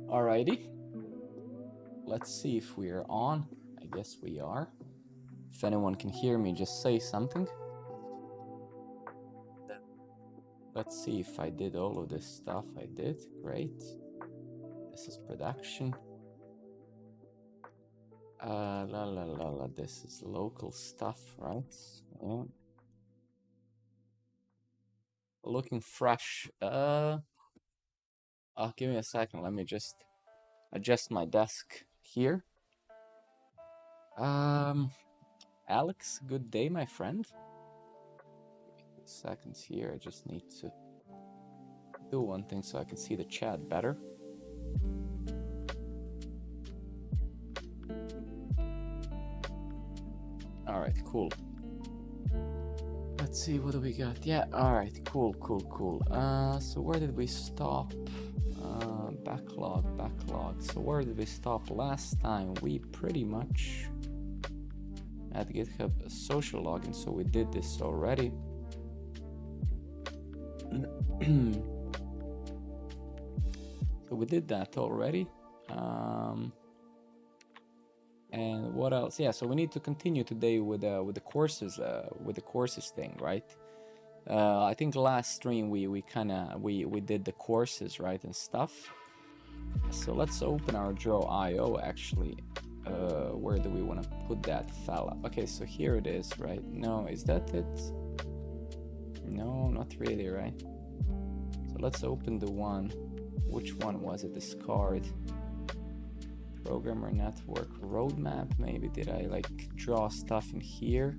Alrighty, let's see if we're on. I guess we are. If anyone can hear me, just say something. Let's see if I did all of this stuff. I did, great. This is production. This is local stuff, right? Yeah. Looking fresh. Give me a second. Let me just adjust my desk here. Alex, good day, my friend. Seconds here. I just need to do one thing so I can see the chat better. All right, cool. Let's see, what do we got? Yeah, all right, cool. So where did we stop? Backlog. So where did we stop last time? We pretty much had GitHub social login, so we did this already. So we did that already. And what else? Yeah, so we need to continue today with the courses thing, right? I think last stream we did the courses, right, and stuff. So let's open our draw.io actually. Where do we want to put that fella? Okay, so here it is, right? No, is that it? No, not really, right? So let's open the one. Which one was it? Discard. Programmer network roadmap. Maybe did I like draw stuff in here?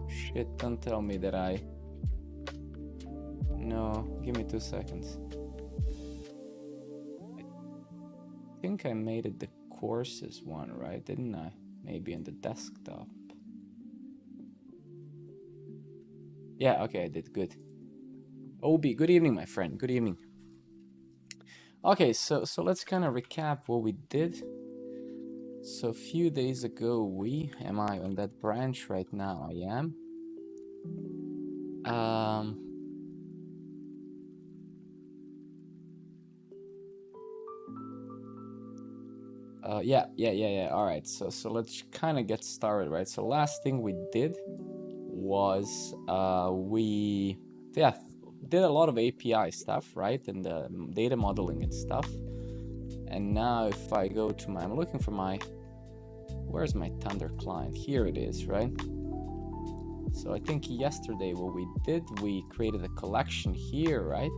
Shit, don't tell me that I... No, give me 2 seconds. I think I made it the courses one, right? Didn't I? Maybe in the desktop. Yeah, okay, I did. Good. Obi, good evening, my friend. Good evening. Okay, so let's kind of recap what we did. So a few days ago, am I on that branch right now? I am. Yeah. All right. So let's kind of get started, right? So last thing we did was we did a lot of API stuff, right? And data modeling and stuff. And now if I go to I'm looking for where's my Thunder client? Here it is, right? So I think yesterday what we did, we created a collection here, right?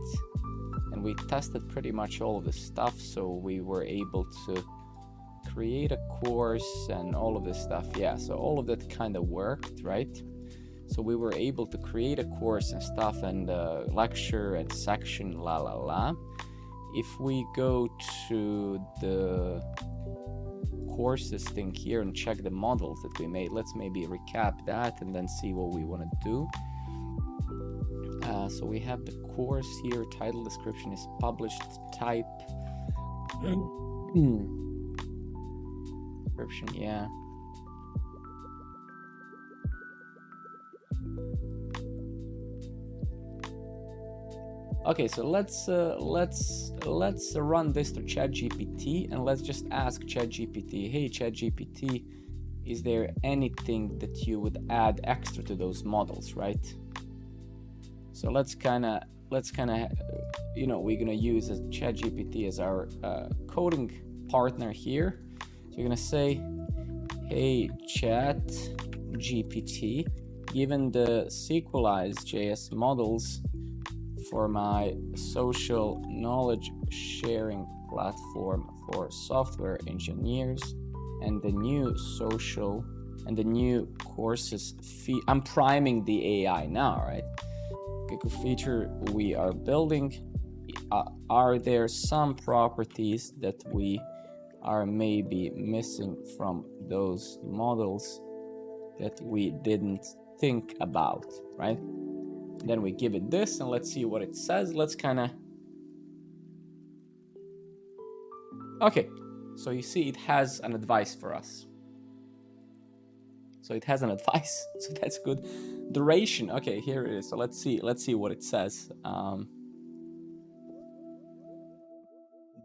And we tested pretty much all of this stuff. So we were able to create a course and all of this stuff. Yeah, so all of that kind of worked, right? So we were able to create a course and stuff and lecture and section, If we go to the courses thing here and check the models that we made, let's maybe recap that and then see what we want to do. So we have the course here, title description is published, type. Description, yeah. Okay, so let's run this to ChatGPT and let's just ask ChatGPT, hey ChatGPT, is there anything that you would add extra to those models, right? So let's kind of, you know, we're gonna use a ChatGPT as our coding partner here. So you're gonna say, hey ChatGPT, given the sequelized JS models for my social knowledge sharing platform for software engineers and the new social and the new courses fee, I'm priming the AI now, right? Feature we are building, are there some properties that we are maybe missing from those models that we didn't think about, right? Then we give it this and let's see what it says. Let's kind of, okay, so you see it has an advice for us. So it has an advice, so that's good. Duration, okay, here it is. So let's see what it says.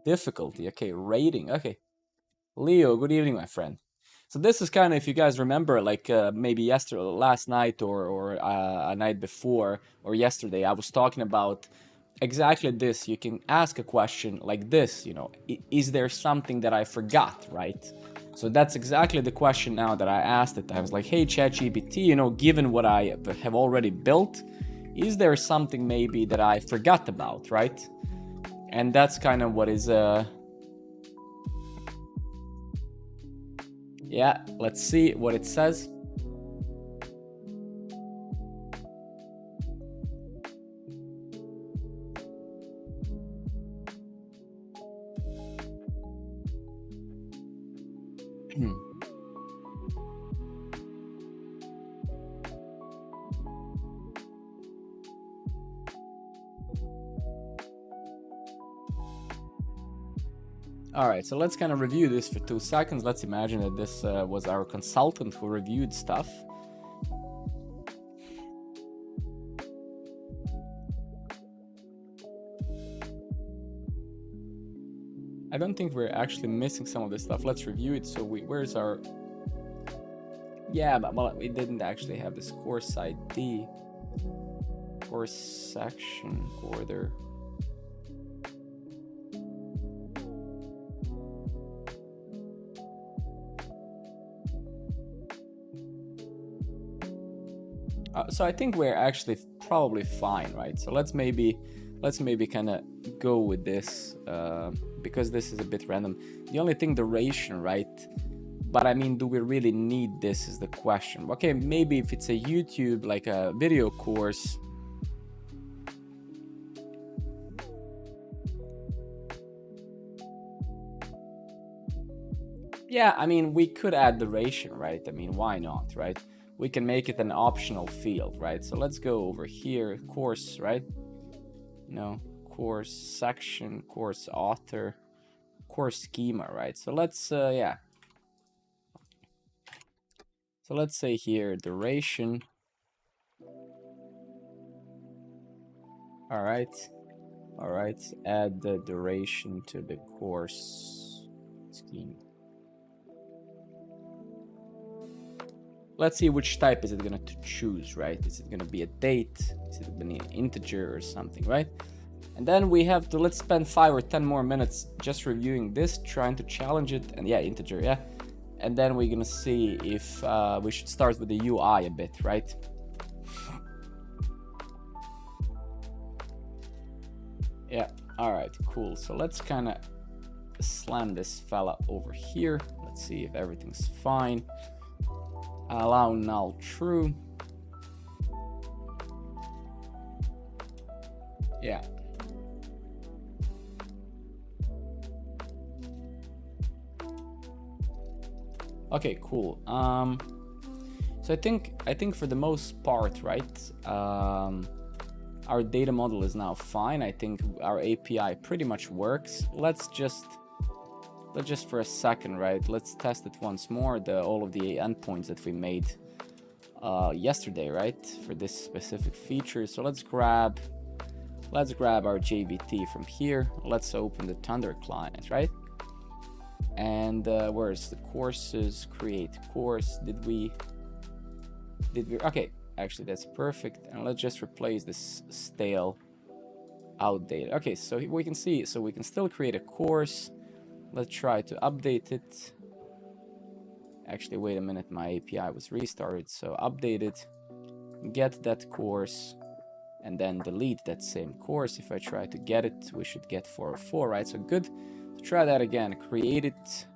Difficulty, okay, rating, okay. Leo, good evening, my friend. So this is kind of, if you guys remember, like maybe yesterday, last night, or a night before, or yesterday, I was talking about exactly this. You can ask a question like this, you know, is there something that I forgot, right? So that's exactly the question now that I asked it. I was like, hey, ChatGPT, you know, given what I have already built, is there something maybe that I forgot about, right? And that's kind of what is, yeah, let's see what it says. All right, so let's kind of review this for 2 seconds. Let's imagine that this was our consultant who reviewed stuff. I don't think we're actually missing some of this stuff. Let's review it. So where's our, yeah, but well, we didn't actually have this course ID, course section order. So I think we're actually probably fine, right? So let's maybe kind of go with this because this is a bit random. The only thing, duration, right? But I mean, do we really need this is the question. Okay, maybe if it's a YouTube, like a video course. Yeah, I mean, we could add duration, right? I mean, why not, right? We can make it an optional field, right? So let's go over here, course, right? No, course section, course author, course schema, right? So let's, yeah. So let's say here, duration. All right, add the duration to the course scheme. Let's see which type is it gonna choose, right? Is it gonna be a date? Is it gonna be an integer or something, right? And then we have to, let's spend 5 or 10 more minutes just reviewing this, trying to challenge it. And yeah, integer, yeah. And then we're gonna see if we should start with the UI a bit, right? Yeah, all right, cool. So let's kind of slam this fella over here. Let's see if everything's fine. Allow null true. Yeah. Okay, cool. So I think for the most part, right, our data model is now fine. I think our API pretty much works. Let's just for a second, right, let's test it once more, all of the endpoints that we made yesterday, right, for this specific feature. So let's grab our JVT from here. Let's open the Thunder client, right? And where's the courses? Create course. Did we? Okay, actually that's perfect. And let's just replace this stale, outdated. Okay, so we can see, so we can still create a course. Let's try to update it. Actually, wait a minute, my API was restarted, so update it, get that course, and then delete that same course. If I try to get it, we should get 404, right? So good. Try that again. Create it.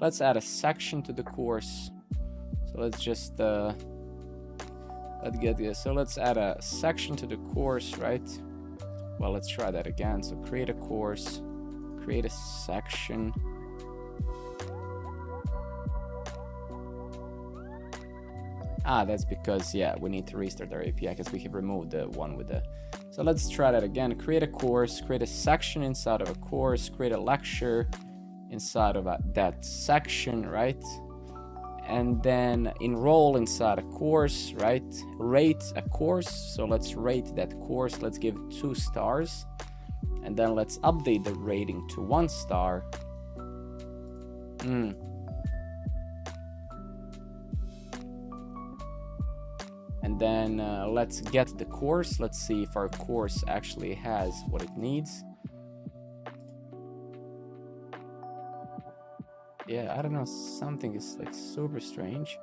Let's add a section to the course. So let's just let's get this. So let's add a section to the course, right? Well, let's try that again. So create a course, create a section. Ah, that's because, yeah, we need to restart our API because we have removed the one with the... So let's try that again. Create a course, create a section inside of a course, create a lecture inside of that section, right? And then enroll inside a course, right? Rate a course. So let's rate that course. Let's give 2 stars. And then let's update the rating to 1 star. And then let's get the course. Let's see if our course actually has what it needs. Yeah, I don't know, something is like super strange.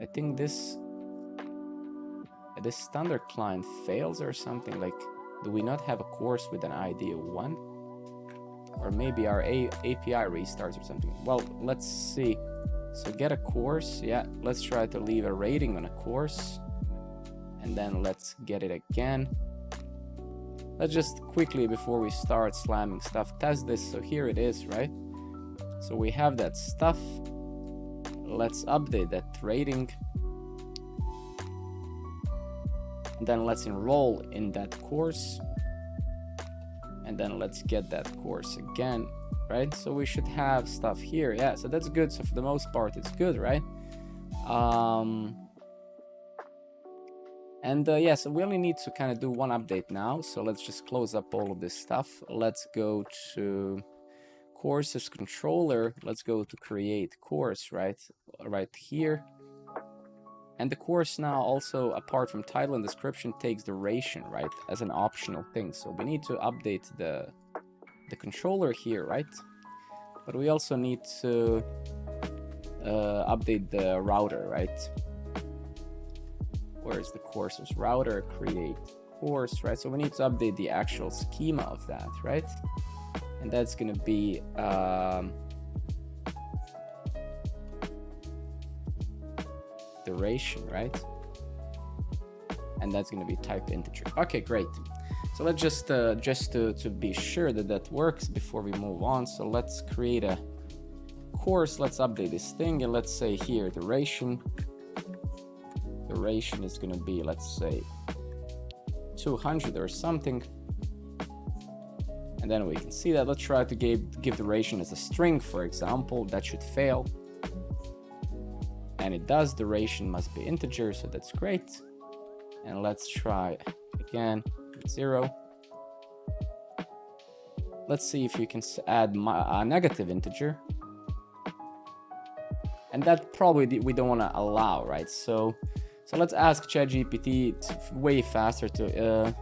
I think this standard client fails or something. Like, do we not have a course with an ID of 1? Or maybe our API restarts or something. Well, let's see. So get a course. Yeah, let's try to leave a rating on a course. And then let's get it again. Let's just quickly, before we start slamming stuff, test this. So here it is, right? So we have that stuff. Let's update that rating. And then let's enroll in that course. And then let's get that course again, right? So we should have stuff here. Yeah, so that's good. So for the most part, it's good, right? Yeah, so we only need to kind of do one update now. So let's just close up all of this stuff. Let's go to courses controller. Let's go to create course, right here. And the course now also, apart from title and description, takes duration, right, as an optional thing. So we need to update the controller here, right? But we also need to update the router, right? Where's the courses router? Create course, right? So we need to update the actual schema of that, right? And that's going to be duration, right? And that's going to be type integer. Okay, great. So let's just to be sure that that works before we move on. So let's create a course. Let's update this thing, and let's say here duration. Duration is going to be, let's say, 200 or something. And then we can see that. Let's try to give duration as a string, for example. That should fail. And it does. Duration must be integer, so that's great. And let's try again with 0. Let's see if you can add a negative integer. And that probably we don't want to allow, right? So let's ask ChatGPT. It's way faster to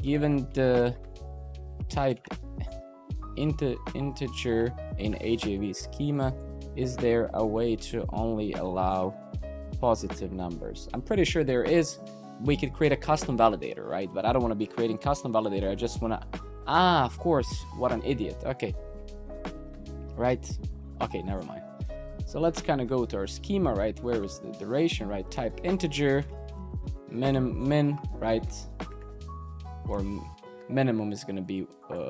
given the type integer in AJV schema, is there a way to only allow positive numbers? I'm pretty sure there is. We could create a custom validator, right? But I don't want to be creating custom validator. I just want to, of course, what an idiot. Okay, right? Okay, never mind. So let's kind of go to our schema, right? Where is the duration, right? Type integer, min, right? Or minimum is going to be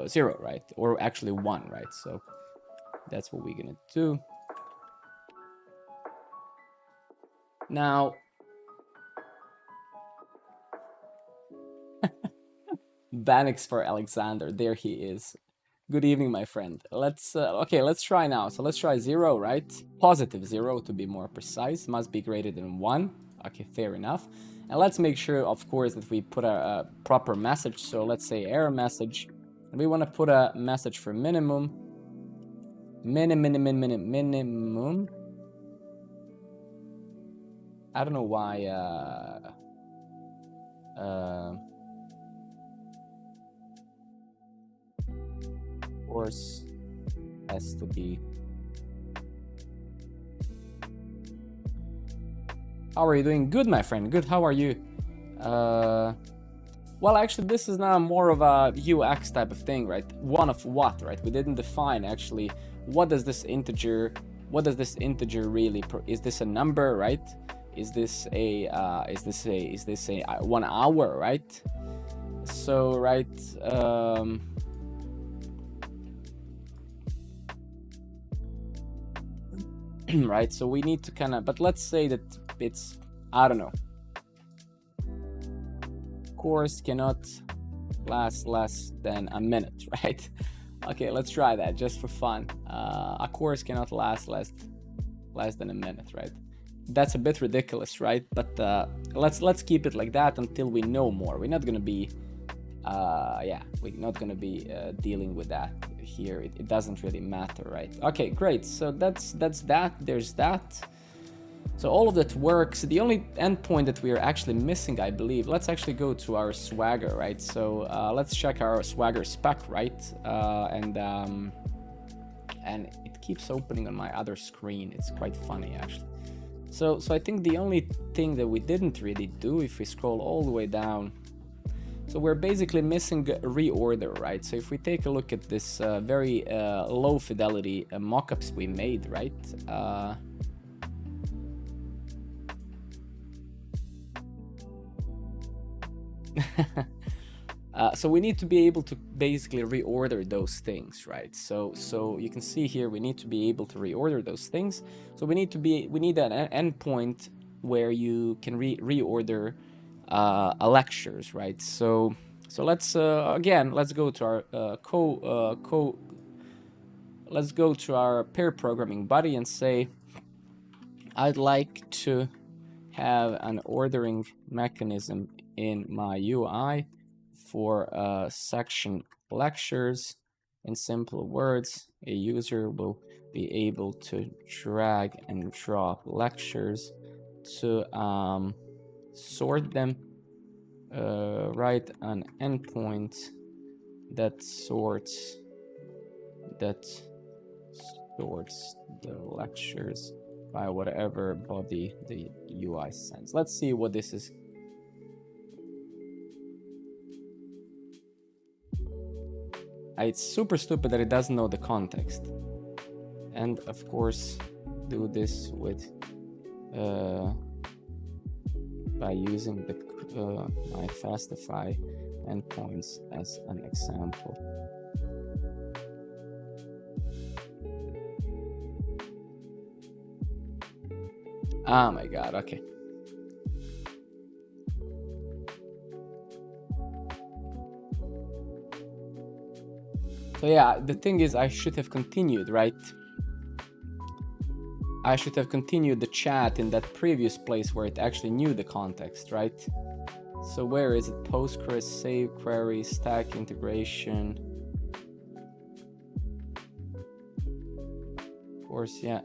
0, right? Or actually 1, right? So that's what we're going to do. Now, Banix for Alexander, there he is. Good evening, my friend. Let's try now. So let's try 0, right? Positive 0 to be more precise. Must be greater than 1. Okay, fair enough. And let's make sure, of course, that we put a proper message. So let's say error message. And we want to put a message for minimum. minimum. I don't know why. Course has to be. How are you doing? Good, my friend. Good. How are you? Well, actually, this is now more of a UX type of thing, right? One of what, right? We didn't define actually what does this integer really is this a number, right? Is this a 1 hour, right? So, right, right, so we need to kind of, but let's say that it's, I don't know, course cannot last less than a minute, right? Okay, let's try that just for fun. A course cannot last less than a minute, right? That's a bit ridiculous, right? But let's keep it like that until we know more. We're not gonna be we're not gonna be dealing with that here. It doesn't really matter, right? Okay, great. So that's that. There's that. So all of that works. The only endpoint that we are actually missing, I believe, let's actually go to our Swagger, right? So let's check our Swagger spec, right? And it keeps opening on my other screen. It's quite funny, actually. So I think the only thing that we didn't really do, if we scroll all the way down, so we're basically missing reorder, right? So if we take a look at this very low fidelity mockups we made, right? So we need to be able to basically reorder those things, right? So you can see here we need to be able to reorder those things. So we need an endpoint where you can reorder lectures, right? So let's again, let's go to our let's go to our pair programming buddy and say I'd like to have an ordering mechanism in my UI for section lectures. In simple words, a user will be able to drag and drop lectures to sort them, write an endpoint that sorts the lectures by whatever body the UI sends. Let's see what this is. It's super stupid that it doesn't know the context. And of course, do this with by using the my Fastify endpoints as an example. Oh my god, okay. So yeah, the thing is I should have continued, right? I should have continued the chat in that previous place where it actually knew the context, right? So where is it? Postgres, save query, stack integration. Of course, yeah.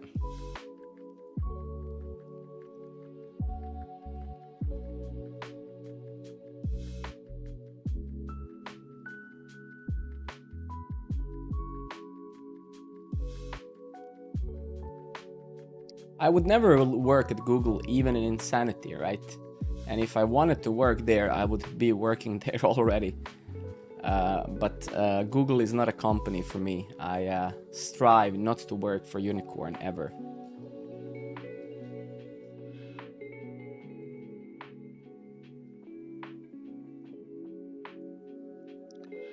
I would never work at Google, even in insanity, right? And if I wanted to work there, I would be working there already. But Google is not a company for me. I strive not to work for Unicorn ever.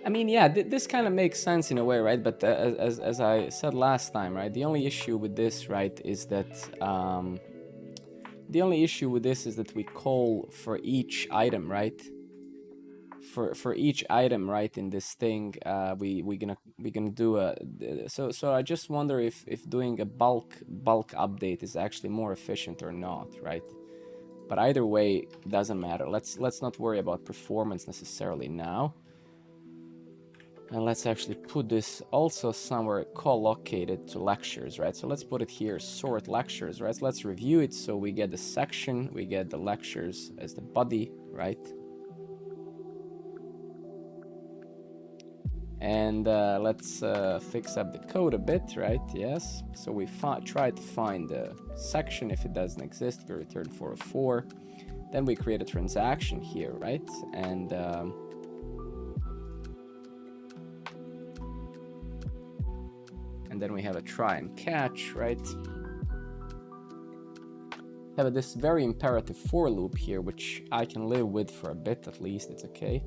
I mean, yeah, this kind of makes sense in a way, right? But as I said last time, right? The only issue with this, right, is that we call for each item, right? For each item, right, in this thing, we're gonna do a. So I just wonder if doing a bulk update is actually more efficient or not, right? But either way, doesn't matter. Let's not worry about performance necessarily now. And let's actually put this also somewhere collocated to lectures, right? So let's put it here, sort lectures, right? So let's review it. So we get the section, we get the lectures as the body, right? And let's fix up the code a bit, right? Yes. So we try to find the section. If it doesn't exist, we return 404. Then we create a transaction here, right? And then we have a try and catch, right? Have this very imperative for loop here, which I can live with for a bit at least. It's okay.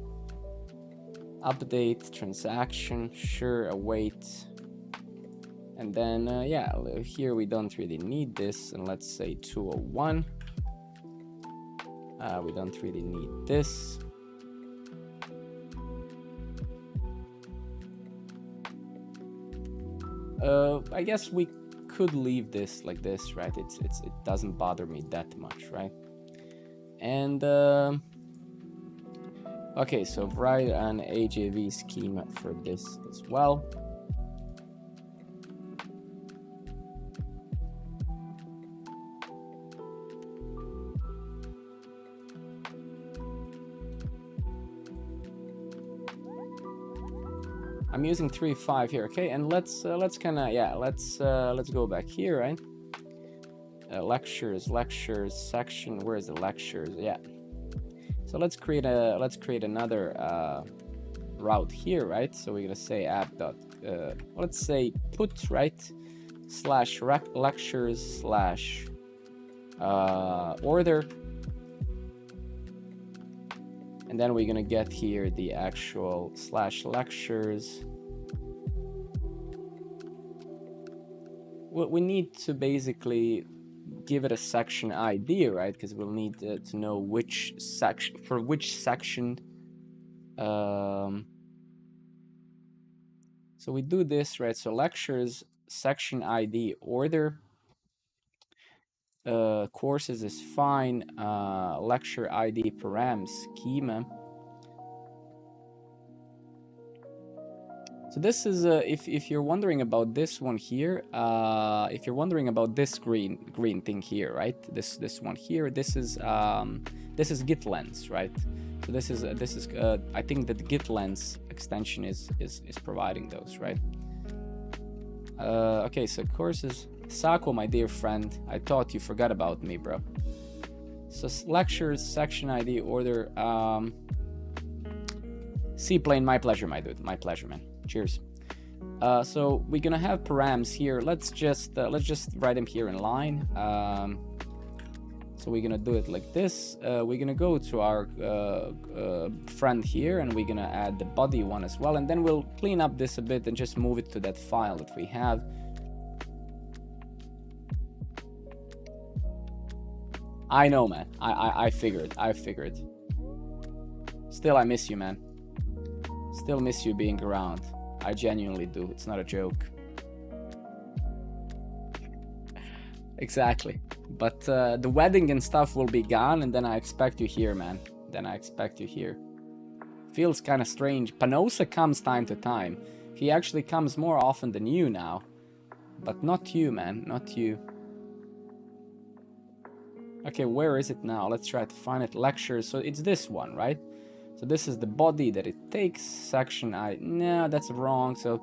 Update transaction, sure, await. And then yeah, here we don't really need this, and let's say 201. We don't really need this. I guess we could leave this like this, right? It doesn't bother me that much, right? And okay, so write an AJV schema for this as well. I'm using 3.5 here, okay, and let's kind of, yeah, let's go back here, right? Lectures section. Where is the lectures? Yeah. So let's create another route here, right? So we're gonna say app dot let's say put, right, slash lectures slash order. And then we're gonna get here the actual slash lectures. What we need to basically give it a section ID, right? Because we'll need to know which section, for which section. So we do this, right? So lectures, section ID, order. Courses is fine. Lecture ID param schema. So this is if you're wondering about this one here, if you're wondering about this green thing here, right? This one here, this is git lens, right? So this is I think that the git lens extension is providing those, right? Okay, so courses. Sako, my dear friend, I thought you forgot about me, bro. So lectures, section ID, order. Seaplane, my pleasure, my dude, my pleasure, man. Cheers. So we're gonna have params here. Let's just write them here in line. So we're gonna do it like this. We're gonna go to our friend here, and we're gonna add the body one as well, and then we'll clean up this a bit and just move it to that file that we have. I know, man. I figured. Still, I miss you, man. Still miss you being around. I genuinely do. It's not a joke. Exactly. But the wedding and stuff will be gone, and then I expect you here, man. Then I expect you here. Feels kind of strange. Panosa comes time to time. He actually comes more often than you now. But not you, man. Not you. Okay, where is it now? Let's try to find it. Lectures. So it's this one, right? So this is the body that it takes. Section I. No, that's wrong. So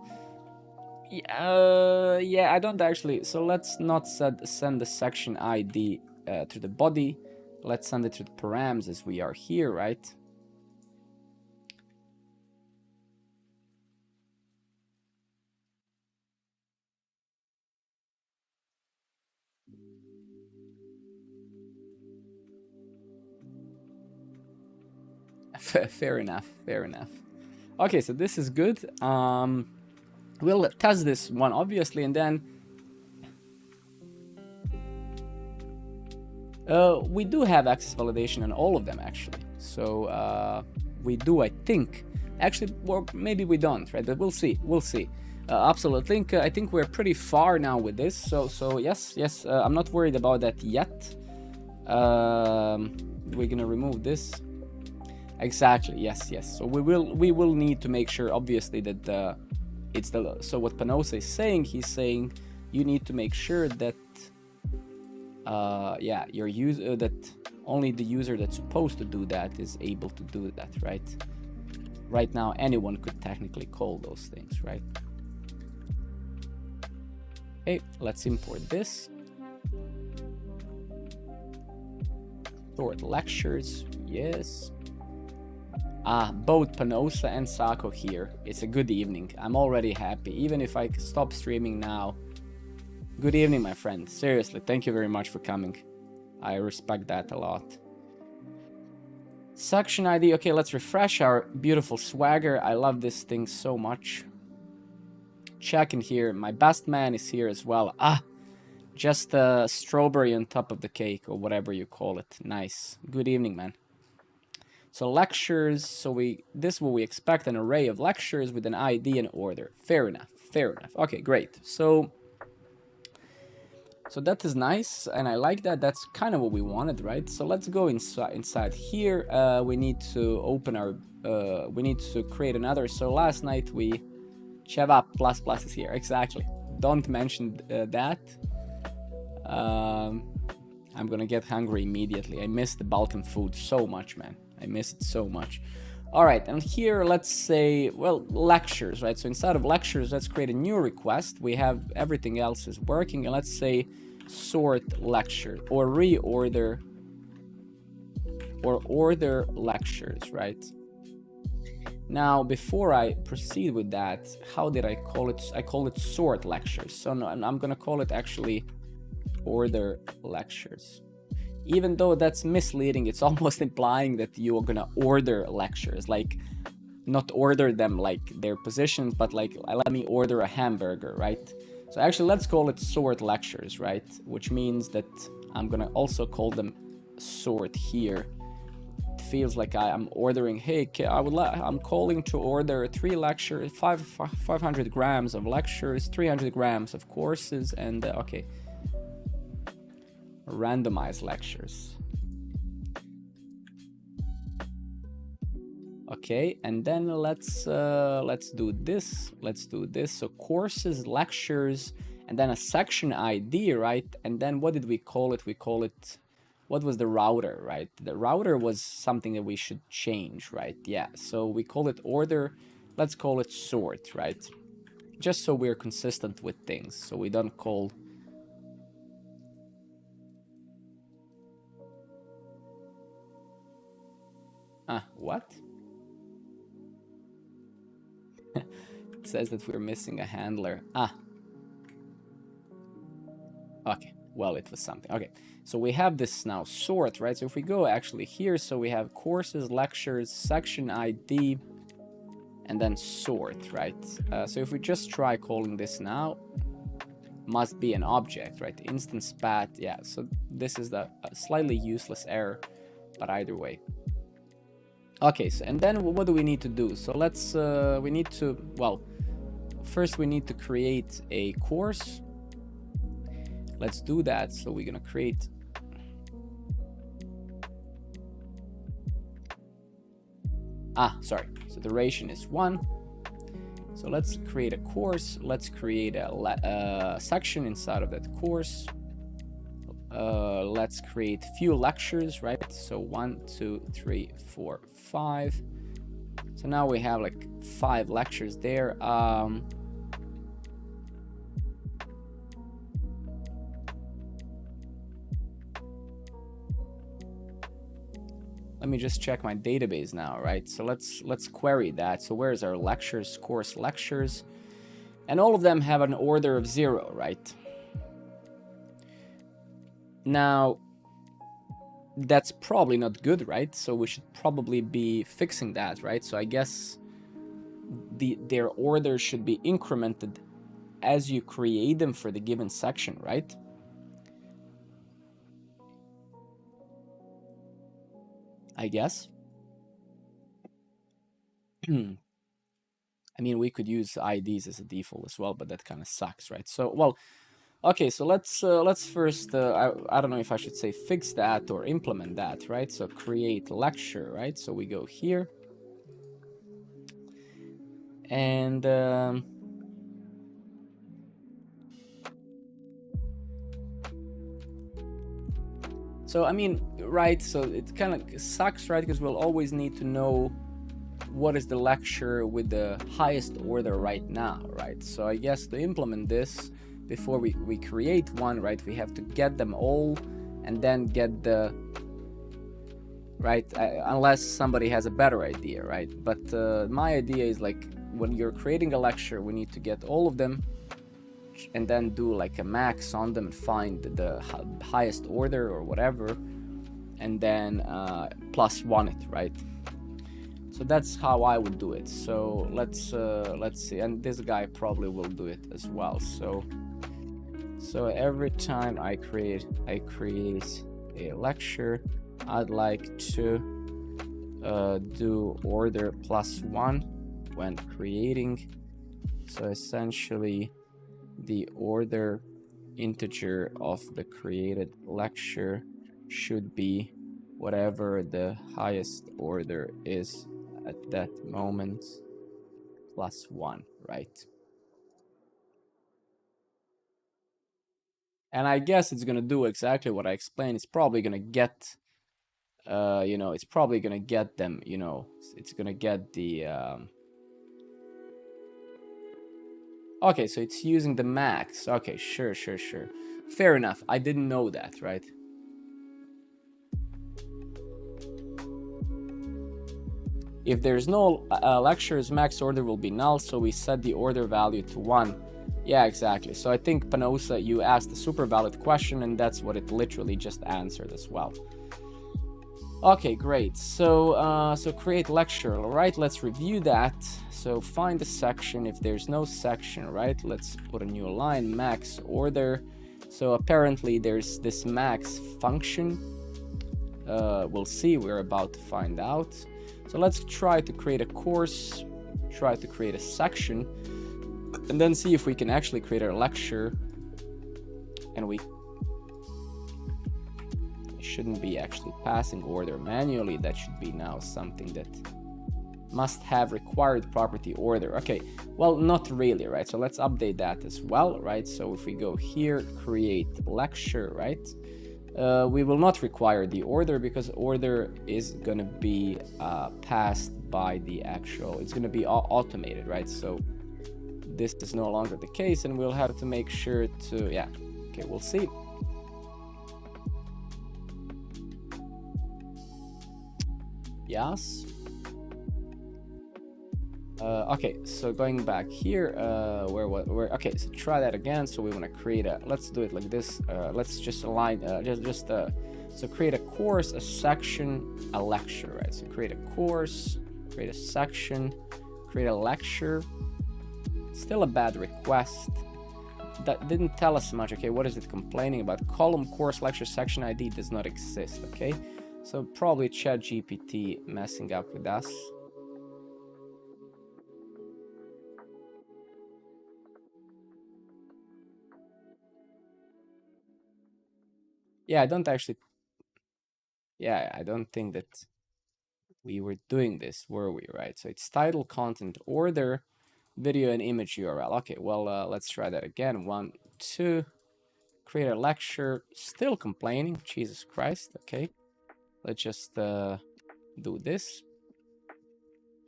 yeah, I don't actually. So let's not send the section ID to the body. Let's send it to the params as we are here, right? Fair enough. Fair enough. Okay, so this is good. We'll test this one obviously, and then we do have access validation on all of them actually. So we do, I think. Actually, or maybe we don't, right? But we'll see. We'll see. Absolutely. I think we're pretty far now with this. So yes. I'm not worried about that yet. We're gonna remove this. Exactly. Yes. Yes. So we will need to make sure, obviously, that it's the. So what Panosa is saying, he's saying you need to make sure that yeah, your user that only the user that's supposed to do that is able to do that, right? Right now, anyone could technically call those things, right? Okay, let's import this. Sort lectures, yes. Both Panosa and Sako here. It's a good evening. I'm already happy, even if I stop streaming now. Good evening, my friend. Seriously, thank you very much for coming. I respect that a lot. Section ID. Okay, let's refresh our beautiful swagger. I love this thing so much. Check in here. My best man is here as well. Just a strawberry on top of the cake, or whatever you call it. Nice. Good evening, man. So lectures. So this is what we expect: an array of lectures with an ID and order. Fair enough. Fair enough. Okay, great. So that is nice, and I like that. That's kind of what we wanted, right? So let's go inside here. We need to open our. We need to create another. So last night we. Cheva plus plus is here. Exactly. Don't mention that. I'm gonna get hungry immediately. I miss the Balkan food so much, man. I miss it so much. All right, and here let's say, well, lectures, right? So inside of lectures, let's create a new request. We have everything else is working, and let's say sort lecture or reorder or order lectures, right? Now, before I proceed with that, how did I call it? I call it sort lectures. So no, I'm gonna call it actually order lectures. Even though that's misleading, it's almost implying that you are gonna order lectures, like not order them like their positions, but like let me order a hamburger, right? So actually, let's call it sort lectures, right? Which means that I'm gonna also call them sort here. It feels like I'm ordering. Hey, I'm calling to order 3 lectures, 500 grams of lectures, 300 grams of courses, and okay. Randomized lectures. Okay, and then let's do this. Let's do this. So courses, lectures, and then a section ID, right? And then what did we call it? We call it. What was the router, right? The router was something that we should change, right? Yeah. So we call it order. Let's call it sort, right? Just so we're consistent with things. So we don't call. What? It says that we're missing a handler. Okay, well, it was something. Okay, so we have this now sort, right? So if we go actually here, so we have courses, lectures, section ID, and then sort, right? So if we just try calling this now, must be an object, right? Instance path, yeah. So this is the slightly useless error, but either way. Okay, so and then what do we need to do? So let's we need to, well, first we need to create a course. Let's do that. So we're gonna create sorry, so duration is 1. So let's create a course. Let's create a section inside of that course. Let's create few lectures, right? So 1, 2, 3, 4, 5. So now we have like 5 lectures there. Let me just check my database now, right? So let's query that. So where's our lectures, course lectures? And all of them have an order of 0, right? Now, that's probably not good, right? So we should probably be fixing that, right? So I guess their order should be incremented as you create them for the given section, right? I guess. I mean, we could use IDs as a default as well, but that kind of sucks, right? So, well, Okay, so let's first, I don't know if I should say fix that or implement that, right? So create lecture, right? So we go here, and so I mean, right? So it kind of sucks, right? Because we'll always need to know what is the lecture with the highest order right now, right? So I guess to implement this, before we create one, right, we have to get them all and then get the, right, unless somebody has a better idea, right? But my idea is like when you're creating a lecture, we need to get all of them and then do like a max on them and find the highest order or whatever, and then +1 it, right? So that's how I would do it. So let's see, and this guy probably will do it as well. So every time I create a lecture, I'd like to do order +1 when creating. So essentially the order integer of the created lecture should be whatever the highest order is at that moment +1, right? And I guess it's gonna do exactly what I explained. It's probably gonna get you know, it's probably gonna get them, you know, it's gonna get the okay, so it's using the max. Okay, sure. Fair enough. I didn't know that, right? If there's no lectures, max order will be null, so we set the order value to 1. Yeah, exactly. So I think, Panosa, you asked a super valid question, and that's what it literally just answered as well. Okay, great. So so create lecture. All right, let's review that. So find the section. If there's no section, right, let's put a new line, max order. So apparently there's this max function. We'll see, we're about to find out. So let's try to create a course, try to create a section, and then see if we can actually create a lecture. And we shouldn't be actually passing order manually. That should be now something that must have required property order. Okay, well, not really, right? So let's update that as well, right? So if we go here, create lecture, right? We will not require the order because order is going to be passed by the actual, it's going to be automated, right? So this is no longer the case, and we'll have to make sure to, yeah, okay, we'll see. Yes. Okay, so going back here, where okay, so try that again. So we want to create a, let's do it like this. Let's just align, so create a course, a section, a lecture, right? So create a course, create a section, create a lecture. Still a bad request. That didn't tell us much. Okay, what is it complaining about? Column, course, lecture, section ID does not exist. Okay, so probably ChatGPT messing up with us. Yeah, I don't actually, yeah, I don't think that we were doing this, were we, right? So it's title, content, order, video, and image URL. Okay, well, let's try that again. 1, 2, create a lecture, still complaining, Jesus Christ. Okay, let's just do this.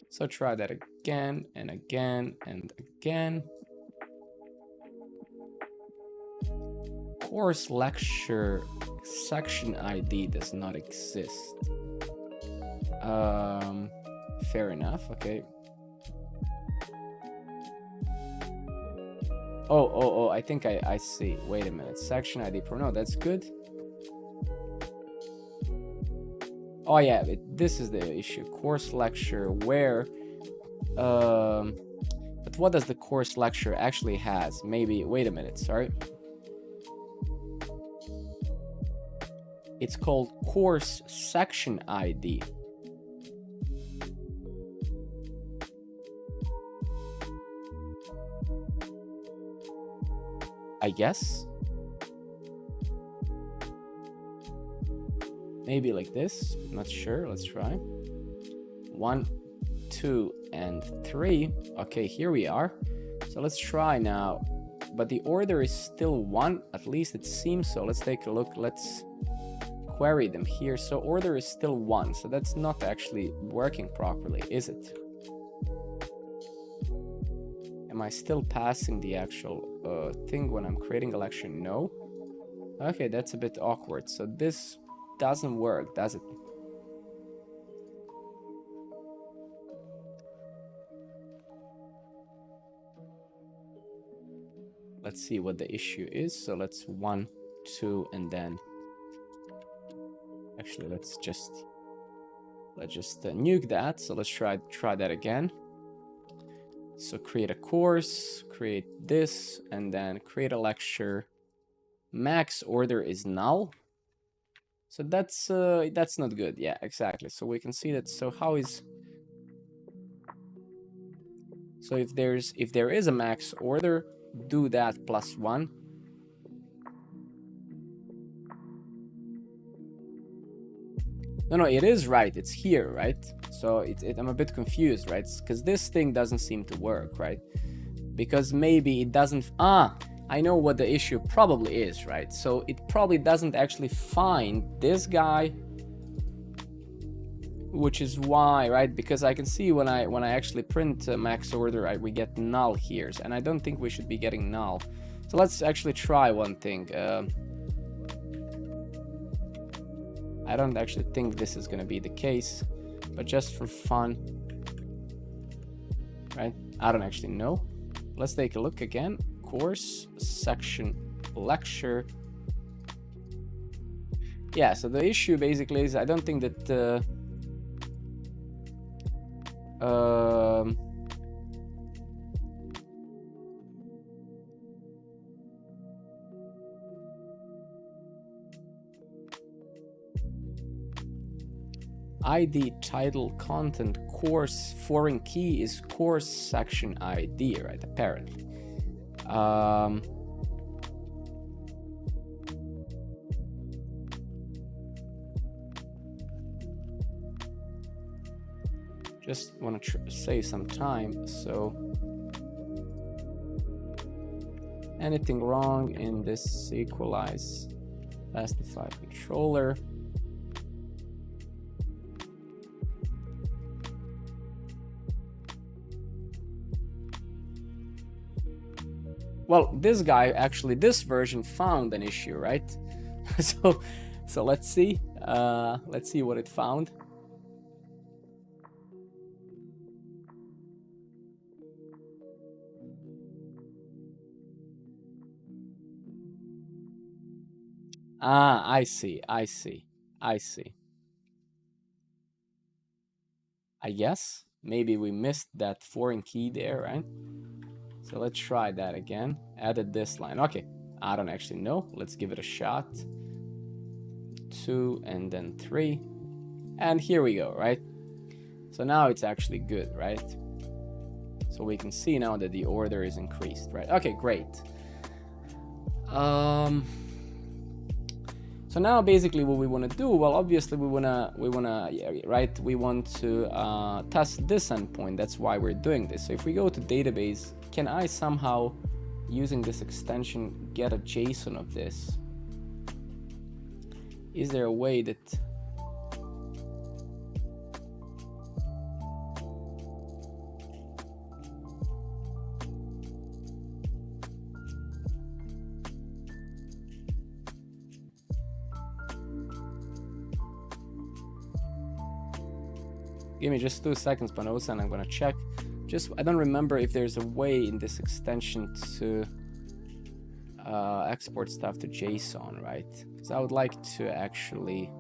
So try that again and again and again. Course lecture section ID does not exist. Fair enough. Okay. Oh, I think I see. Wait a minute. Section ID pro. No, that's good. Oh yeah, this is the issue. Course lecture where but what does the course lecture actually has? Maybe, wait a minute, sorry. It's called course section ID. I guess. maybe like this, not sure, let's try. 1, 2, and 3. Okay, here we are. So let's try now, but the order is still 1, at least it seems so. Let's take a look, let's query them here. So order is still 1, so that's not actually working properly, is it? Am I still passing the actual thing when I'm creating a lecture? No. Okay, that's a bit awkward. So this doesn't work, does it? Let's see what the issue is. So let's 1, 2, and then actually let's just nuke that. So let's try that again. So create a course, create this, and then create a lecture. Max order is null. So that's not good. Yeah, exactly. So we can see that. So how is, so if there is a max order, do that +1. No, it is right. It's here, right? So I'm a bit confused, right? Because this thing doesn't seem to work, right? Because maybe it doesn't. I know what the issue probably is, right? So it probably doesn't actually find this guy, which is why, right? Because I can see when I actually print max order, we get null here, and I don't think we should be getting null. So let's actually try one thing. I don't actually think this is going to be the case, but just for fun, right? I don't actually know. Let's take a look again. Course, section, lecture. Yeah, so the issue basically is I don't think that ID, title, content, course, foreign key is course section ID, right? Apparently. Just want to save some time. So anything wrong in this equalize Fastify controller? Well, this guy actually, this version found an issue, right? so let's see what it found. I see. I guess maybe we missed that foreign key there, right? So let's try that again. Added this line. Okay, I don't actually know. Let's give it a shot. 2 and then 3. And here we go, right? So now it's actually good, right? So we can see now that the order is increased, right? Okay, great. So now basically what we want to do, well, obviously we wanna yeah, right? We want to test this endpoint. That's why we're doing this. So if we go to database, can I somehow, using this extension, get a JSON of this? Is there a way that give me just 2 seconds, Panosa, and I'm gonna check. Just, I don't remember if there's a way in this extension to export stuff to JSON, right? Because I would like to actually,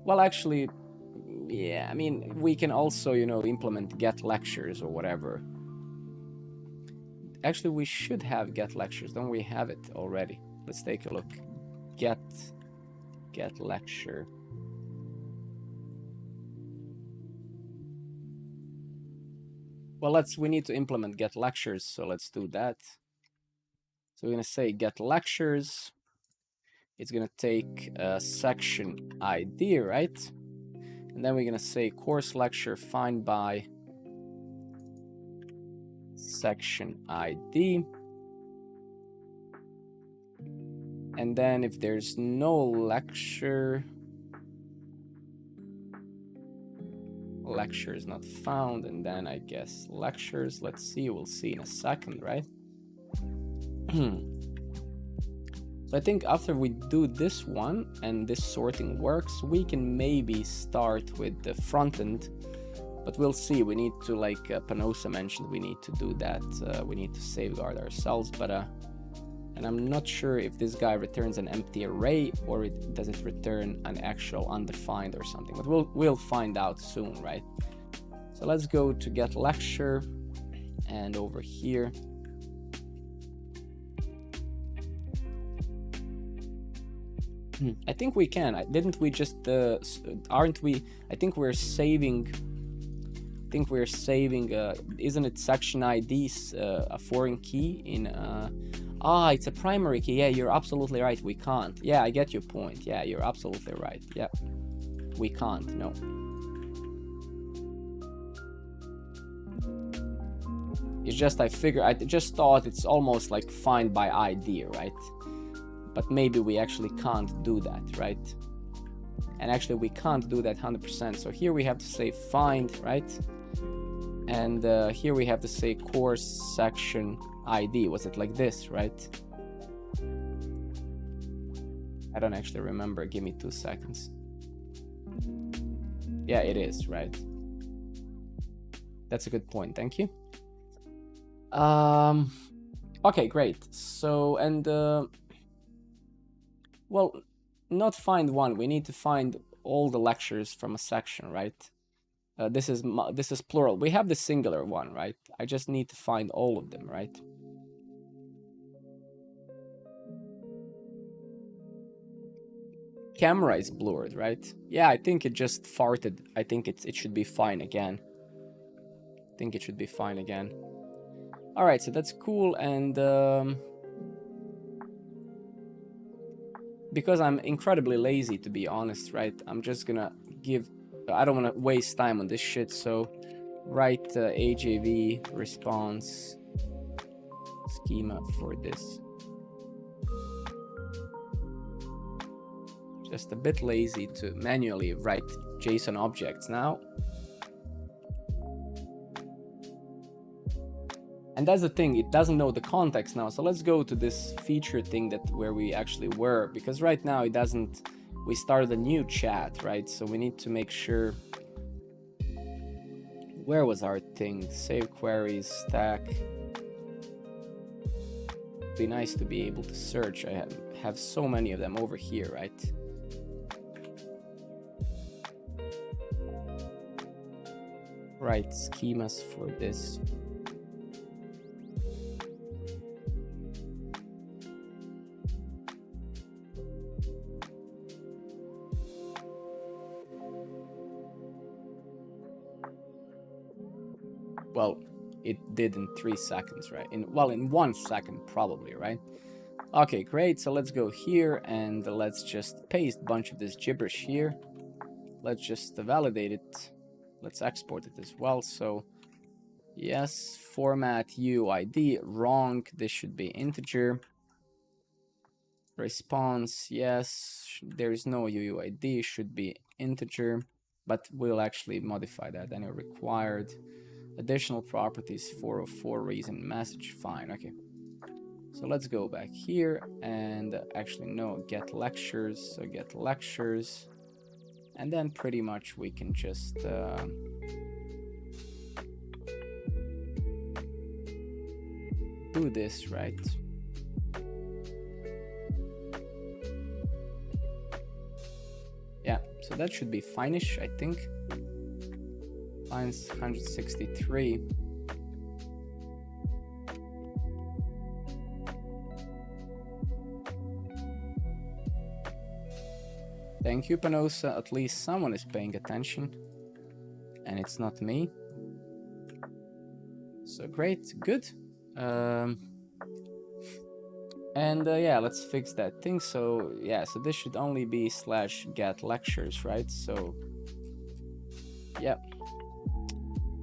well, actually, yeah, I mean, we can also, you know, implement get lectures or whatever. Actually, we should have get lectures. Don't we have it already? Let's take a look. Get lecture. Well, we need to implement get lectures, so let's do that. So we're gonna say get lectures, it's gonna take a section ID, right? And then we're gonna say course lecture find by section ID. And then if there's no lecture is not found, and then I guess lectures, let's see, we'll see in a second, right? So I think after we do this one and this sorting works, we can maybe start with the front end, but we'll see. We need to, like Panosa mentioned, we need to do that. We need to safeguard ourselves, but and I'm not sure if this guy returns an empty array or does it return an actual undefined or something, but we'll find out soon, right? So let's go to get lecture, and over here I think we can. Didn't we just aren't we? I think we're saving. Isn't it section IDs a foreign key in? It's a primary key. Yeah, you're absolutely right. We can't. Yeah, I get your point. Yeah, you're absolutely right. Yeah, we can't. No. It's just I just thought it's almost like find by ID, right? But maybe we actually can't do that, right? And actually we can't do that 100%. So here we have to say find, right? And here we have to say course section ID. Was it like this, right? I don't actually remember. Give me 2 seconds. Yeah, it is, right? That's a good point. Thank you. Okay, great. So, and well, not find one. We need to find all the lectures from a section, right? This is plural. We have the singular one, right? I just need to find all of them, right? Camera is blurred, right? Yeah, I think it just farted. I think it should be fine again. I think it should be fine again. All right, so that's cool. And because I'm incredibly lazy, to be honest, right? I'm just gonna I don't want to waste time on this shit, so write AJV response schema for this. Just a bit lazy to manually write JSON objects now. And that's the thing, it doesn't know the context now. So let's go to this feature thing where we actually were, because right now it doesn't. We started a new chat, right? So we need to make sure. Where was our thing? Save queries, stack. It'd be nice to be able to search. I have so many of them over here, right? Write schemas for this. Well, it did in 3 seconds, right? In 1 second probably, right? Okay, great. So let's go here and let's just paste a bunch of this gibberish here. Let's just validate it. Let's export it as well. So yes, format UID, wrong. This should be integer. Response, yes. There is no UUID, should be integer, but we'll actually modify that. Any required. Additional properties 404 reason message, fine. Okay, so let's go back here and actually no, get lectures. So get lectures, and then pretty much we can just do this, right? Yeah, so that should be fine-ish, I think. Lines 163. Thank you, Panosa. At least someone is paying attention. And it's not me. So great, good. And yeah, let's fix that thing. So yeah, so this should only be /get lectures, right? So yeah,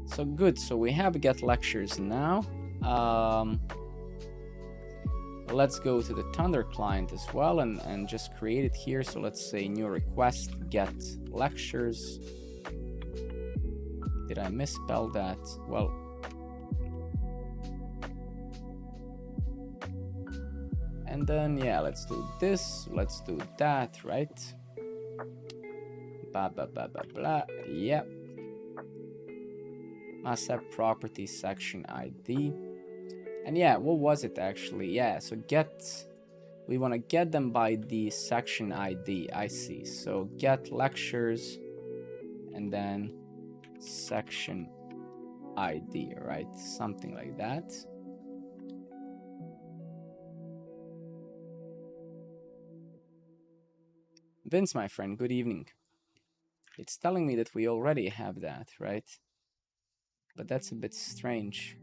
so good. So we have get lectures now. Let's go to the Thunder client as well and just create it here. So let's say new request get lectures. Did I misspell that? Well, and then yeah, let's do this, let's do that, right? Blah blah blah blah blah. Yeah, must have property section ID. And yeah, what was it actually? Yeah, so get, we want to get them by the section ID. I see. So get lectures and then section ID, right? Something like that. Vince, my friend, good evening. It's telling me that we already have that, right? But that's a bit strange.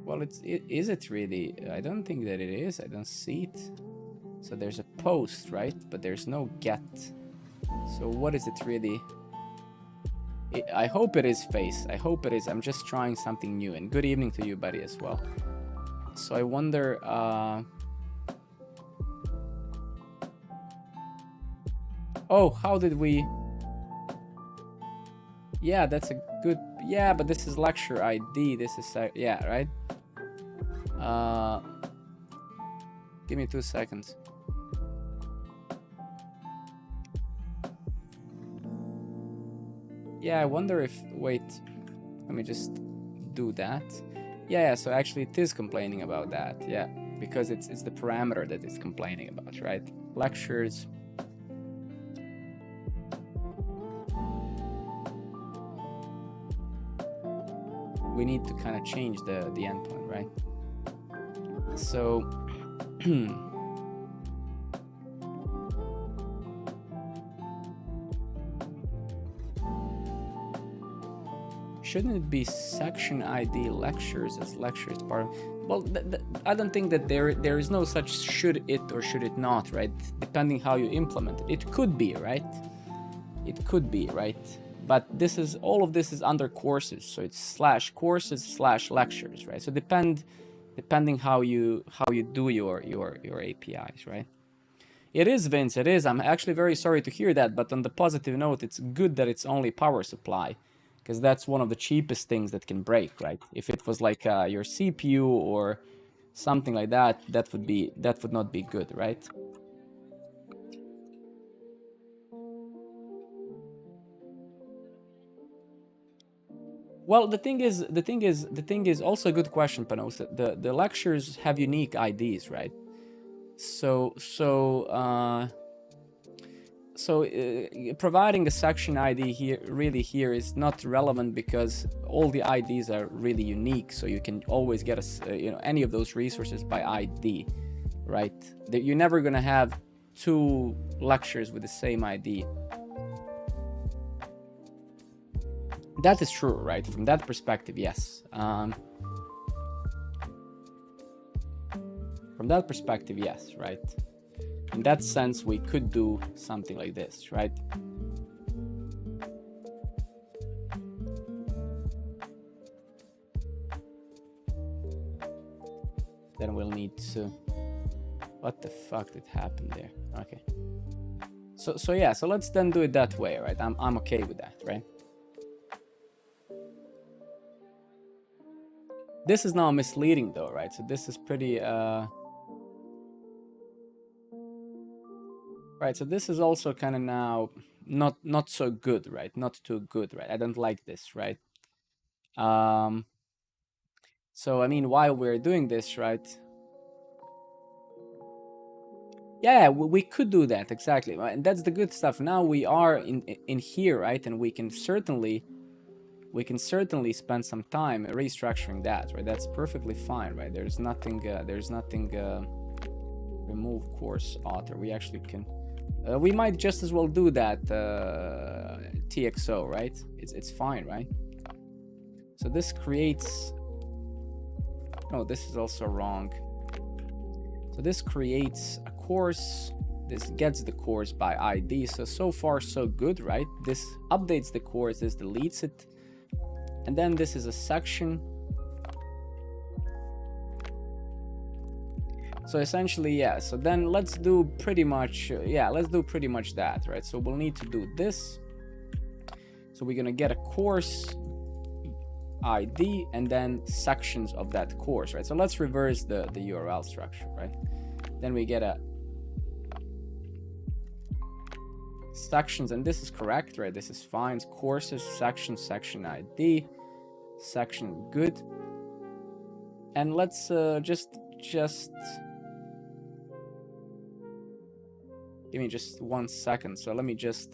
Well, is it really? I don't think that it is. I don't see it. So there's a post, right? But there's no get. So what is it really? I hope it is face. I hope it is. I'm just trying something new. And good evening to you, buddy, as well. So I wonder... Oh, how did we... Yeah, that's a good... Yeah, but this is lecture ID. This is... Yeah, right? Give me 2 seconds. Yeah, I wonder if... Wait. Let me just do that. Yeah, so actually it is complaining about that. Yeah, because it's the parameter that it's complaining about, right? Lectures... We need to kind of change the endpoint, right? So shouldn't it be section ID lectures as lectures part of... Well, I don't think that there is no such should it or should it not, right? Depending how you implement it. It could be, right? It could be, right? But this is, all of this is under courses, so it's /courses/lectures, right? So depending how you do your APIs, right? It is, Vince, it is. I'm actually very sorry to hear that, but on the positive note, it's good that it's only power supply, because that's one of the cheapest things that can break, right? If it was like your CPU or something like that, that would not be good, right? Well, the thing is also a good question, Panos. The lectures have unique IDs, right? So providing a section ID here is not relevant because all the IDs are really unique. So you can always get any of those resources by ID, right? You're never gonna have 2 lectures with the same ID. That is true, right? From that perspective, yes. From that perspective, yes, right? In that sense, we could do something like this, right? Then we'll need to... What the fuck did happen there? Okay. So yeah, so let's then do it that way, right? I'm okay with that, right? This is now misleading though, right? So this is pretty... Right, so this is also kind of now not so good, right? Not too good, right? I don't like this, right? So I mean, while we're doing this, right? Yeah, we could do that, exactly, and that's the good stuff. Now we are in here, right? And we can certainly spend some time restructuring that, right? That's perfectly fine, right? There's nothing remove course author. We actually can we might just as well do that TXO, right? It's fine, right? So this creates, no, this is also wrong. So this creates a course. This gets the course by ID. So far so good, right? This updates the course, this deletes it. And then this is a section. So essentially, yeah, so then let's do pretty much, let's do pretty much that, right? So we'll need to do this. So we're gonna get a course ID and then sections of that course, right? So let's reverse the URL structure, right? Then we get a sections, and this is correct, right? This is fine. Courses, section, section ID, section, good. And let's just give me just 1 second. So let me just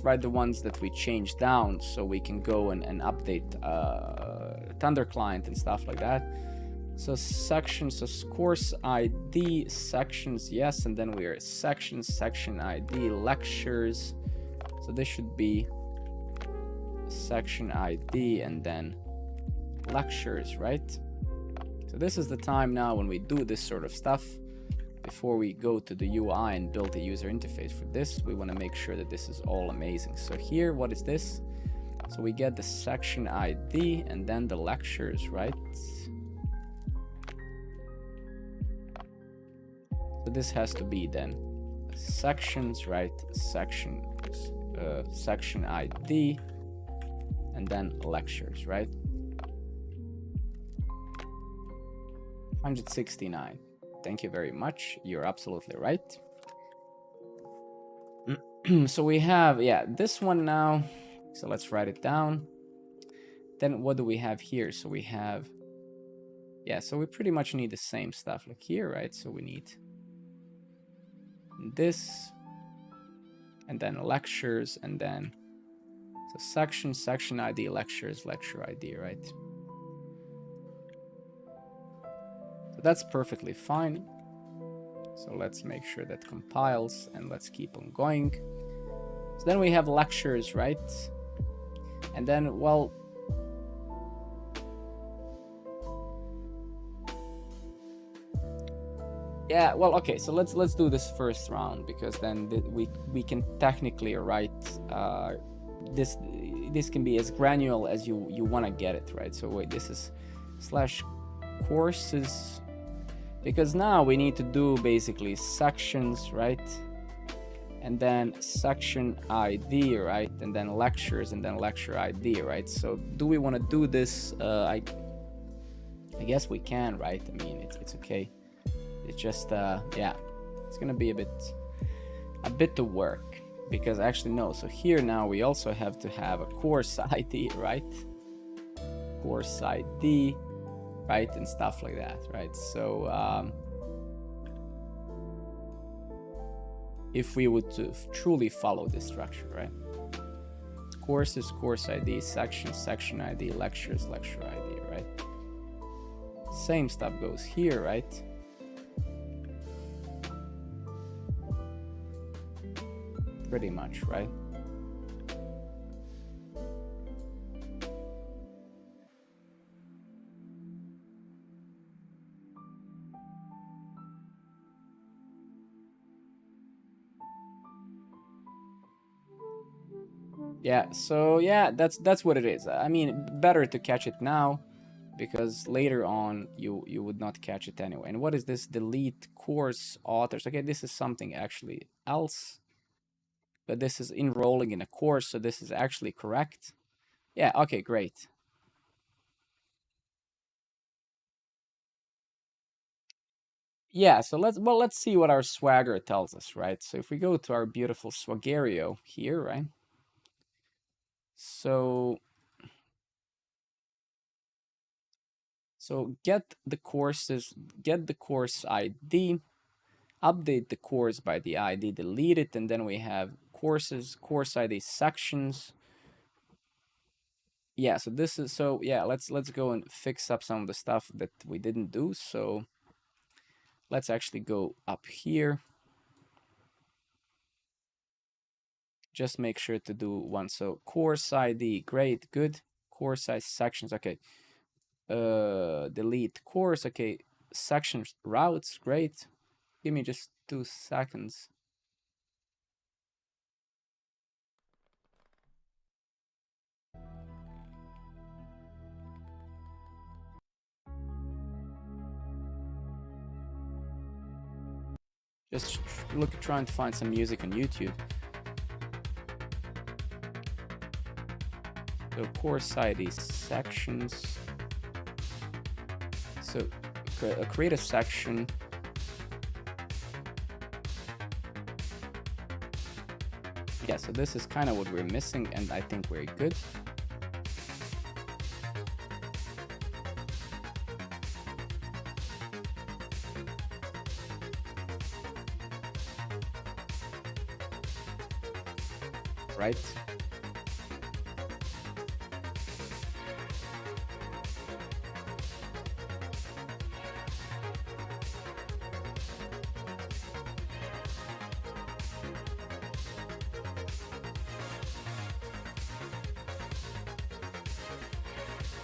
write the ones that we changed down so we can go and update Thunder client and stuff like that. So sections, so course ID, sections, yes, and then we are sections, section ID, lectures. So this should be section ID and then lectures, right? So this is the time now when we do this sort of stuff. Before we go to the UI and build a user interface for this, we want to make sure that this is all amazing. So here, what is this? So we get the section ID and then the lectures, right? So this has to be then sections, right? Section ID and then lectures, right? 169. Thank you very much. You're absolutely right. So we have, this one now. So let's write it down. Then what do we have here? So we have, so we pretty much need the same stuff like here, right? So we need this and then lectures and then so section ID, lectures, lecture ID, right? So that's perfectly fine. So let's make sure that compiles and let's keep on going. So then we have lectures, right? And then, well, okay. So let's do this first round because then we can technically write this can be as granular as you want to get it, right? So wait, this is / courses. Because now we need to do basically sections, right? And then section ID, right? And then lectures and then lecture ID, right? So do we want to do this? I guess we can, right? I mean, it's okay. It's just, it's gonna be a bit to work because actually no. So here now we also have to have a course ID, right? Course ID. Right, and stuff like that, right? So if we would to truly follow this structure, right? Courses, course ID, section, section ID, lectures, lecture ID, right? Same stuff goes here, right? Pretty much, right? Yeah, so that's what it is. I mean, better to catch it now because later on you would not catch it anyway. And what is this? Delete course authors. Okay, this is something actually else, but this is enrolling in a course, so this is actually correct. Yeah, okay, great. Yeah, so let's see what our Swagger tells us, right? So if we go to our beautiful Swaggerio here, right? So get the courses, get the course ID, update the course by the ID, delete it, and then we have courses, course ID sections. Yeah, so this is, so yeah, let's go and fix up some of the stuff that we didn't do. So let's actually go up here. just make sure to do one. So course ID, great, good. Course size sections, okay. Delete course, okay. Sections routes, great. Give me just 2 seconds. Just trying to find some music on YouTube. So course ID sections. So create a section. Yeah, so this is kind of what we're missing, and I think we're good. Right?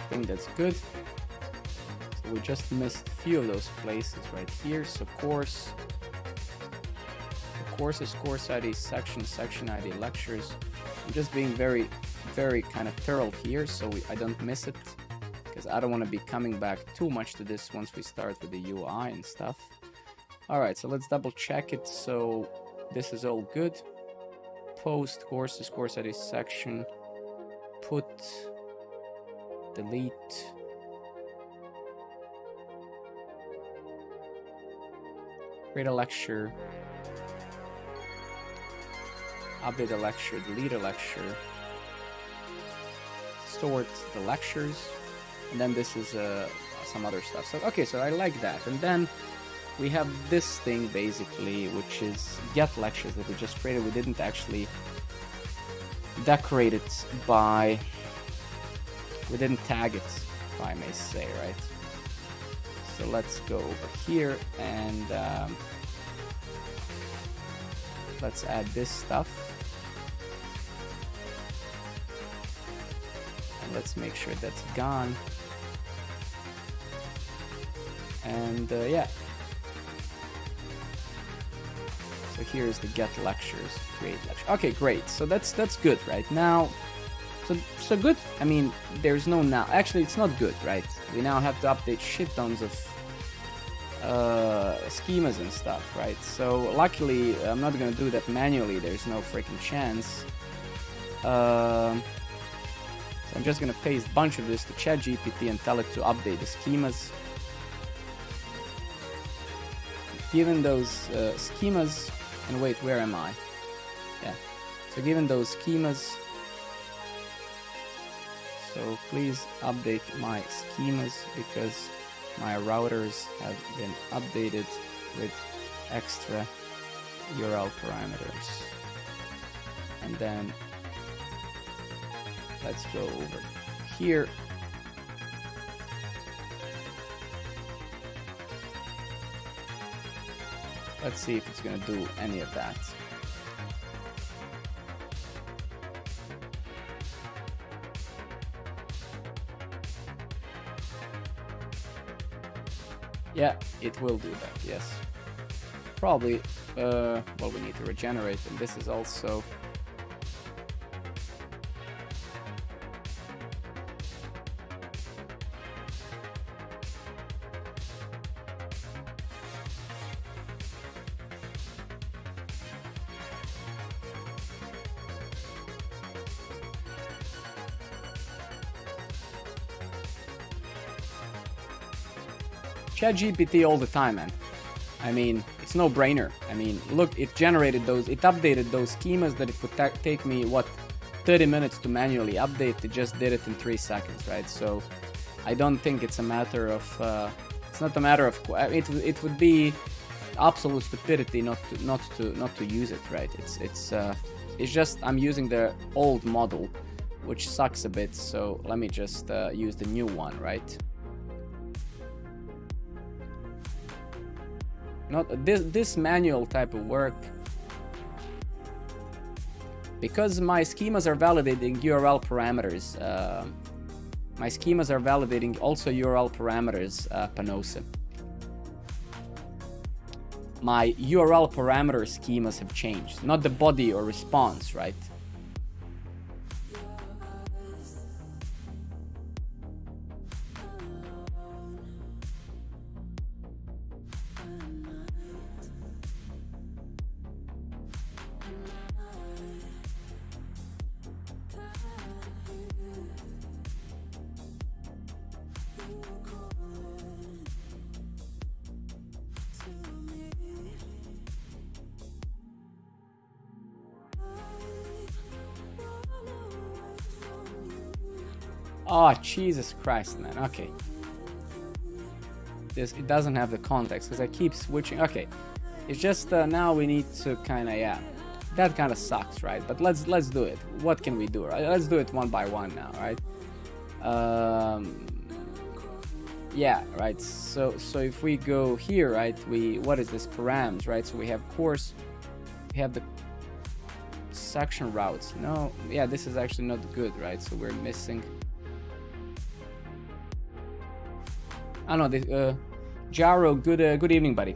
I think that's good. So we just missed a few of those places right here. So course. Courses, course ID, section ID, lectures. I'm just being very kind of thorough here, so I don't miss it, because I don't want to be coming back too much to this once we start with the UI and stuff. All right, so let's double check it. So this is all good. Post courses, course ID section, put, delete. Create a lecture. Update a lecture, delete a lecture, sort the lectures, and then this is some other stuff. So okay, so I like that. And then we have this thing basically, which is get lectures that we just created. We didn't actually decorate it by, we didn't tag it, if I may say, right? So let's go over here and let's add this stuff. Let's make sure that's gone. And yeah. So here's the get lectures, create lecture. Okay, great. So that's good right now. So good. I mean, there's no now. Actually, it's not good, right? We now have to update shit tons of schemas and stuff, right? So luckily, I'm not gonna do that manually. There's no freaking chance. I'm just gonna paste a bunch of this to ChatGPT and tell it to update the schemas. Given those schemas, and wait, where am I? Yeah, so given those schemas, so please update my schemas because my routers have been updated with extra URL parameters. And then let's go over here. Let's see if it's going to do any of that. Yeah, it will do that, yes. Probably, well, we need to regenerate, and this is also... ChatGPT all the time, man. I mean, it's no brainer. I mean, look, it generated those, it updated those schemas that it would take me, what, 30 minutes to manually update. It just did it in 3 seconds, right? So I don't think it's a matter of, it's not a matter of, it would be absolute stupidity not to use it, right? It's just, I'm using the old model, which sucks a bit. So let me just use the new one, right? Not this manual type of work because my schemas are validating URL parameters. My schemas are validating also URL parameters, Panosa. My URL parameter schemas have changed, not the body or response, right? Oh, Jesus Christ, man. Okay. It doesn't have the context because I keep switching. Okay. It's just now we need to kind of, yeah. That kind of sucks, right? But let's do it. What can we do, right? Let's do it one by one now, right? Yeah, right. So if we go here, right? What is this? Params, right? So we have course. We have the section routes. No, yeah, this is actually not good, right? So we're missing. I know the Jaro. Good evening, buddy.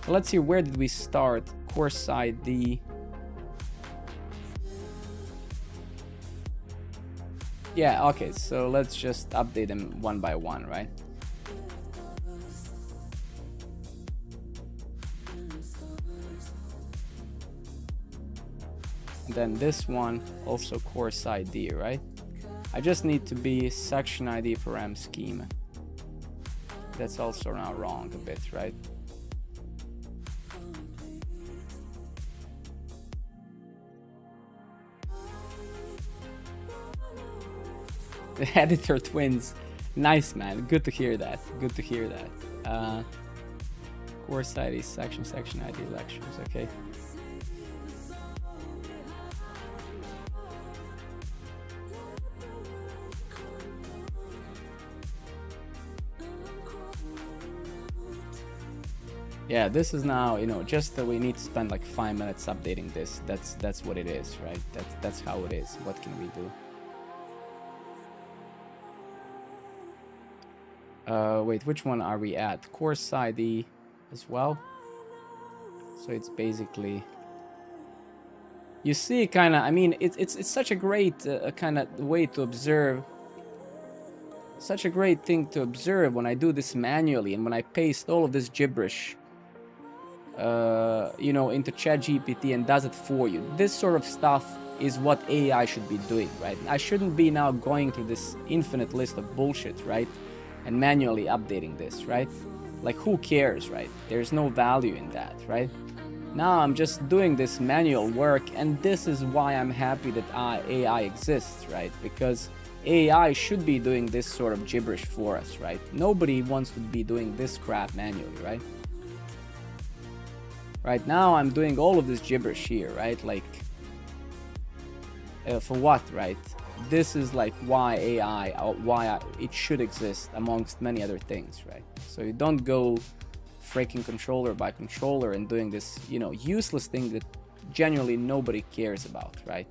Let's see, where did we start? Course ID. Yeah, okay. So let's just update them one by one, right? And then this one also course ID, right? I just need to be section ID param schema. That's also now wrong a bit, right? The editor twins. Nice, man. Good to hear that. Good to hear that. Course ID, section ID, lectures. Okay. Yeah, this is now, you know, just that we need to spend like 5 minutes updating this. That's what it is, right? That's how it is. What can we do? Wait, which one are we at? Course ID as well. So it's basically, you see, kind of. I mean, it's such a great kind of way to observe. Such a great thing to observe when I do this manually and when I paste all of this gibberish, you know, into ChatGPT and does it for you. This sort of stuff is what AI should be doing, right? I shouldn't be now going through this infinite list of bullshit, right? And manually updating this, right? Like, who cares, right? There's no value in that, right? Now I'm just doing this manual work, and this is why I'm happy that AI exists, right? Because AI should be doing this sort of gibberish for us, right? Nobody wants to be doing this crap manually, right? Right now I'm doing all of this gibberish here, right? Like, for what, right? This is like why AI, it should exist amongst many other things, right? So you don't go freaking controller by controller and doing this, you know, useless thing that genuinely nobody cares about, right?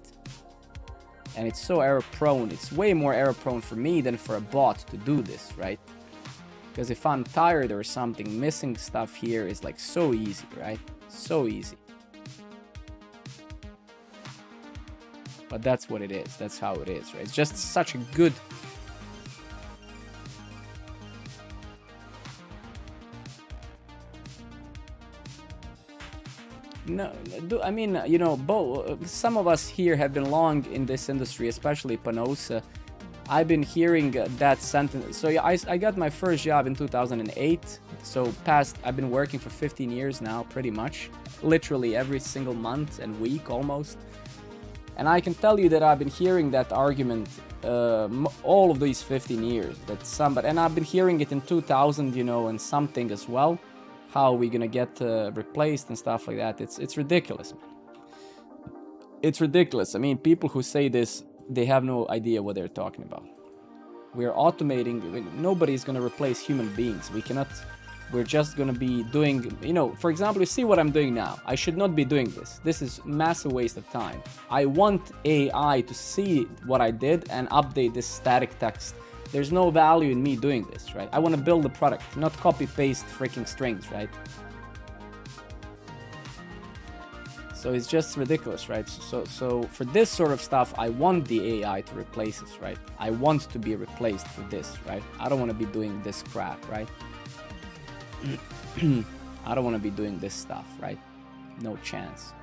And it's so error prone. It's way more error prone for me than for a bot to do this, right? Because if I'm tired or something, missing stuff here is like so easy, right? So easy. But that's what it is. That's how it is, right? It's just such a good... No, I mean, you know, some of us here have been long in this industry, especially Panosa. I've been hearing that sentence. So yeah, I got my first job in 2008. So I've been working for 15 years now, pretty much. Literally every single month and week almost. And I can tell you that I've been hearing that argument all of these 15 years. And I've been hearing it in 2000, you know, and something as well. How are we gonna get replaced and stuff like that? It's ridiculous, man. It's ridiculous. I mean, people who say this, they have no idea what they're talking about. We're automating. Nobody's gonna replace human beings. We cannot We're just gonna be doing, you know, for example, you see what I'm doing now. I should not be doing this. This is massive waste of time. I want AI to see what I did and update this static text. There's no value in me doing this, right? I want to build a product, not copy paste freaking strings, right? So it's just ridiculous, right? So for this sort of stuff, I want the AI to replace us, right? I want to be replaced for this, right? I don't want to be doing this crap, right? I don't want to be doing this stuff, right? No chance.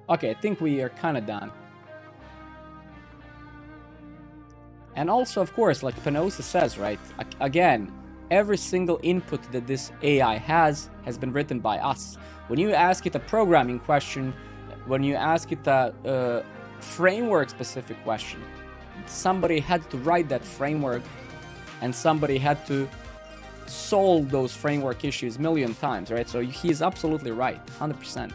Okay, I think we are kind of done. And also, of course, like Penosa says, right? Again, every single input that this AI has been written by us. When you ask it a programming question, when you ask it a framework-specific question, somebody had to write that framework, and somebody had to solve those framework issues a million times, right? So he's absolutely right, 100%.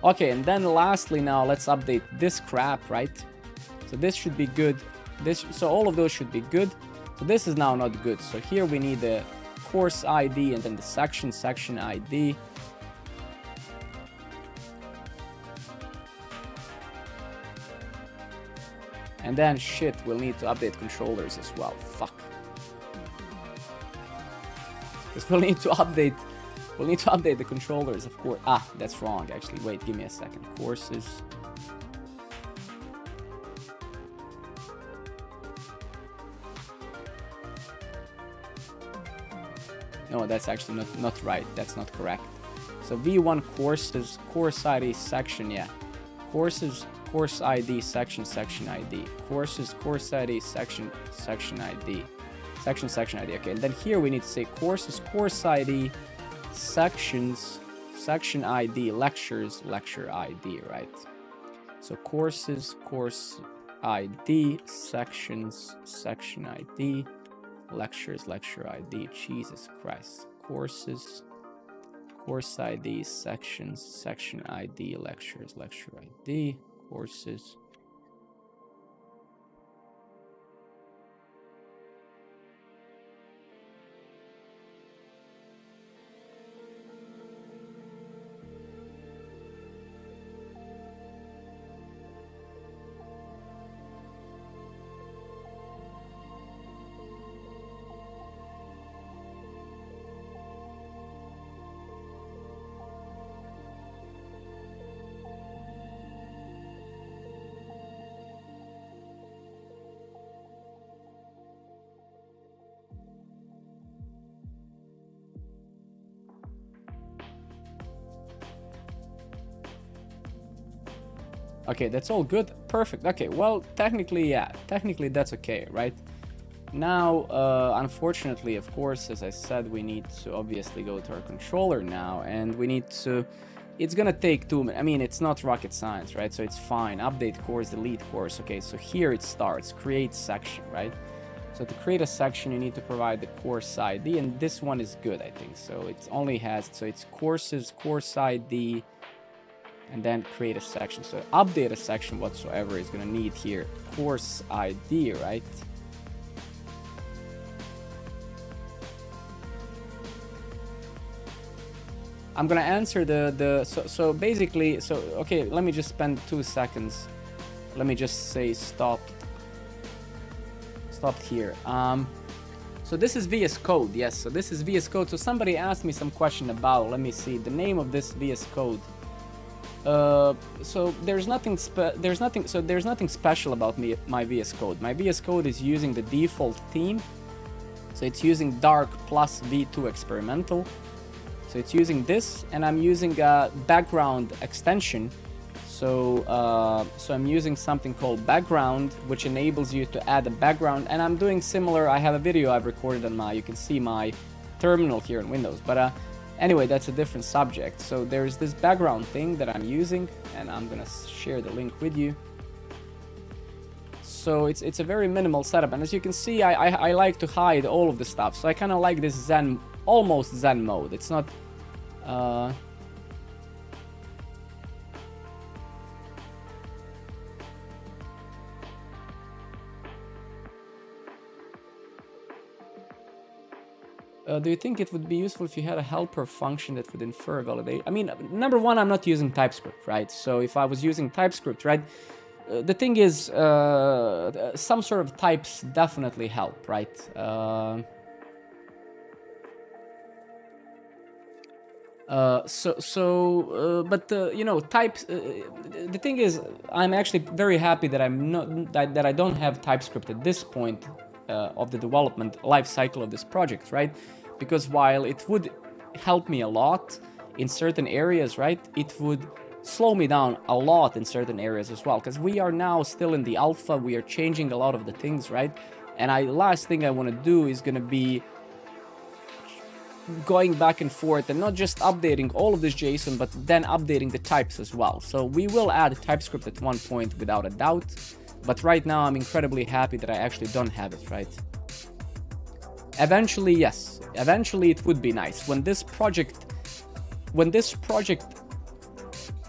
Okay, and then lastly now, let's update this crap, right? So this should be good. So all of those should be good. So this is now not good. So here we need the course ID and then the section ID. And then shit, we'll need to update controllers as well. Fuck. Because we'll need to update the controllers, of course. Ah, that's wrong, actually. Wait, give me a second. Courses. No, that's actually not right. That's not correct. So V1 courses, course ID section, yeah. Courses, course ID, section ID. Courses, course ID, section ID. Section ID. Okay, and then here we need to say courses, course ID, sections, section ID, lectures, lecture ID, right? So courses, course ID, sections, section ID, lectures, lecture ID. Jesus Christ. Courses, course ID, sections, section ID, lectures, lecture ID, courses. Okay, that's all good. Perfect. Okay, well, technically, yeah. Technically, that's okay, right? Now, unfortunately, of course, as I said, we need to obviously go to our controller now, and we need to... It's gonna take 2 minutes. I mean, it's not rocket science, right? So it's fine. Update course, delete course. Okay, so here it starts. Create section, right? So to create a section, you need to provide the course ID, and this one is good, I think. So it only has... So it's courses, course ID... and then create a section. So update a section whatsoever is going to need here course ID, right? I'm going to answer so basically, so okay, let me just spend 2 seconds. Let me just say stopped here. So this is VS Code. Yes, so this is VS Code. So somebody asked me some question about, let me see, the name of this VS Code. So there's nothing special about my VS Code. My VS Code is using the default theme. So it's using dark plus v2 experimental. So it's using this, and I'm using a background extension. So I'm using something called background, which enables you to add a background. And I'm doing similar. I have a video I've recorded on you can see my terminal here in Windows, but anyway, that's a different subject. So there's this background thing that I'm using, and I'm gonna share the link with you. So it's a very minimal setup, and as you can see, I like to hide all of the stuff. So I kind of like this Zen, almost Zen mode. It's not... Do you think it would be useful if you had a helper function that would infer validate? I mean, number one, I'm not using TypeScript, right? So if I was using TypeScript, right, the thing is, some sort of types definitely help, right? But you know, types. The thing is, I'm actually very happy that I'm not that I don't have TypeScript at this point of the development life cycle of this project, right? Because while it would help me a lot in certain areas, right, it would slow me down a lot in certain areas as well. Because we are now still in the alpha, we are changing a lot of the things, right? And last thing I want to do is gonna be going back and forth and not just updating all of this JSON, but then updating the types as well. So we will add TypeScript at one point without a doubt, but right now I'm incredibly happy that I actually don't have it, right? Eventually, yes, eventually it would be nice. When this project,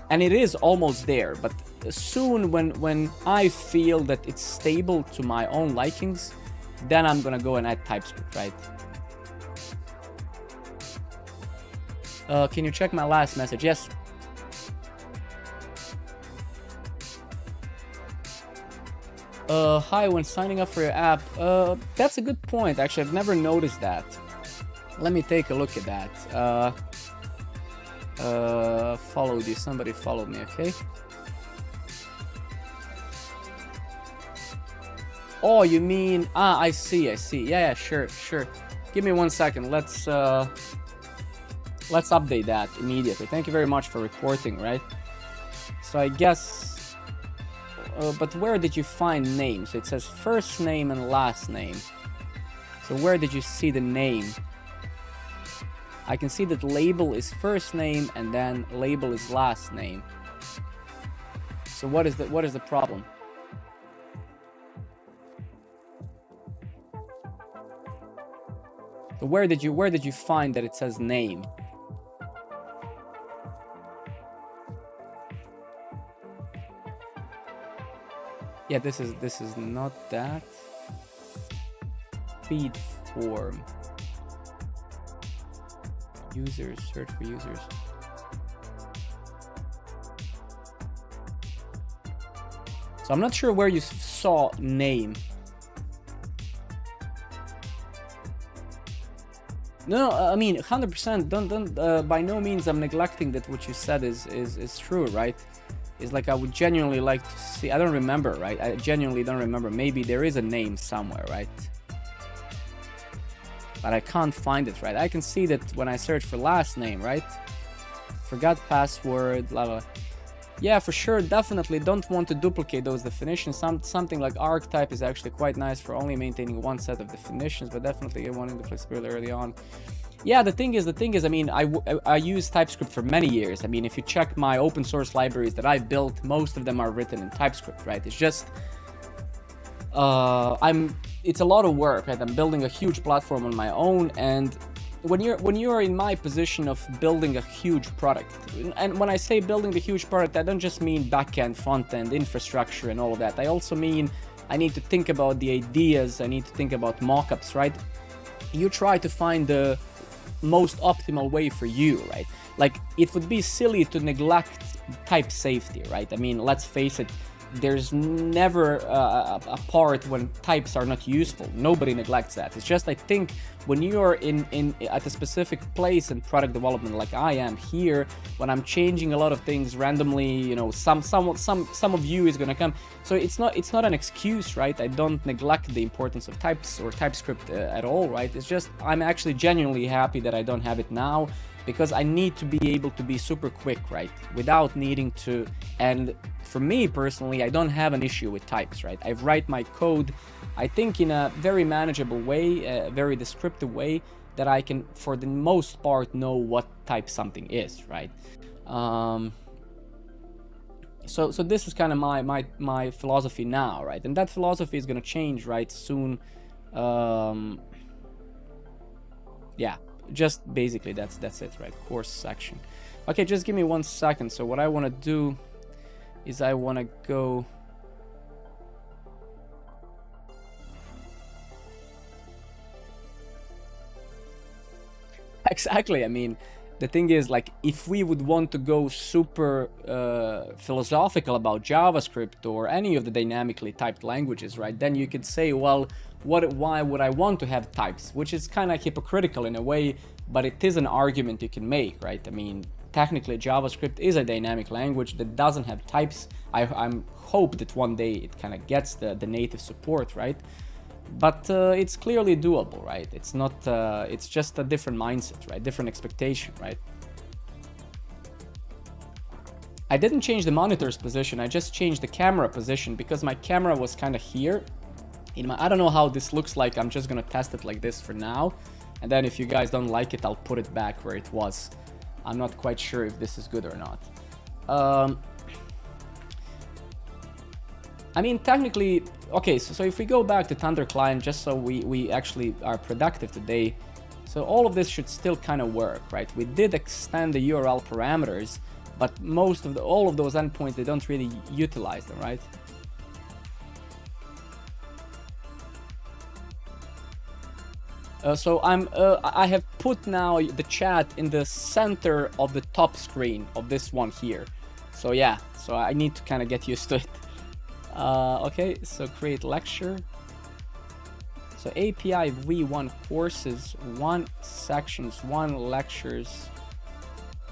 and it is almost there, but soon when I feel that it's stable to my own likings, then I'm gonna go and add TypeScript, right? Can you check my last message? Yes. Hi, when signing up for your app. That's a good point. Actually, I've never noticed that. Let me take a look at that. Followed you. Somebody followed me, okay? Oh, you mean... Ah, I see. Yeah, sure. Give me 1 second. Let's update that immediately. Thank you very much for reporting, right? So I guess... but where did you find names? So it says first name and last name. So where did you see the name? I can see that label is first name and then label is last name. So what is the problem? So where did you find that it says name? Yeah, this is not that. Feed form. Users, search for users. So I'm not sure where you saw name. No, I mean 100%. Don't. By no means I'm neglecting that what you said is true, right? It's like I would genuinely like to see. I don't remember, right? I genuinely don't remember. Maybe there is a name somewhere, right? But I can't find it, right? I can see that when I search for last name, right? Forgot password, blah blah. Yeah, for sure, definitely don't want to duplicate those definitions. Something like archetype is actually quite nice for only maintaining one set of definitions, but definitely wanting the flexibility early on. Yeah, the thing is, I mean, I use TypeScript for many years. I mean, if you check my open source libraries that I've built, most of them are written in TypeScript, right? It's just, it's a lot of work, right? I'm building a huge platform on my own, and when you're in my position of building a huge product, and when I say building the huge product, I don't just mean backend, front-end, infrastructure, and all of that. I also mean I need to think about the ideas. I need to think about mockups, right? You try to find the most optimal way for you, right? Like, it would be silly to neglect type safety, right? I mean, let's face it, there's never a part when types are not useful. Nobody neglects that. It's just, I think when you're at a specific place in product development, like I am here, when I'm changing a lot of things randomly, you know, some of you is gonna come. So it's not an excuse, right? I don't neglect the importance of types or TypeScript at all, right? It's just I'm actually genuinely happy that I don't have it now, because I need to be able to be super quick, right? Without needing to. And for me personally, I don't have an issue with types, right? I write my code, I think, in a very manageable way, a very descriptive way, that I can, for the most part, know what type something is, right? So this is kind of my philosophy now, right? And that philosophy is gonna change, right, soon. Yeah. Just basically that's it, right? Course section. Okay, just give me 1 second. So what I want to do is I want to go Exactly. I mean, the thing is, like, if we would want to go super philosophical about JavaScript or any of the dynamically typed languages, right, then you could say, well, why would I want to have types? Which is kind of hypocritical in a way, but it is an argument you can make, right? I mean, technically JavaScript is a dynamic language that doesn't have types. I hope that one day it kind of gets the native support, right? But it's clearly doable, right? It's not, it's just a different mindset, right? Different expectation, right? I didn't change the monitor's position, I just changed the camera position because my camera was kind of here. I don't know how this looks like, I'm just gonna test it like this for now. And then if you guys don't like it, I'll put it back where it was. I'm not quite sure if this is good or not. I mean, technically, okay, so if we go back to Thunder Client, just so we actually are productive today, so all of this should still kind of work, right? We did extend the URL parameters, but all of those endpoints, they don't really utilize them, right? So I have put now the chat in the center of the top screen of this one here. So yeah, so I need to kind of get used to it. Okay, so create lecture. So API v1 courses, 1 sections, 1 lectures,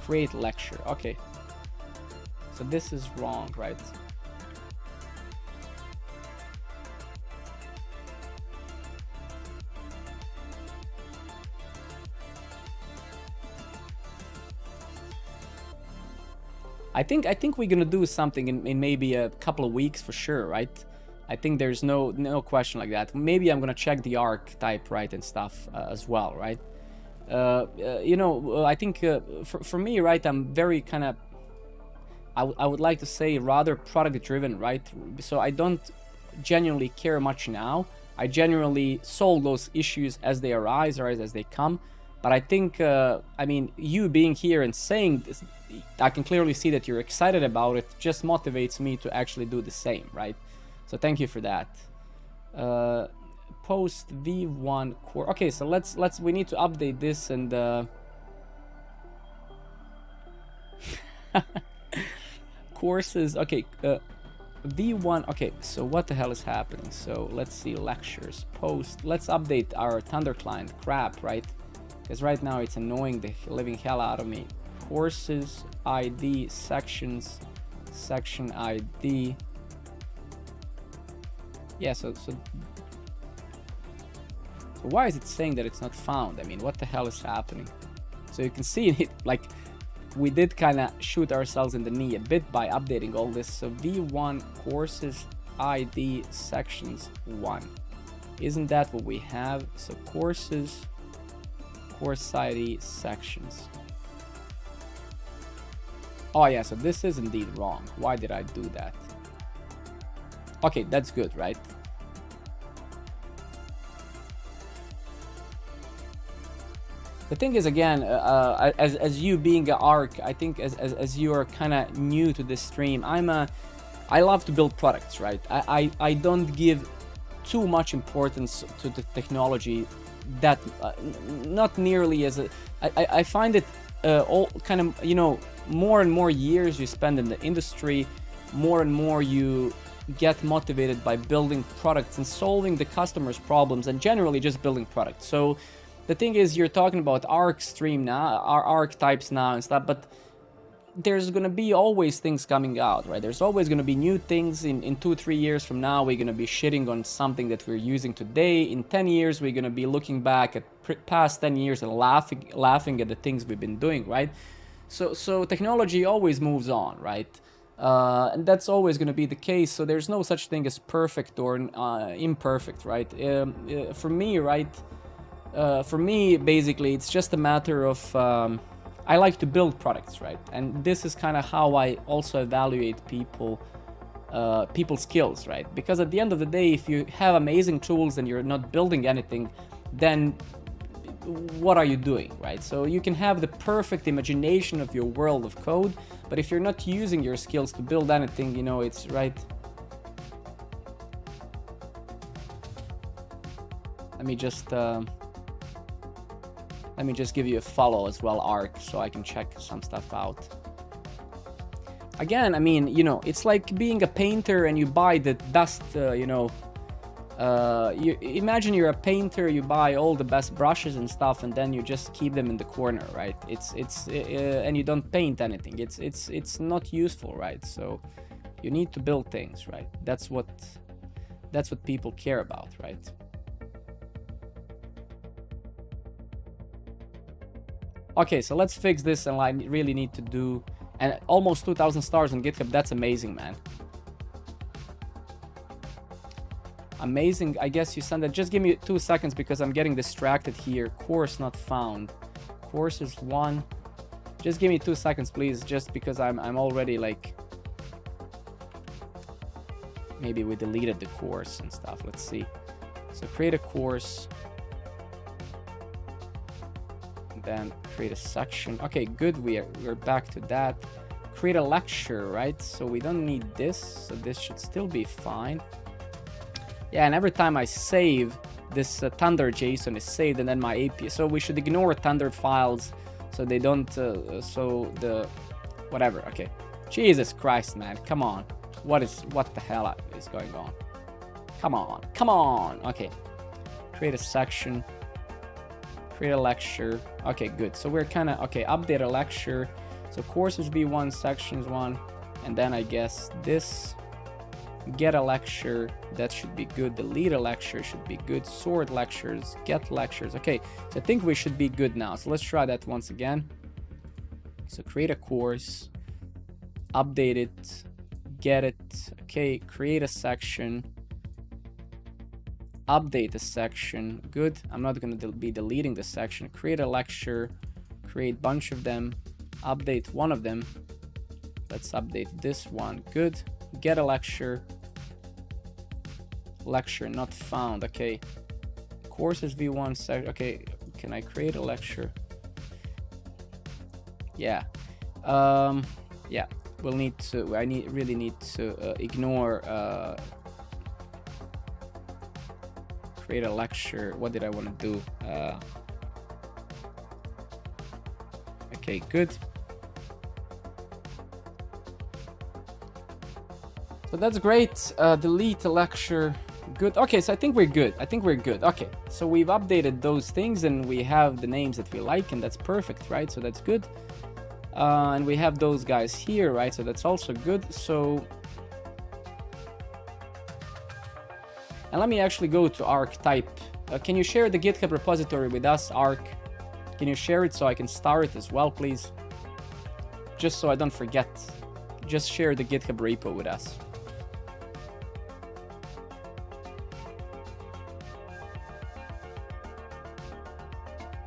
create lecture. Okay, so this is wrong, right? I think we're gonna do something in maybe a couple of weeks for sure, right? I think there's no question like that. Maybe I'm gonna check the archetype, right, and stuff as well, right? You know, I think for me, right, I'm very kind of, I would like to say rather product driven, right? So I don't genuinely care much now. I genuinely solve those issues as they arise or as they come. But I think, I mean, you being here and saying this, I can clearly see that you're excited about it, just motivates me to actually do the same, right? So thank you for that. Post v1 core. Okay, so we need to update this and courses. Okay, v1. Okay, so what the hell is happening? So let's see, lectures, post. Let's update our Thunder client. Crap, right? Because right now it's annoying the living hell out of me. Courses, ID, sections, section ID. Yeah, so why is it saying that it's not found? I mean, what the hell is happening? So you can see it, like, we did kind of shoot ourselves in the knee a bit by updating all this. So v1 courses, ID, sections 1. Isn't that what we have? So courses, course ID, sections. Oh yeah, so this is indeed wrong. Why did I do that? Okay, that's good, right? The thing is, again, as you being an ARC, I think as you are kind of new to this stream, I love to build products, right? I don't give too much importance to the technology, that not nearly as I find it all kind of, you know, more and more years you spend in the industry, more and more you get motivated by building products and solving the customer's problems and generally just building products. So the thing is, you're talking about ARC stream now, our archetypes now and stuff, but there's going to be always things coming out, right? There's always going to be new things. In 2-3 years from now, we're going to be shitting on something that we're using today. In 10 years, we're going to be looking back at past 10 years and laughing at the things we've been doing, right? So technology always moves on, right? And that's always going to be the case. So there's no such thing as perfect or imperfect, right? For me, right? For me, basically, it's just a matter of I like to build products, right? And this is kind of how I also evaluate people's skills, right? Because at the end of the day, if you have amazing tools and you're not building anything, then what are you doing, right? So you can have the perfect imagination of your world of code, but if you're not using your skills to build anything, you know, it's right. Let me just Let me just give you a follow as well, Arc, so I can check some stuff out. Again, I mean, you know, it's like being a painter and you buy the best, you know, you imagine you're a painter, you buy all the best brushes and stuff, and then you just keep them in the corner, right? And you don't paint anything. It's not useful, right? So you need to build things, right? That's what people care about, right? Okay, so let's fix this, and I really need to do, and almost 2,000 stars on GitHub. That's amazing, man. Amazing. I guess you sent that. Just give me 2 seconds because I'm getting distracted here. Course not found. Course is 1. Just give me 2 seconds, please. Just because I'm already like, maybe we deleted the course and stuff. Let's see. So create a course. Then create a section. Okay, good. We're back to that. Create a lecture, right? So we don't need this. So this should still be fine. Yeah, and every time I save, this Thunder JSON is saved, and then my API. So we should ignore Thunder files, so they don't. So the whatever. Okay. Jesus Christ, man. Come on. What the hell is going on? Come on. Come on. Okay. Create a section. Create a lecture. Okay, good. So we're kind of okay. Update a lecture. So courses v1, sections 1, and then I guess this. Get a lecture, that should be good. Delete a lecture should be good. Sort lectures, get lectures. Okay, so I think we should be good now. So let's try that once again. So create a course, update it, get it. Okay, create a section, update a section. Good. I'm not going to be deleting the section. Create a lecture, create a bunch of them, update one of them. Let's update this one. Good. Get a lecture. Lecture not found. Okay. Courses v1 section. Okay. Can I create a lecture? Yeah. Yeah. We'll need to. I really need to ignore. Create a lecture. What did I want to do? Okay. Good. So that's great. Delete a lecture. Good. Okay, so I think we're good. Okay, so we've updated those things and we have the names that we like, and that's perfect, right? So that's good. And we have those guys here, right? So that's also good. So, and let me actually go to archetype. Can you share the GitHub repository with us, Arc? Can you share it so I can start it as well, please? Just so I don't forget. Just share the GitHub repo with us.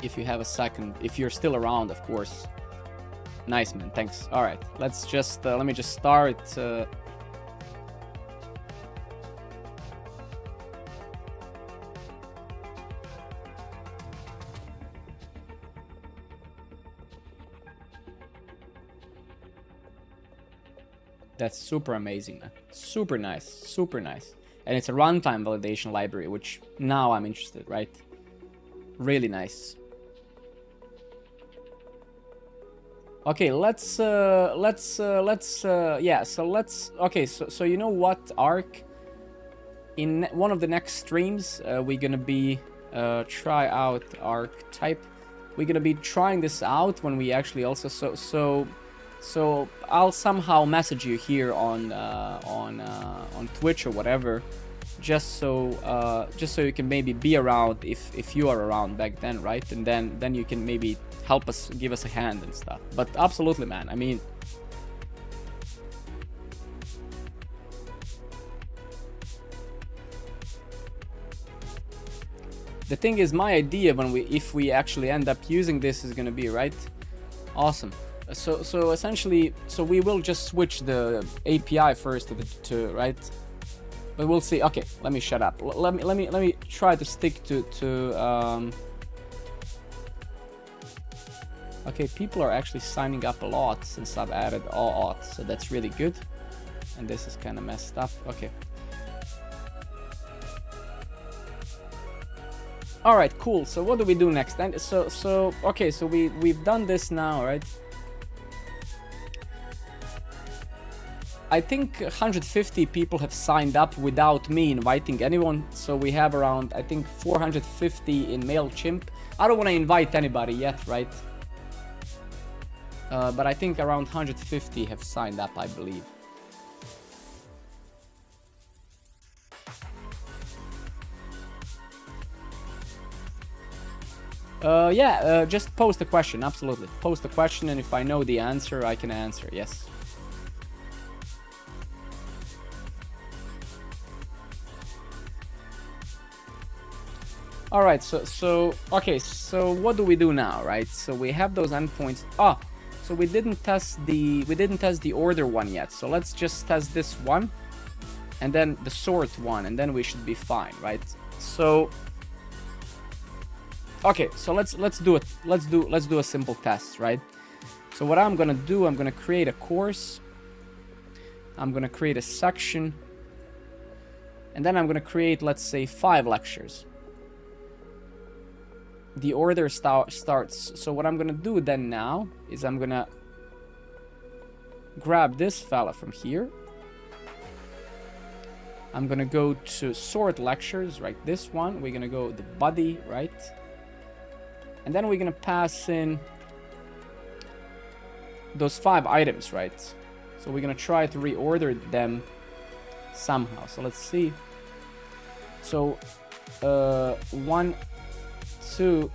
If you have a second, if you're still around, of course. Nice, man. Thanks. All right, let's just let me just start. That's super amazing, man. Super nice, super nice. And it's a runtime validation library, which now I'm interested, right? Really nice. Okay, yeah, so let's, okay, so you know what, Arc? In one of the next streams, we're gonna be, try out archetype. We're gonna be trying this out when we actually also, so I'll somehow message you here on Twitch or whatever, just so you can maybe be around if you are around back then, right? And then you can maybe help us, give us a hand and stuff. But absolutely, man. I mean, the thing is, my idea if we actually end up using this is gonna be, right? Awesome. So essentially, so we will just switch the API first to right, but we'll see. Okay, let me shut up. Let me try to stick to. Okay, people are actually signing up a lot since I've added all auth, so that's really good. And this is kind of messed up. Okay. All right, cool. So what do we do next? And okay, so we've done this now, right? I think 150 people have signed up without me inviting anyone. So we have around, I think, 450 in MailChimp. I don't want to invite anybody yet, right? But I think around 150 have signed up, I believe. Yeah, just post a question, absolutely. Post a question, and if I know the answer, I can answer, yes. All right, okay, so what do we do now, right? So we have those endpoints. So we didn't test the order one yet. So let's just test this one, and then the sort one, and then we should be fine, right? So okay, so let's do it. Let's do a simple test, right? So what I'm gonna do, I'm gonna create a course. I'm gonna create a section, and then I'm gonna create, let's say, 5 lectures. The order starts. So what I'm gonna do then now is I'm gonna grab this fella from here. I'm gonna go to sort lectures, right? This one, we're gonna go the body, right? And then we're gonna pass in those 5 items, right? So we're gonna try to reorder them somehow. So let's see. So 1, 2,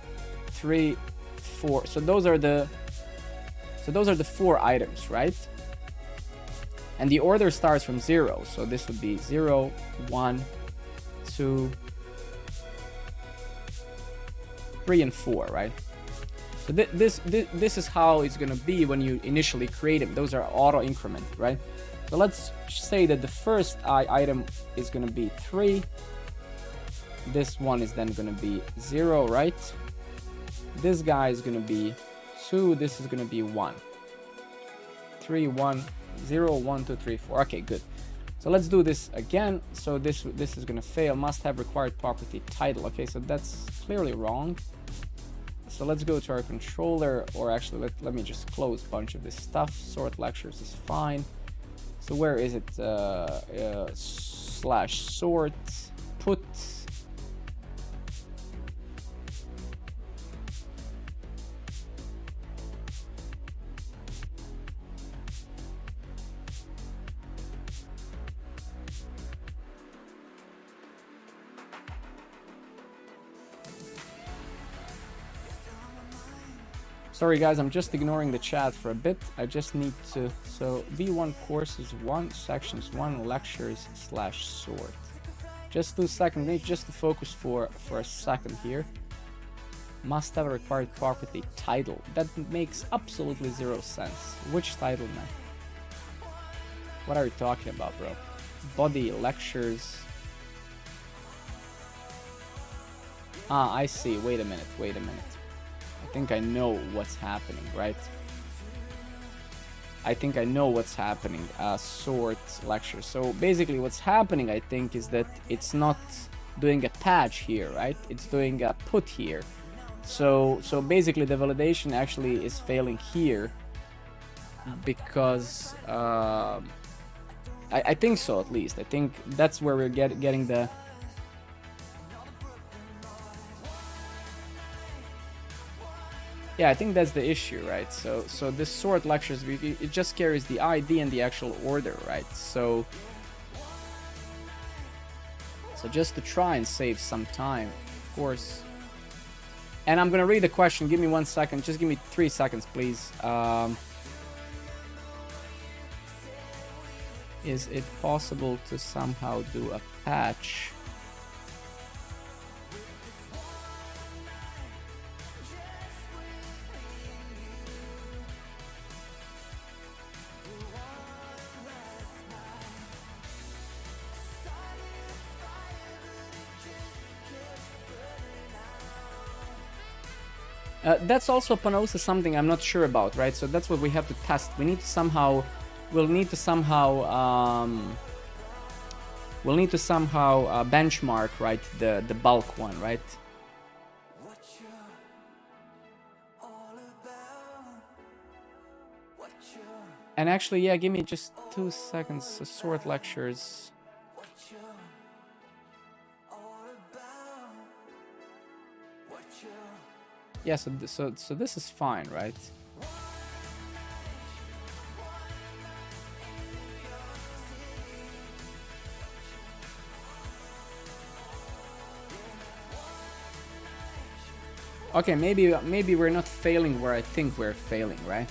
3, 4. So those are the 4 items, right? And the order starts from 0. So this would be 0, 1, 2, 3, and 4, right? So this is how it's gonna be when you initially create them. Those are auto increment, right? So let's say that the first item is gonna be 3. This one is then gonna be 0, right? This guy is gonna be 2. This is gonna be 1. 3, 1, 0, 1, 2, 3, 4. Okay, good. So let's do this again. So this is gonna fail. Must have required property title. Okay, so that's clearly wrong. So let's go to our controller, or actually let me just close a bunch of this stuff. Sort lectures is fine. So where is it? Slash sort put. Sorry guys, I'm just ignoring the chat for a bit. I just need to, so V1 courses 1, sections 1, lectures slash sort. Just 2 seconds, just to focus for a second here. Must have a required property title. That makes absolutely 0 sense. Which title, man? What are you talking about, bro? Body, lectures. Ah, I see. Wait a minute. I think I know what's happening, right? I think I know what's happening. Sort lecture. So basically what's happening, I think, is that it's not doing a patch here, right? It's doing a put here. So basically the validation actually is failing here because I think so, at least. I think that's where we're getting the... Yeah, I think that's the issue, right? So this sort lectures, it just carries the ID and the actual order, right? So just to try and save some time, of course. And I'm gonna read the question. Give me 1 second. Just give me 3 seconds, please. Is it possible to somehow do a patch? That's also Panosa something I'm not sure about, right? So that's what we have to test. We need to somehow, we'll need to somehow benchmark, right, the bulk one, right? And actually, yeah, give me just 2 seconds to sort lectures. Yeah, so this is fine, right? Okay, maybe we're not failing where I think we're failing, right?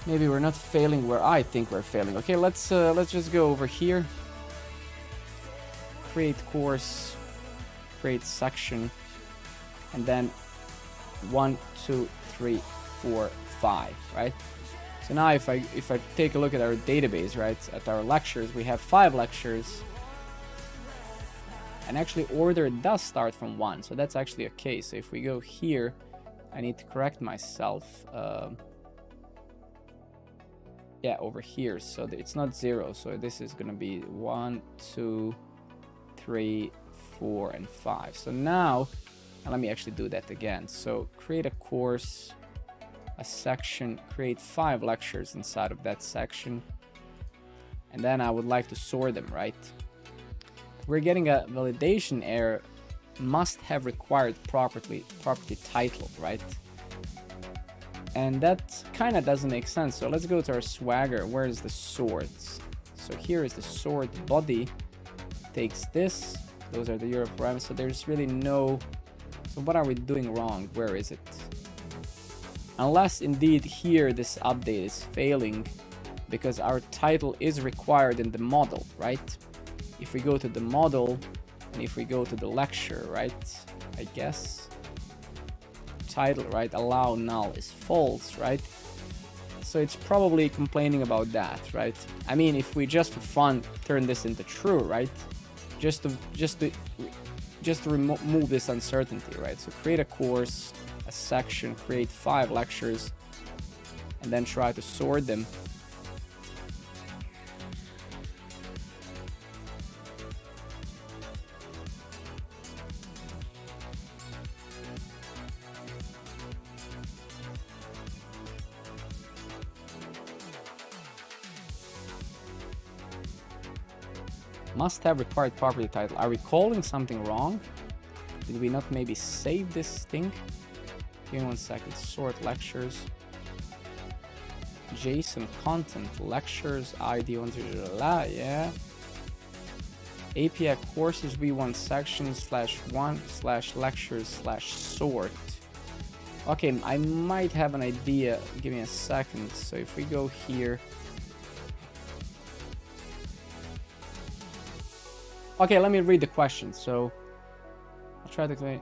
Maybe we're not failing where I think we're failing. Okay, let's just go over here. Create course, create section, and then 1, 2, 3, 4, 5, right? So now if I take a look at our database, right, at our lectures, we have 5 lectures. And actually order does start from 1, so that's actually okay. So if we go here, I need to correct myself. Yeah, over here, so it's not 0, so this is gonna be 1, 2, 3, 4, and 5. So now, and let me actually do that again. So create a course, a section, create 5 lectures inside of that section, and then I would like to sort them, right? We're getting a validation error, must have required property title, right? And that kind of doesn't make sense. So let's go to our Swagger. Where is the sorts? So here is the sort body. Takes this. Those are the Euro parameters. So there's really no... So what are we doing wrong? Where is it? Unless indeed here this update is failing because our title is required in the model, right? If we go to the model and if we go to the lecture, right? I guess title, right? Allow null is false, right? So it's probably complaining about that, right? I mean, if we just for fun turn this into true, right? Just to remove this uncertainty, right? So create a course, a section, create 5 lectures, and then try to sort them. Must have required property title. Are we calling something wrong? Did we not maybe save this thing? Give me 1 second. Sort lectures. JSON content lectures ID 1, yeah. API courses v1 section /1 /lectures /sort. Okay, I might have an idea. Give me a second. So if we go here. Okay, let me read the question. So I'll try to create.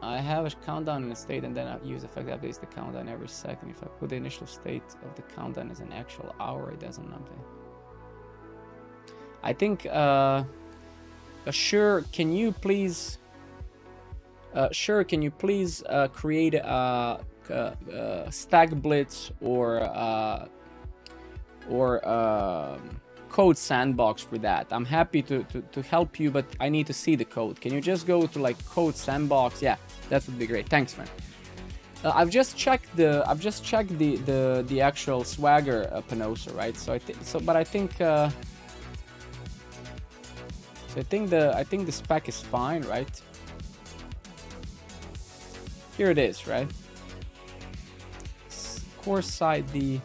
I have a countdown in a state and then I use effect updates the countdown every second. If I put the initial state of the countdown as an actual hour, it doesn't update. I think sure, can you please create a stack blitz or code sandbox for that? I'm happy to help you, but I need to see the code. Can you just go to like code sandbox? Yeah, that would be great. Thanks, man. I've just checked the actual Swagger Panosa, right? So I think the spec is fine, right? Here it is, right? Course side the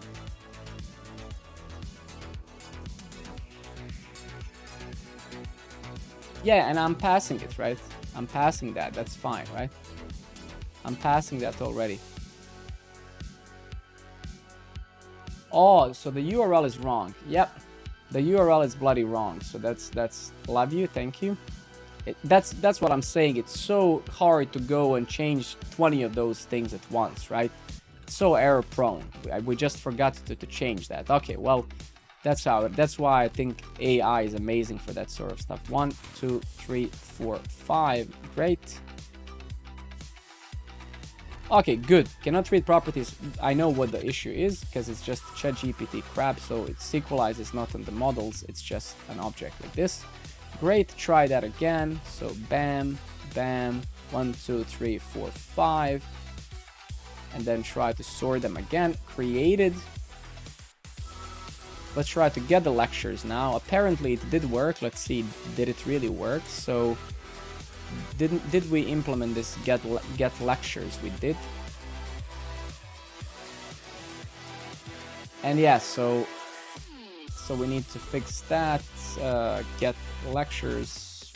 yeah, and I'm passing it, right? I'm passing that. That's fine, right? I'm passing that already. Oh, so the URL is wrong. Yep, the URL is bloody wrong. So that's love you, thank you. That's what I'm saying. It's so hard to go and change 20 of those things at once, right? It's so error prone. We just forgot to change that. Okay, well. That's why I think AI is amazing for that sort of stuff. 1, 2, 3, 4, 5. Great. Okay, good. Cannot read properties. I know what the issue is because it's just ChatGPT crap. So it sequelizes not on the models. It's just an object like this. Great. Try that again. So bam, bam. 1, 2, 3, 4, 5. And then try to sort them again. Created. let's try to get the lectures now. Apparently it did work. Let's see, did it really work? So did we implement this get lectures? We did. And yeah, so we need to fix that. Get lectures.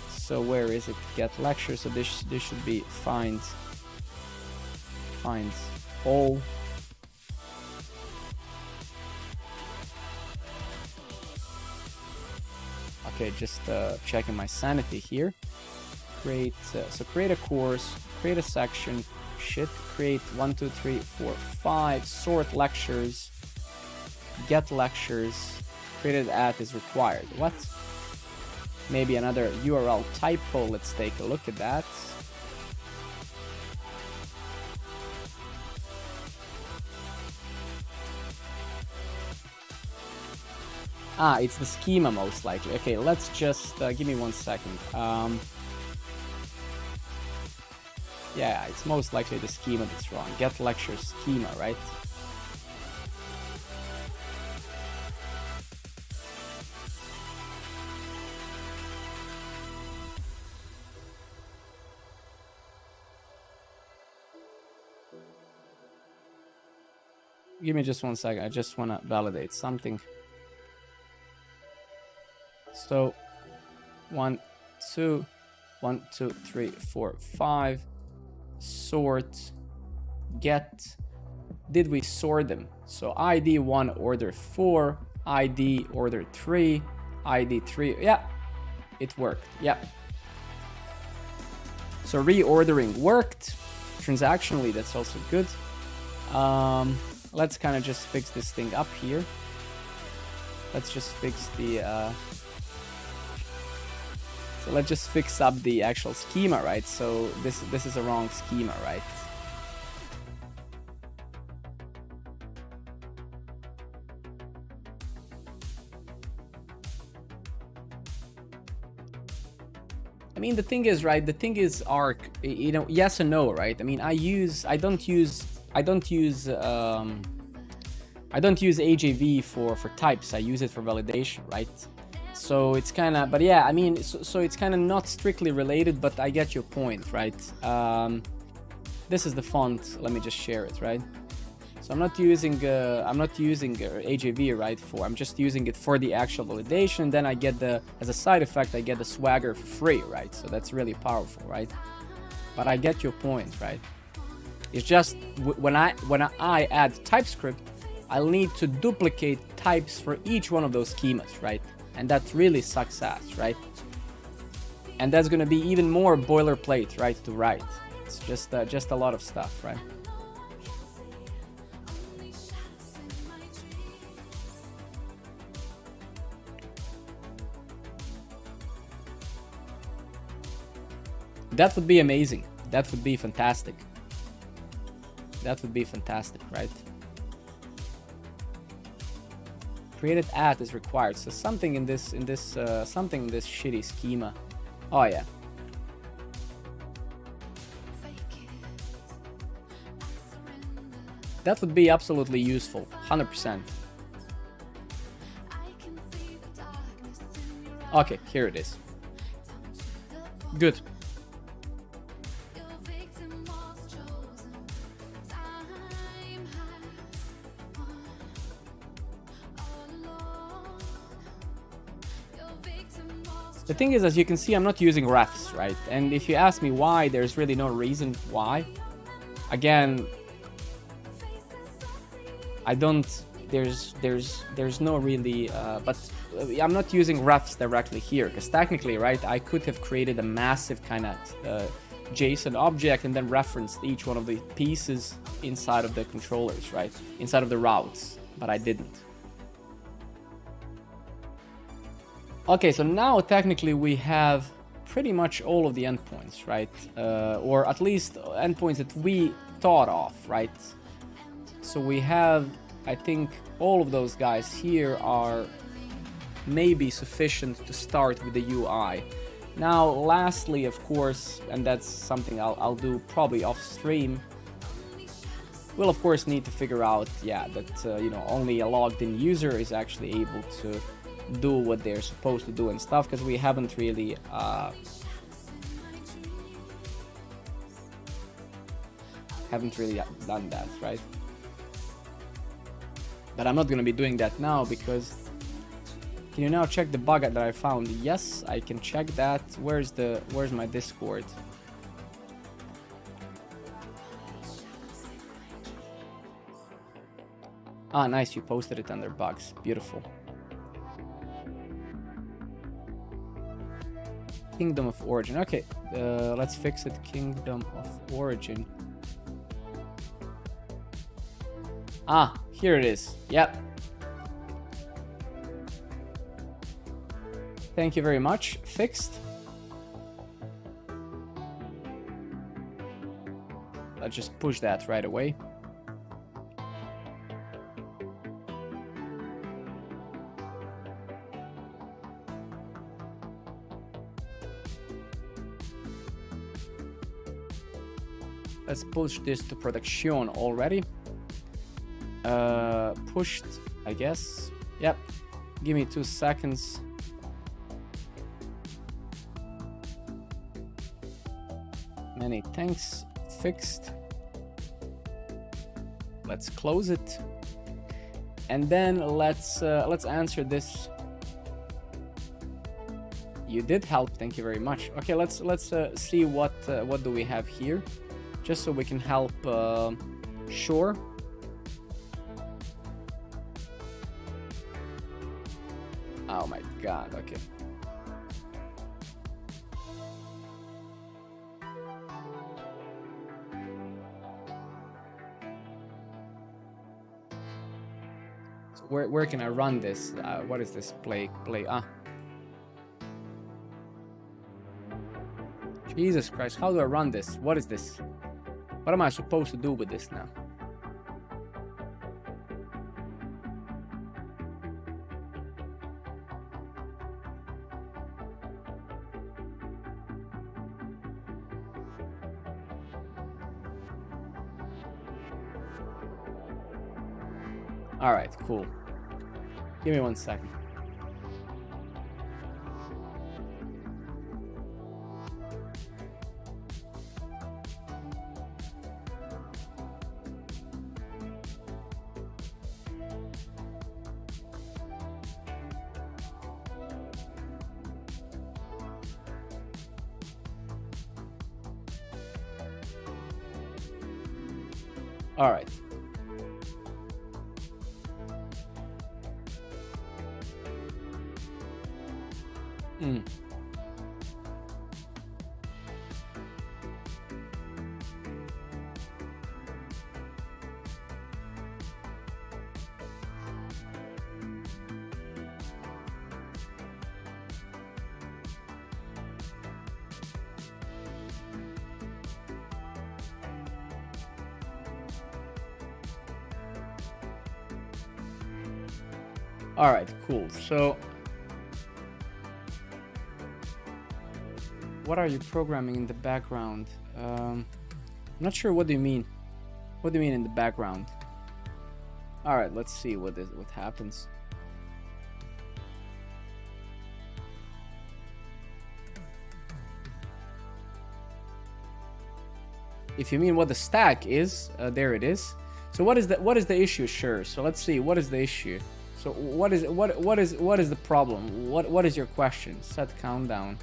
So where is it? Get lectures. So this should be find all. Okay, just checking my sanity here. Create create a course, create a section, create 1, 2, 3, 4, 5, sort lectures, get lectures, created at is required. What? Maybe another URL typo. Let's take a look at that. Ah, it's the schema most likely. Okay, let's just give me 1 second. Yeah, it's most likely the schema that's wrong. Get lecture schema, right? Give me just 1 second. I just want to validate something. So 1, 2, 1, 2, 3, 4, 5. Sort, get. Did we sort them? So ID 1 order 4, ID order 3, ID 3. Yeah, it worked. Yeah. So reordering worked. Transactionally, that's also good. Let's kind of just fix this thing up here. Let's just fix the so let's just fix up the actual schema, right? So this is a wrong schema, right? I mean, the thing is, right? The thing is, arc, you know, yes and no, right? I mean, I don't use AJV for types. I use it for validation, right? So it's kind of, but yeah, I mean, so it's kind of not strictly related, but I get your point, right? This is the font. Let me just share it, right? So I'm not using AJV, right? I'm just using it for the actual validation. Then I get as a side effect, I get the Swagger for free, right? So that's really powerful, right? But I get your point, right? It's just when I add TypeScript, I'll need to duplicate types for each one of those schemas, right? And that really sucks ass, right? And that's gonna be even more boilerplate, right, to write. It's just a lot of stuff, right? That would be amazing. That would be fantastic. That would be fantastic, right? Created at is required. So something in this shitty schema. Oh yeah. That would be absolutely useful. 100%. Okay, here it is. Good. The thing is, as you can see, I'm not using refs, right? And if you ask me why, there's really no reason why. Again, I don't, there's no really, but I'm not using refs directly here, because technically, right, I could have created a massive kind of JSON object and then referenced each one of the pieces inside of the controllers, right? Inside of the routes, but I didn't. Okay, so now technically we have pretty much all of the endpoints, right? Or at least endpoints that we thought of, right? So we have, I think, all of those guys here are maybe sufficient to start with the UI. Now, lastly, of course, and that's something I'll do probably off stream, We'll of course need to figure out, yeah, that you know, only a logged in user is actually able to do what they're supposed to do and stuff, because we haven't really done that, right? But I'm not going to be doing that now, because can you now check the bug that I found? Yes, I can check that. Where's my Discord? Ah, nice, you posted it under bugs. Beautiful. Kingdom of Origin. Okay, let's fix it. Kingdom of Origin. Ah, here it is. Yep. Thank you very much. Fixed. Let's just push that right away. Let's push this to production already. Pushed, I guess. Yep. Give me 2 seconds. Many thanks. Fixed. Let's close it. And then let's answer this. You did help. Thank you very much. Okay, let's see what do we have here, just so we can help. Sure. Oh my god. Okay. So where can I run this? What is this? Play. Ah. Jesus Christ, how do I run this? What is this? What am I supposed to do with this now? All right, cool. Give me 1 second. All right. All right, cool. So what are you programming in the background? I'm not sure. What do you mean? What do you mean in the background? All right, let's see what happens. If you mean what the stack is, there it is. So what is the issue? Sure. So let's see, what is the issue? So what is the problem? What is your question? Set countdown.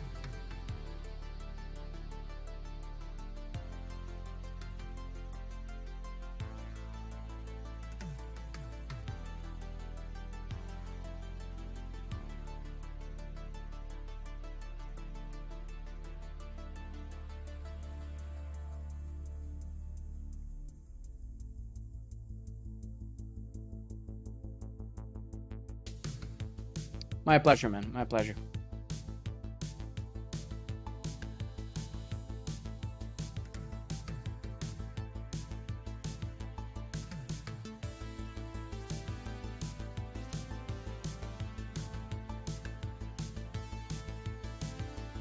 My pleasure, man. My pleasure.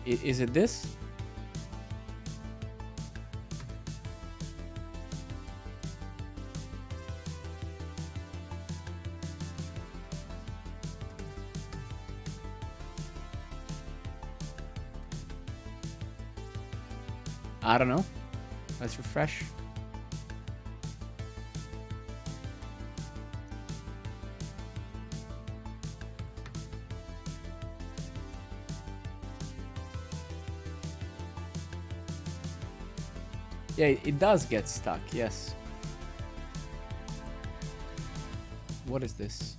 Is it this? I don't know. Let's refresh. Yeah, it does get stuck, yes. What is this?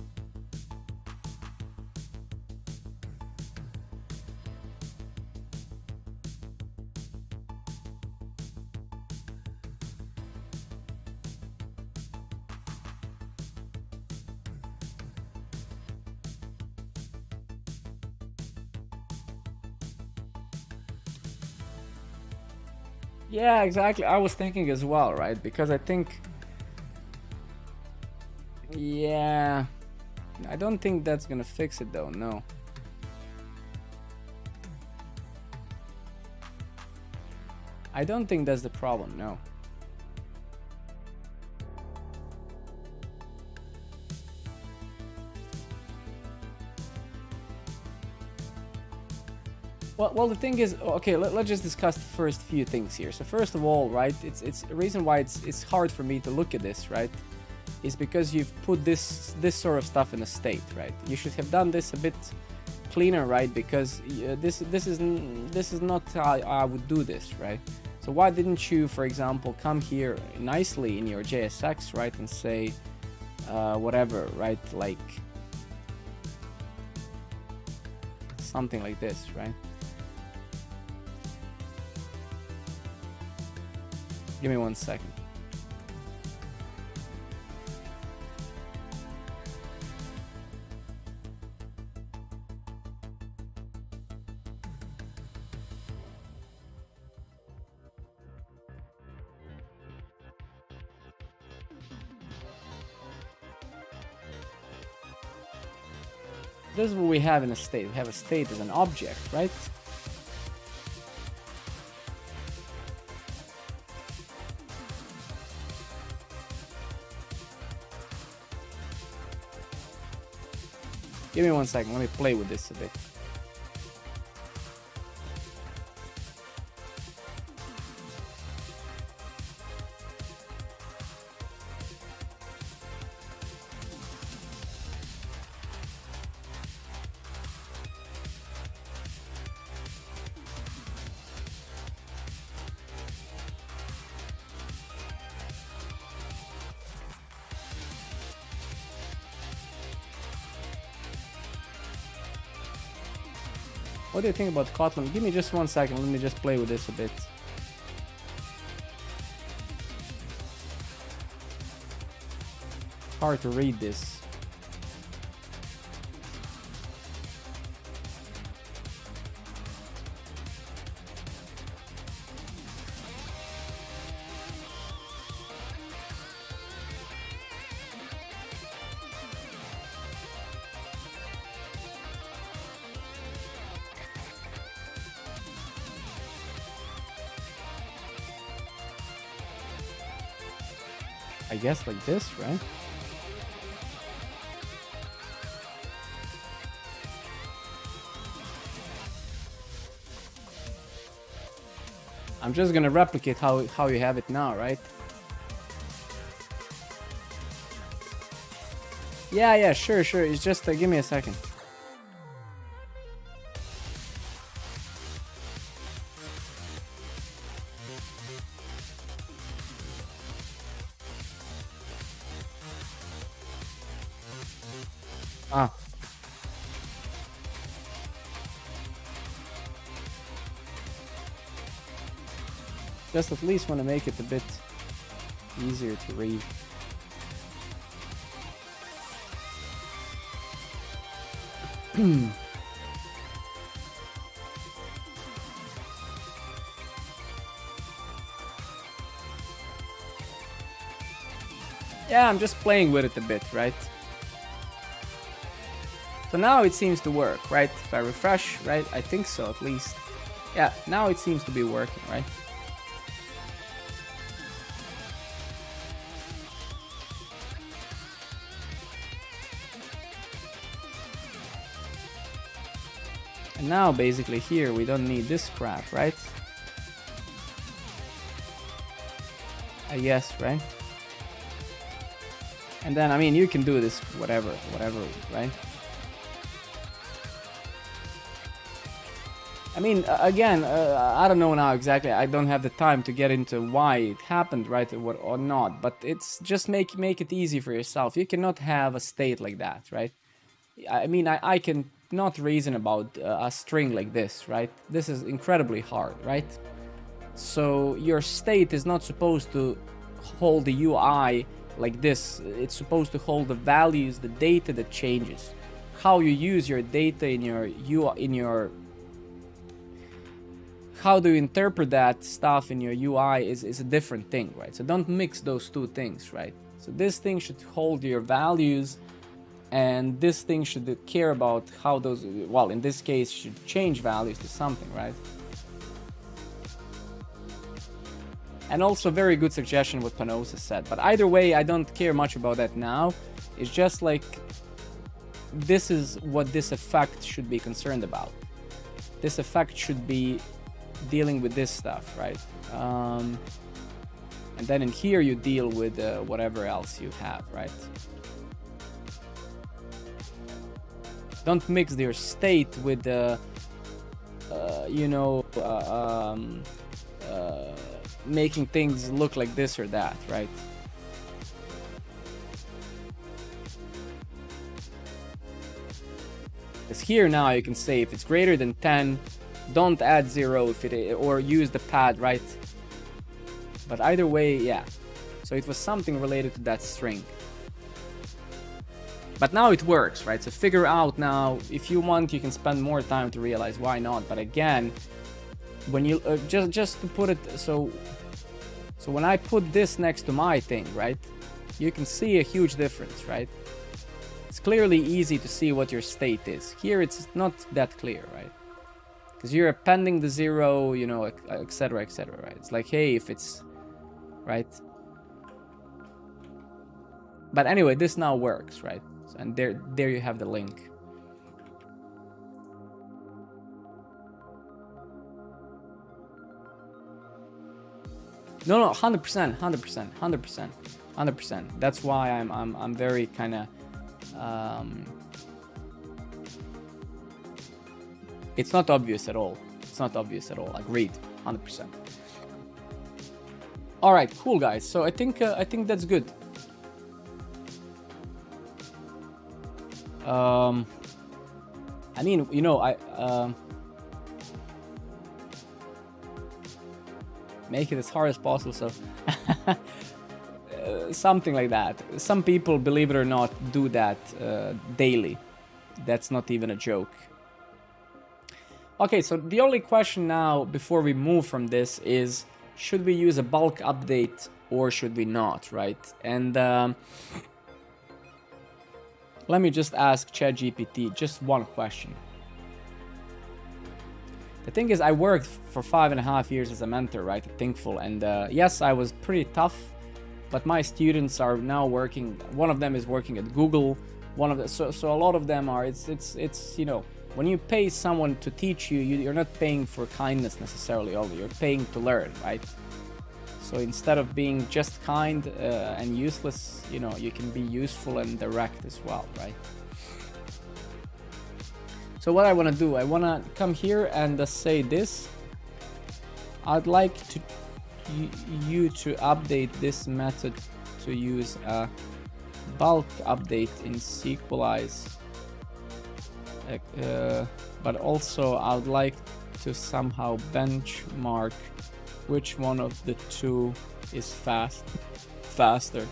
Yeah, exactly. I was thinking as well, right? Because I think... Yeah... I don't think that's gonna fix it though, no. I don't think that's the problem, no. Well, the thing is, okay, let's just discuss the first few things here. So first of all, right, it's a reason why it's hard for me to look at this, right, is because you've put this sort of stuff in a state, right? You should have done this a bit cleaner, right? Because this is not how I would do this, right? So why didn't you, for example, come here nicely in your JSX, right, and say whatever, right, like something like this, right? Give me 1 second. This is what we have in a state. We have a state as an object, right? Give me 1 second. Let me play with this a bit. What do you think about Kotlin? Give me just 1 second. Let me just play with this a bit. Hard to read this. I guess like this, right? I'm just gonna replicate how you have it now, right? Yeah, sure. It's just give me a second. Ah. Just at least want to make it a bit easier to read. Yeah, I'm just playing with it a bit, right? So now it seems to work, right? If I refresh, right? I think so, at least. Yeah, now it seems to be working, right? And now, basically, here, we don't need this crap, right? I guess, right? And then, I mean, you can do this whatever, right? I mean, again, I don't know now exactly. I don't have the time to get into why it happened, right, or not. But it's just make it easy for yourself. You cannot have a state like that, right? I mean, I can not reason about a string like this, right? This is incredibly hard, right? So your state is not supposed to hold the UI like this. It's supposed to hold the values, the data that changes. How you use your data in your UI, how do you interpret that stuff in your UI is a different thing, right? So don't mix those two things, right? So this thing should hold your values, and this thing should care about how those, well, in this case, should change values to something, right? And also very good suggestion what Panosa said. But either way, I don't care much about that now. It's just like, this is what this effect should be concerned about. This effect should be dealing with this stuff, right? And then in here you deal with whatever else you have, right? Don't mix your state with the, making things look like this or that, right? Because here now you can say if it's greater than 10, don't add 0 if it, or use the pad, right? But either way, yeah. So it was something related to that string. But now it works, right? So figure out now, if you want, you can spend more time to realize why not. But again, when you just to put it, so when I put this next to my thing, right, you can see a huge difference, right? It's clearly easy to see what your state is. Here it's not that clear, right? Because you're appending the 0, you know, etc, right? It's like, hey, if it's right. But anyway, this now works, right? And there you have the link. No, 100%. That's why I'm very kind of it's not obvious at all. Agreed, 100%. All right, cool guys. So I think that's good. I mean, you know, make it as hard as possible. So something like that. Some people, believe it or not, do that daily. That's not even a joke. Okay, so the only question now before we move from this is, should we use a bulk update or should we not, right? And let me just ask ChatGPT just one question. The thing is, I worked for 5.5 years as a mentor, right, at Thinkful, and yes, I was pretty tough, but my students are now working. One of them is working at Google. One of the, so a lot of them are. It's you know, when you pay someone to teach you, you're not paying for kindness necessarily only. You're paying to learn, right? So instead of being just kind and useless, you know, you can be useful and direct as well, right? So what I want to do, I want to come here and say this. I'd like you to update this method to use a bulk update in Sequelize. But also I'd like to somehow benchmark which one of the two is faster.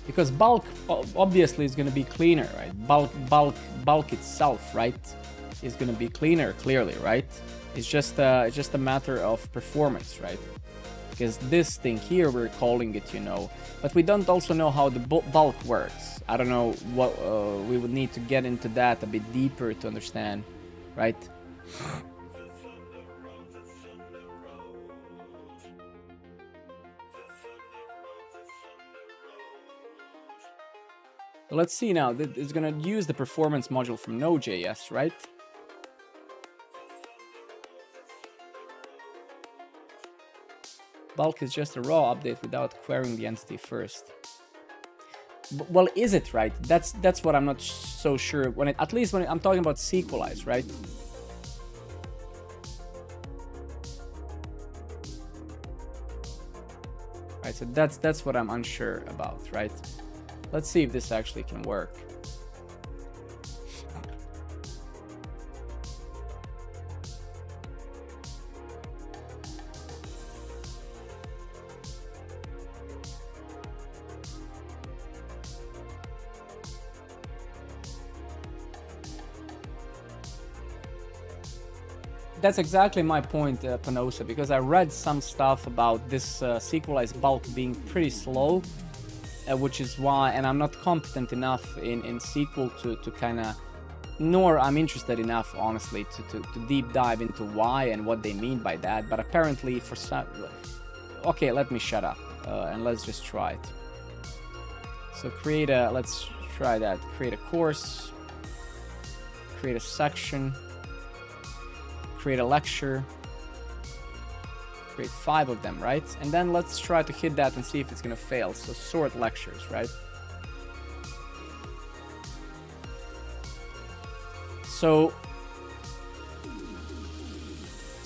Because bulk obviously is going to be cleaner, right? Bulk itself, right, is going to be cleaner, clearly, right? It's just a matter of performance, right? Because this thing here, we're calling it, you know, but we don't also know how the bulk works. I don't know what we would need to get into that a bit deeper to understand, right? let's see now. It's gonna use the performance module from Node.js, right? Bulk is just a raw update without querying the entity first. Well, is it, right? That's what I'm not so sure. At least when I'm talking about sequelize, right? Right, so that's what I'm unsure about, right? Let's see if this actually can work. That's exactly my point, Panosa, because I read some stuff about this sequelize bulk being pretty slow, which is why, and I'm not competent enough in SQL to kind of, nor I'm interested enough, honestly, to deep dive into why and what they mean by that. But apparently for some, okay, let me shut up and let's just try it. So let's try that. Create a course, create a section, create a lecture, create 5 of them, right? And then let's try to hit that and see if it's gonna fail. So sort lectures, right? So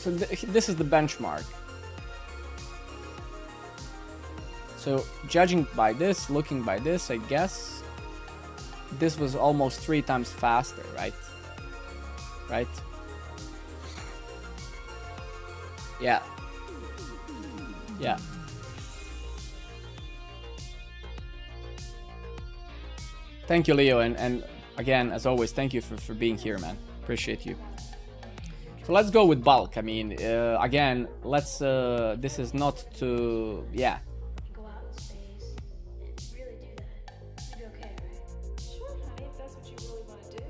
this is the benchmark. So judging by this, looking by this, I guess this was almost 3 times faster, right? Right? Yeah. Yeah. Thank you, Leo, and again, as always, thank you for being here, man. Appreciate you. So let's go with bulk. I mean, again, let's. This is not to. Yeah. Go out in space and really do that. You'll be okay, right? Sure, honey, if that's what you really want to do.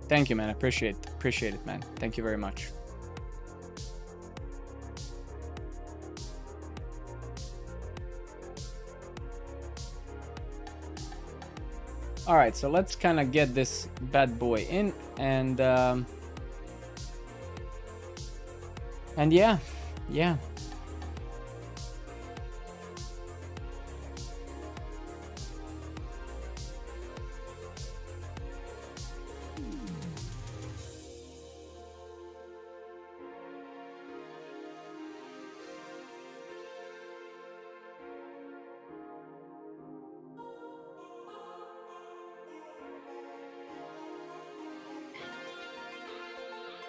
Thank you, man. I appreciate it, man. Thank you very much. All right, so let's kind of get this bad boy in, and yeah.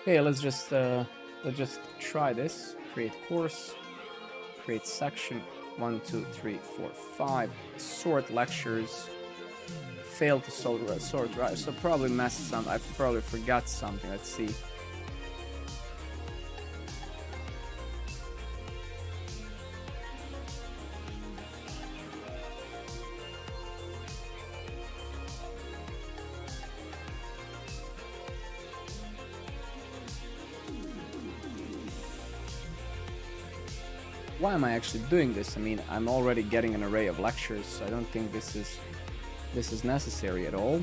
Okay, let's just try this. Create course, create section, 1, 2, 3, 4, 5. Sort lectures. Fail to sort right. So probably messed some. I probably forgot something. Let's see. Why am I actually doing this? I mean, I'm already getting an array of lectures, so I don't think this is necessary at all.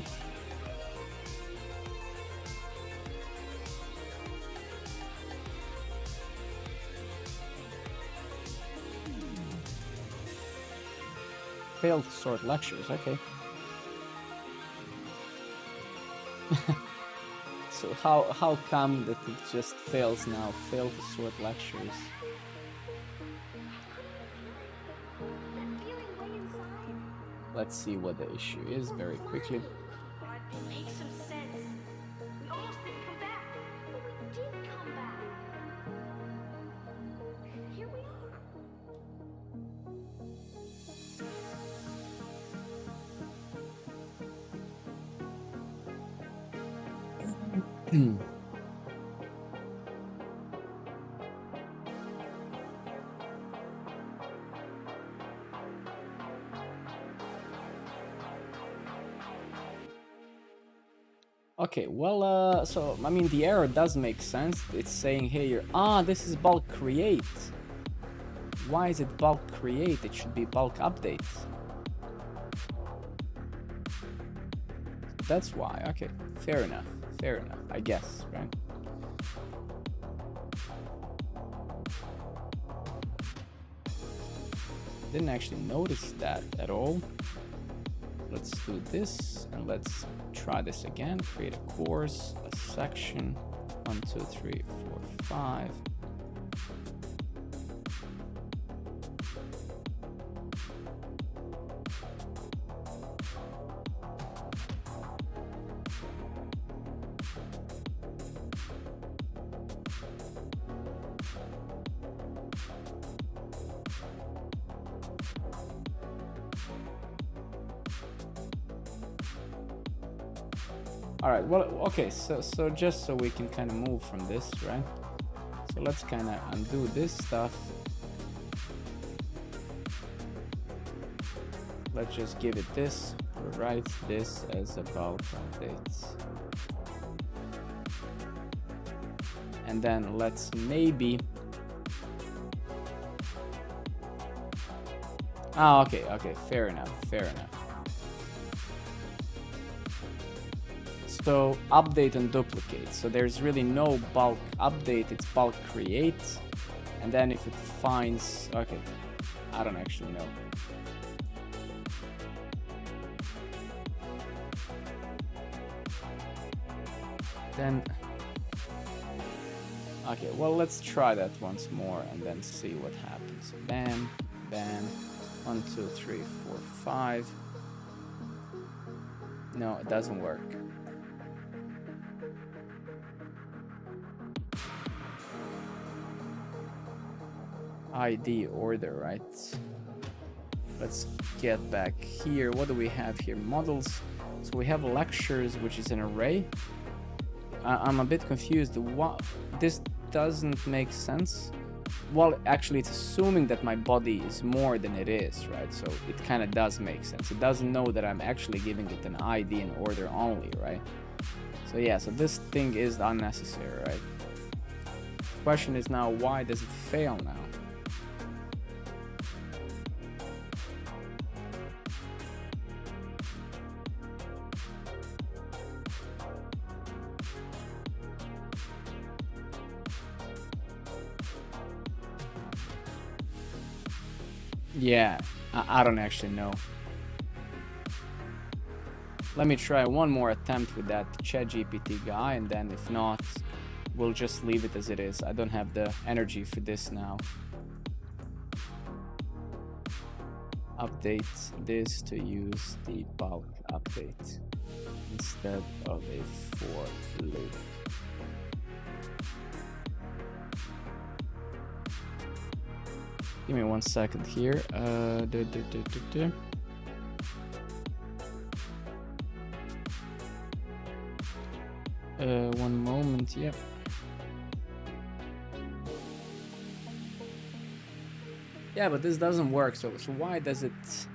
Failed to sort lectures, okay. So how come that it just fails now? Failed to sort lectures. Let's see what the issue is very quickly. It makes some sense. We almost didn't come back, but we did come back. Here we are. Okay, well, so, I mean, the error does make sense. It's saying here, this is bulk create. why is it bulk create? It should be bulk update. That's why. Okay, fair enough, I guess, right? Didn't actually notice that at all. Let's do this and let's try this again. Create a course, a section, 1, 2, 3, 4, 5. All right, well, okay, so just so we can kind of move from this, right? So let's kind of undo this stuff. Let's just give it this, write this as a bulk update. And then let's maybe... Ah, okay, fair enough. So update and duplicate. So there's really no bulk update, it's bulk create. And then if it finds, okay, I don't actually know. Then, okay, well, let's try that once more and then see what happens. Bam, bam, 1, 2, 3, 4, 5. No, it doesn't work. ID order, right? Let's get back here. What do we have here? Models. So we have lectures, which is an array. I'm a bit confused. What? This doesn't make sense. Well, actually, it's assuming that my body is more than it is, right? So it kind of does make sense. It doesn't know that I'm actually giving it an ID and order only, right? So yeah, so this thing is unnecessary, right? Question is now, why does it fail now? Yeah, I don't actually know. Let me try one more attempt with that ChatGPT guy, and then if not, we'll just leave it as it is. I don't have the energy for this now. Update this to use the bulk update instead of a for loop. Give me 1 second here. One moment, yep. Yeah, but this doesn't work, so why does it...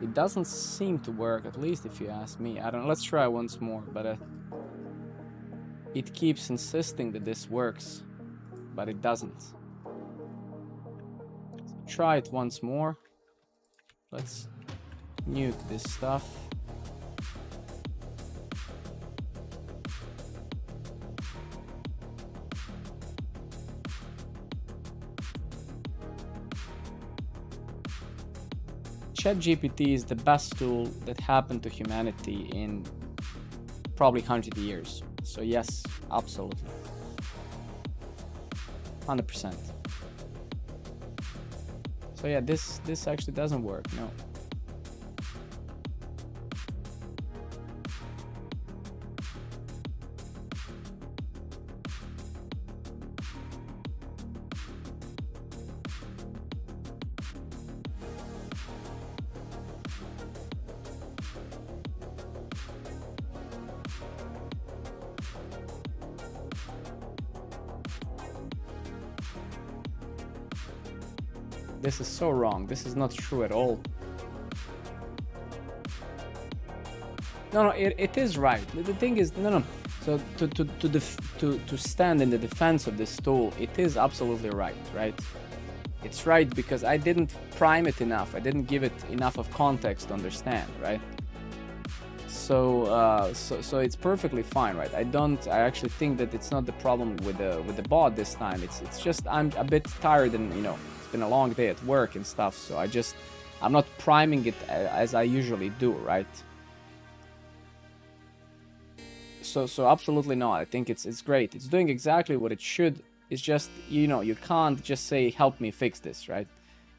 It doesn't seem to work, at least if you ask me. I don't know, let's try once more, but it keeps insisting that this works, but it doesn't. Try it once more. Let's nuke this stuff. ChatGPT is the best tool that happened to humanity in probably 100 years. So yes, absolutely. 100%. So yeah, this actually doesn't work, no. This is so wrong. This is not true at all. No, it is right. The thing is, no. So to stand in the defense of this tool, it is absolutely right? It's right because I didn't prime it enough. I didn't give it enough of context to understand, right? So so it's perfectly fine, right? I actually think that it's not the problem with the bot this time. It's just I'm a bit tired, and you know, it's been a long day at work and stuff, so I'm not priming it as I usually do, right? So absolutely not. I think it's great. It's doing exactly what it should. It's just, you know, you can't just say help me fix this, right?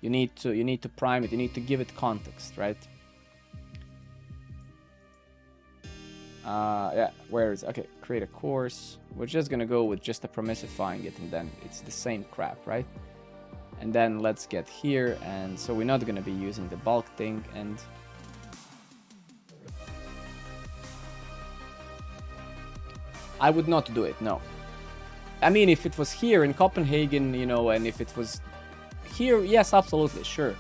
You need to prime it. You need to give it context, right? Yeah, where is, okay, create a course. We're just gonna go with just a permissifying it, and then it's the same crap, right? And then let's get here, and so we're not gonna be using the bulk thing, and I would not do it, no. I mean, if it was here in Copenhagen, you know, and if it was here, yes, absolutely, sure.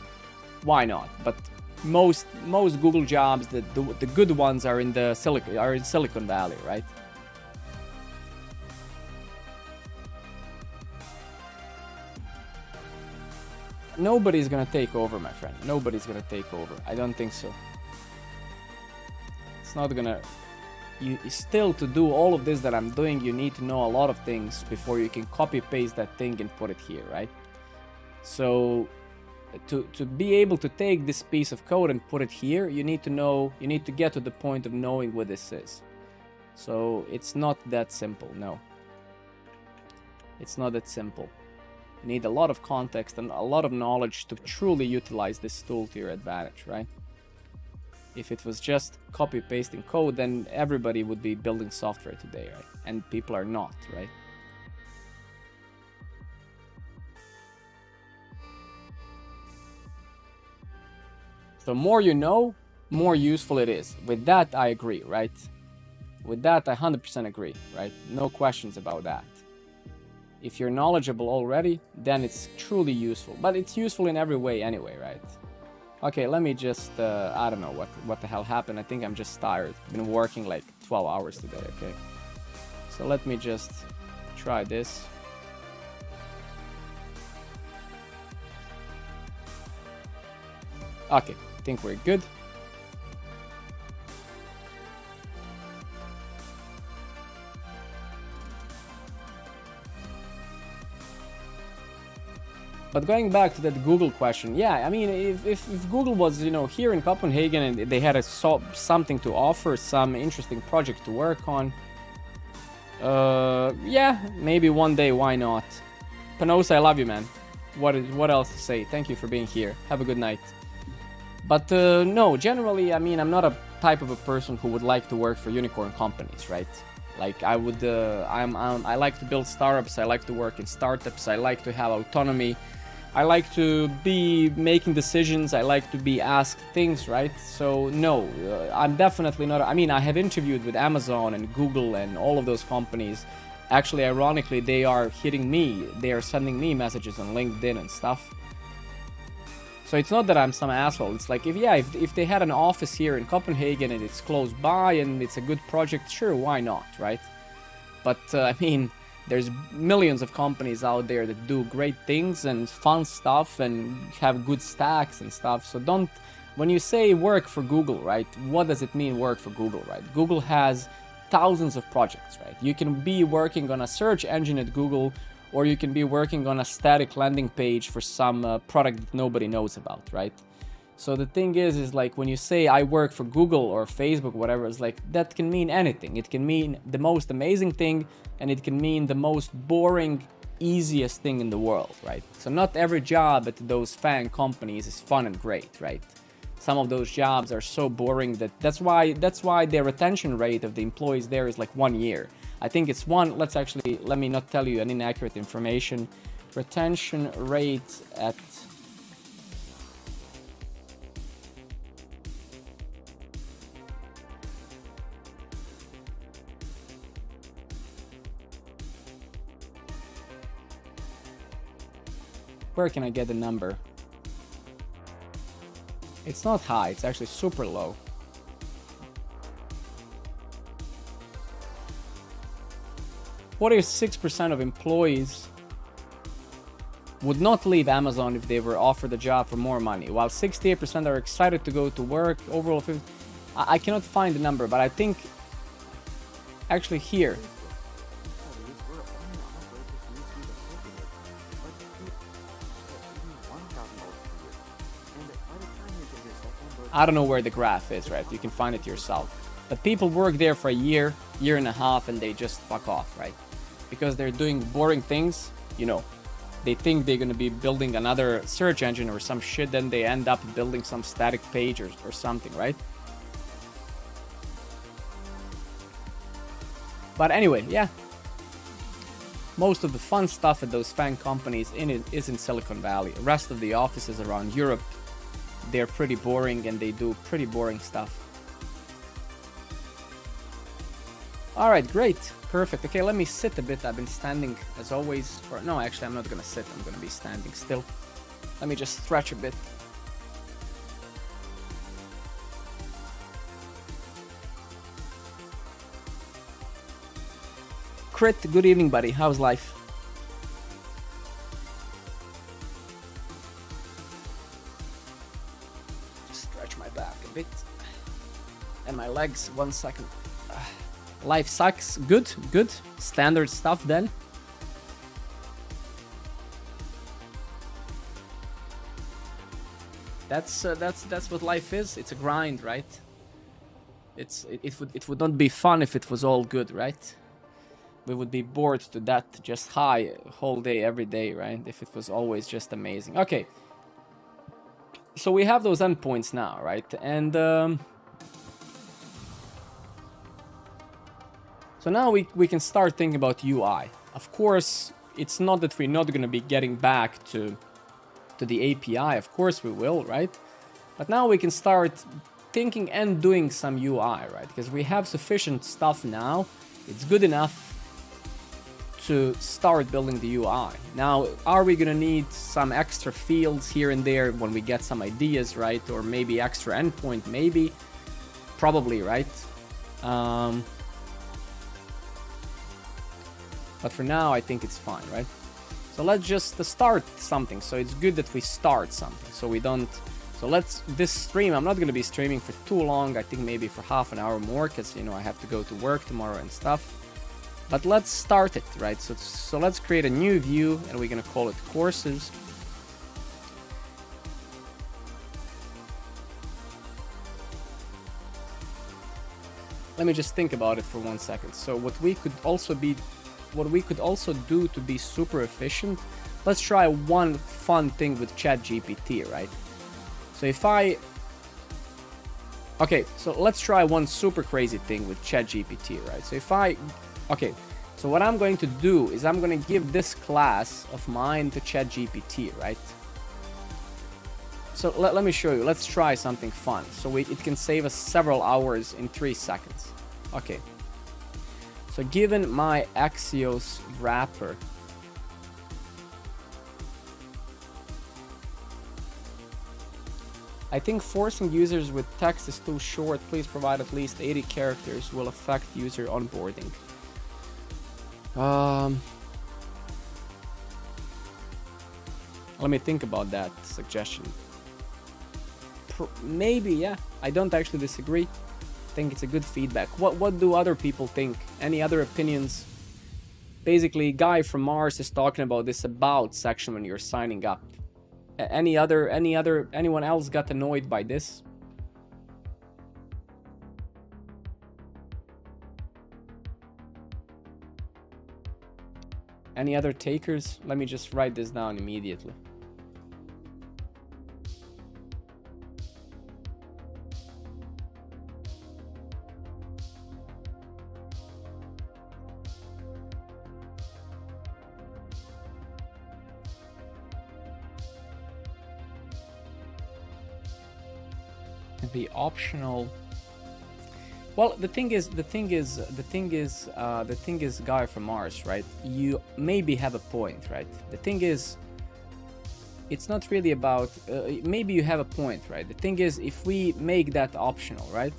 Why not? But most Google jobs, the good ones are in Silicon Valley, right? Nobody's gonna take over, my friend. Nobody's gonna take over. I don't think so. It's not gonna... You still, to do all of this that I'm doing, you need to know a lot of things before you can copy paste that thing and put it here, right? So to be able to take this piece of code and put it here, you need to get to the point of knowing what this is. So it's not that simple, no. It's not that simple. You need a lot of context and a lot of knowledge to truly utilize this tool to your advantage, right? If it was just copy pasting code, then everybody would be building software today, right? And people are not, right? So more you know, more useful it is. With that, I agree, right? With that, I 100% agree, right? No questions about that. If you're knowledgeable already, then it's truly useful. But it's useful in every way anyway, right? Okay, let me just, I don't know what the hell happened. I think I'm just tired. I've been working like 12 hours today, okay? So let me just try this. Okay, I think we're good. But going back to that Google question, yeah, I mean, if Google was, you know, here in Copenhagen and they had something to offer, some interesting project to work on, yeah, maybe one day, why not? Panosa, I love you, man. What else to say? Thank you for being here. Have a good night. But no, generally, I mean, I'm not a type of a person who would like to work for unicorn companies, right? Like I would, I like to build startups. I like to work in startups. I like to have autonomy. I like to be making decisions. I like to be asked things, right? So no, I'm definitely not. I mean, I have interviewed with Amazon and Google and all of those companies. Actually, ironically, they are hitting me. They are sending me messages on LinkedIn and stuff. So it's not that I'm some asshole. It's like, if they had an office here in Copenhagen and it's close by and it's a good project, sure, why not, right? But I mean, there's millions of companies out there that do great things and fun stuff and have good stacks and stuff. So don't, when you say work for Google, right? What does it mean work for Google, right? Google has thousands of projects, right? You can be working on a search engine at Google, or you can be working on a static landing page for some product that nobody knows about, right? So the thing is like when you say I work for Google or Facebook, whatever, it's like that can mean anything. It can mean the most amazing thing, and it can mean the most boring, easiest thing in the world, right? So not every job at those FAANG companies is fun and great, right? Some of those jobs are so boring that's why their retention rate of the employees there is like 1 year. I think it's one. Let me not tell you an inaccurate information. Retention rate at... Where can I get the number? It's not high, it's actually super low. What if 6% of employees would not leave Amazon if they were offered a job for more money, while 68% are excited to go to work. Overall, I cannot find the number, but I think actually here. I don't know where the graph is, right? You can find it yourself. But people work there for a year, year and a half, and they just fuck off, right? Because they're doing boring things, you know. They think they're going to be building another search engine or some shit, then they end up building some static page or something, right? But anyway, yeah. Most of the fun stuff at those FAANG companies is in Silicon Valley. The rest of the offices around Europe, they're pretty boring and they do pretty boring stuff. All right, great. Perfect. Okay, let me sit a bit. I've been standing as always for... No, actually, I'm not going to sit. I'm going to be standing still. Let me just stretch a bit. Crit, good evening, buddy. How's life? Just stretch my back a bit. And my legs. 1 second. Life sucks. Good, good. Standard stuff then. That's what life is. It's a grind, right? It would not be fun if it was all good, right? We would be bored to death, just high whole day, every day, right? If it was always just amazing. Okay. So we have those endpoints now, right? And so now we can start thinking about UI. Of course, it's not that we're not going to be getting back to the API. Of course we will, right? But now we can start thinking and doing some UI, right? Because we have sufficient stuff now. It's good enough to start building the UI. Now, are we gonna need some extra fields here and there when we get some ideas, right? Or maybe extra endpoint, maybe, probably, right? But for now, I think it's fine, right? So let's just start something. So it's good that we start something. So we don't. So this stream, I'm not gonna be streaming for too long. I think maybe for half an hour more, because you know I have to go to work tomorrow and stuff. But let's start it, right? So let's create a new view and we're gonna call it courses. Let me just think about it for 1 second. So what we could also do to be super efficient, let's try one fun thing with ChatGPT, right? So okay, so let's try one super crazy thing with ChatGPT, right? So okay, so what I'm going to do is I'm going to give this class of mine to ChatGPT, right? So let me show you. Let's try something fun. So it can save us several hours in 3 seconds. Okay. So given my Axios wrapper, I think forcing users with text is too short. Please provide at least 80 characters will affect user onboarding. Let me think about that suggestion. Maybe, yeah. I don't actually disagree. I think it's a good feedback. What do other people think? Any other opinions? Basically, Guy from Mars is talking about this about section when you're signing up. Anyone else got annoyed by this? Any other takers? Let me just write this down immediately. The optional. Well, the thing is, Guy from Mars, right? You maybe have a point, right? The thing is, it's not really about. Maybe you have a point, right? The thing is, if we make that optional, right?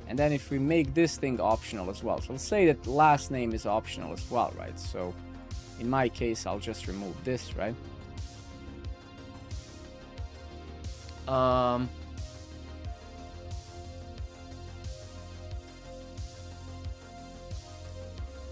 And then if we make this thing optional as well. So let's say that last name is optional as well, right? So in my case, I'll just remove this, right?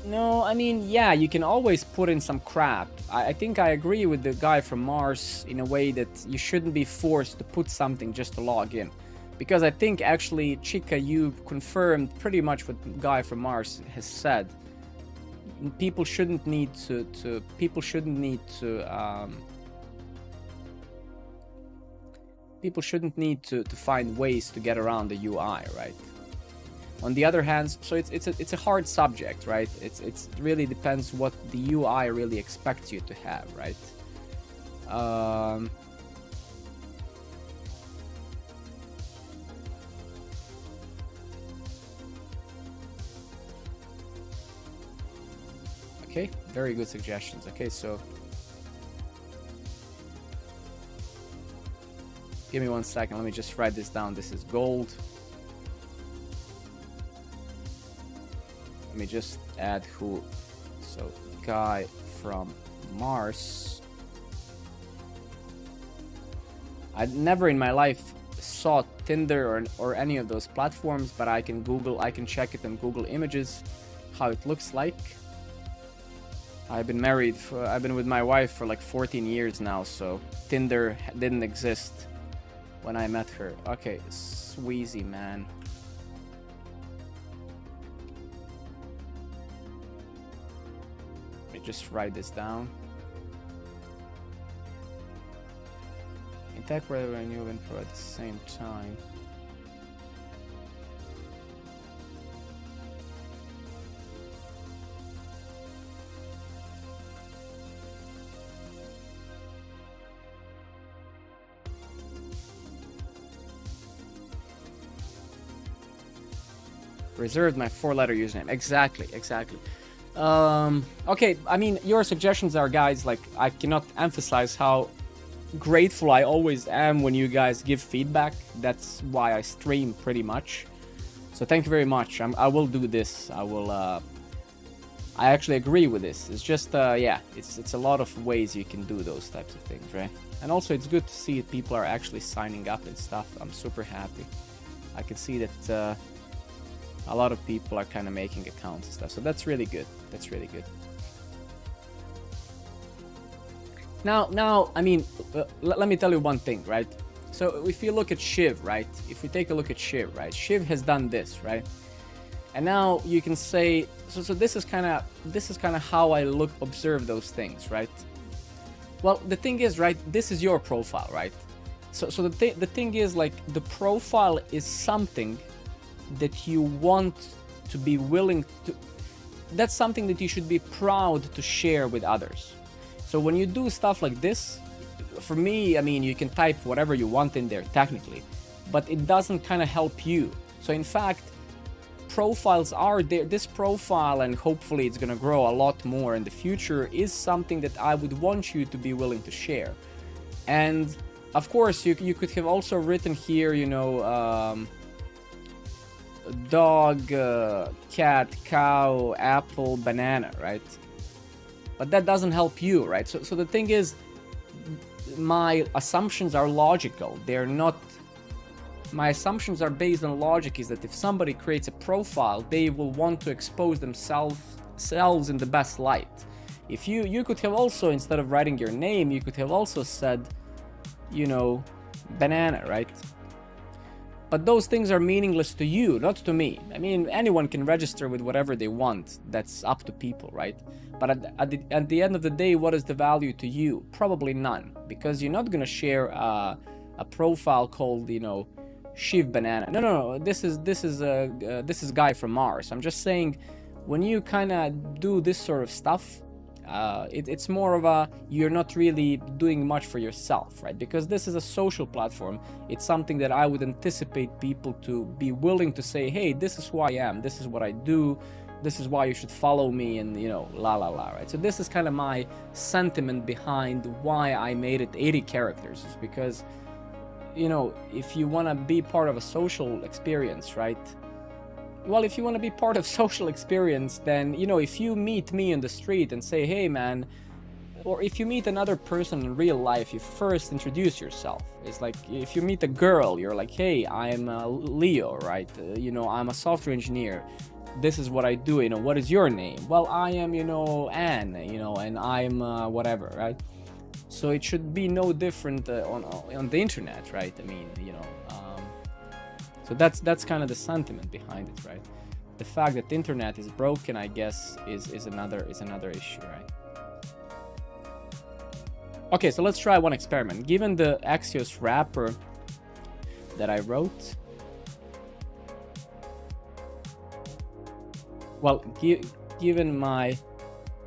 No, I mean, yeah, you can always put in some crap. I think I agree with the guy from Mars in a way that you shouldn't be forced to put something just to log in. Because I think actually, Chica, you confirmed pretty much what the guy from Mars has said. People shouldn't need to people shouldn't need to find ways to get around the UI, right? On the other hand, so it's a hard subject, right? It really depends what the UI really expects you to have, right? Okay, very good suggestions. Okay, so give me 1 second. Let me just write this down. This is gold. Let me just add who. So, guy from Mars. I never in my life saw Tinder or any of those platforms, but I can check it on Google Images, how it looks like. I've been with my wife for like 14 years now, so Tinder didn't exist when I met her. Okay, Sweezy, man. Let me just write this down. Attack wherever and new info at the same time. Reserved my 4-letter username. Exactly. Okay, I mean, your suggestions are, guys, like, I cannot emphasize how grateful I always am when you guys give feedback. That's why I stream pretty much. So thank you very much. I will do this. I actually agree with this. It's just, yeah, it's a lot of ways you can do those types of things, right? And also, it's good to see people are actually signing up and stuff. I'm super happy. I can see that a lot of people are kind of making accounts and stuff. So that's really good. That's really good. Now, I mean, let me tell you one thing, right? So if you look at Shiv, right? If we take a look at Shiv, right? Shiv has done this, right? And now you can say, so this is kind of how I observe those things, right? Well, the thing is, right? This is your profile, right? So the thing is, like, the profile is something that you want to be willing to. That's something that you should be proud to share with others. So when you do stuff like this, for me, I mean, you can type whatever you want in there technically, but it doesn't kind of help you. So in fact, profiles are there. This profile, and hopefully it's going to grow a lot more in the future, is something that I would want you to be willing to share. And of course, you could have also written here, you know, dog, cat, cow, apple, banana, right? But that doesn't help you, right? So the thing is, my assumptions are logical. They're not. My assumptions are based on logic. Is that if somebody creates a profile, they will want to expose themselves in the best light. If you could have also, instead of writing your name, you could have also said, you know, banana, right? But those things are meaningless to you, not to me. I mean, anyone can register with whatever they want. That's up to people, right? But at the end of the day, what is the value to you? Probably none, because you're not gonna share a profile called, you know, Shiv Banana. No. This is guy from Mars. I'm just saying, when you kind of do this sort of stuff, it's more of a, you're not really doing much for yourself, right? Because this is a social platform. It's something that I would anticipate people to be willing to say, hey, this is who I am, this is what I do, this is why you should follow me, and, you know, right? So this is kind of my sentiment behind why I made it 80 characters, is because, you know, if you want to be part of a social experience, right? Well, if you want to be part of social experience, then, you know, if you meet me in the street and say, hey man, or if you meet another person in real life, you first introduce yourself. It's like if you meet a girl, you're like, hey, I'm Leo, right? You know, I'm a software engineer. This is what I do. You know, what is your name? Well, I am, you know, Anne, you know, and I'm whatever, right? So it should be no different on the internet, right? I mean, you know, so that's kind of the sentiment behind it, right? The fact that the internet is broken, I guess, is another issue, right? Okay, so let's try one experiment. Given the Axios wrapper that I wrote, well, given my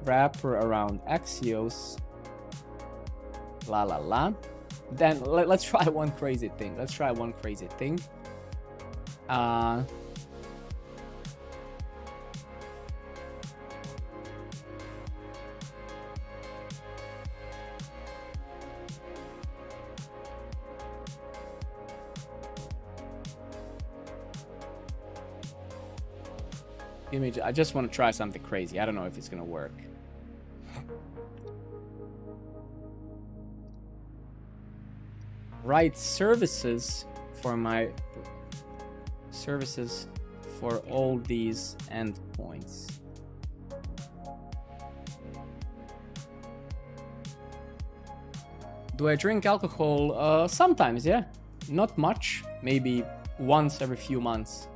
wrapper around Axios, then let's try one crazy thing. Let's try one crazy thing. I just want to try something crazy. I don't know if it's gonna work. Write services for my services for all these endpoints. Do I drink alcohol? Sometimes, yeah. Not much. Maybe once every few months.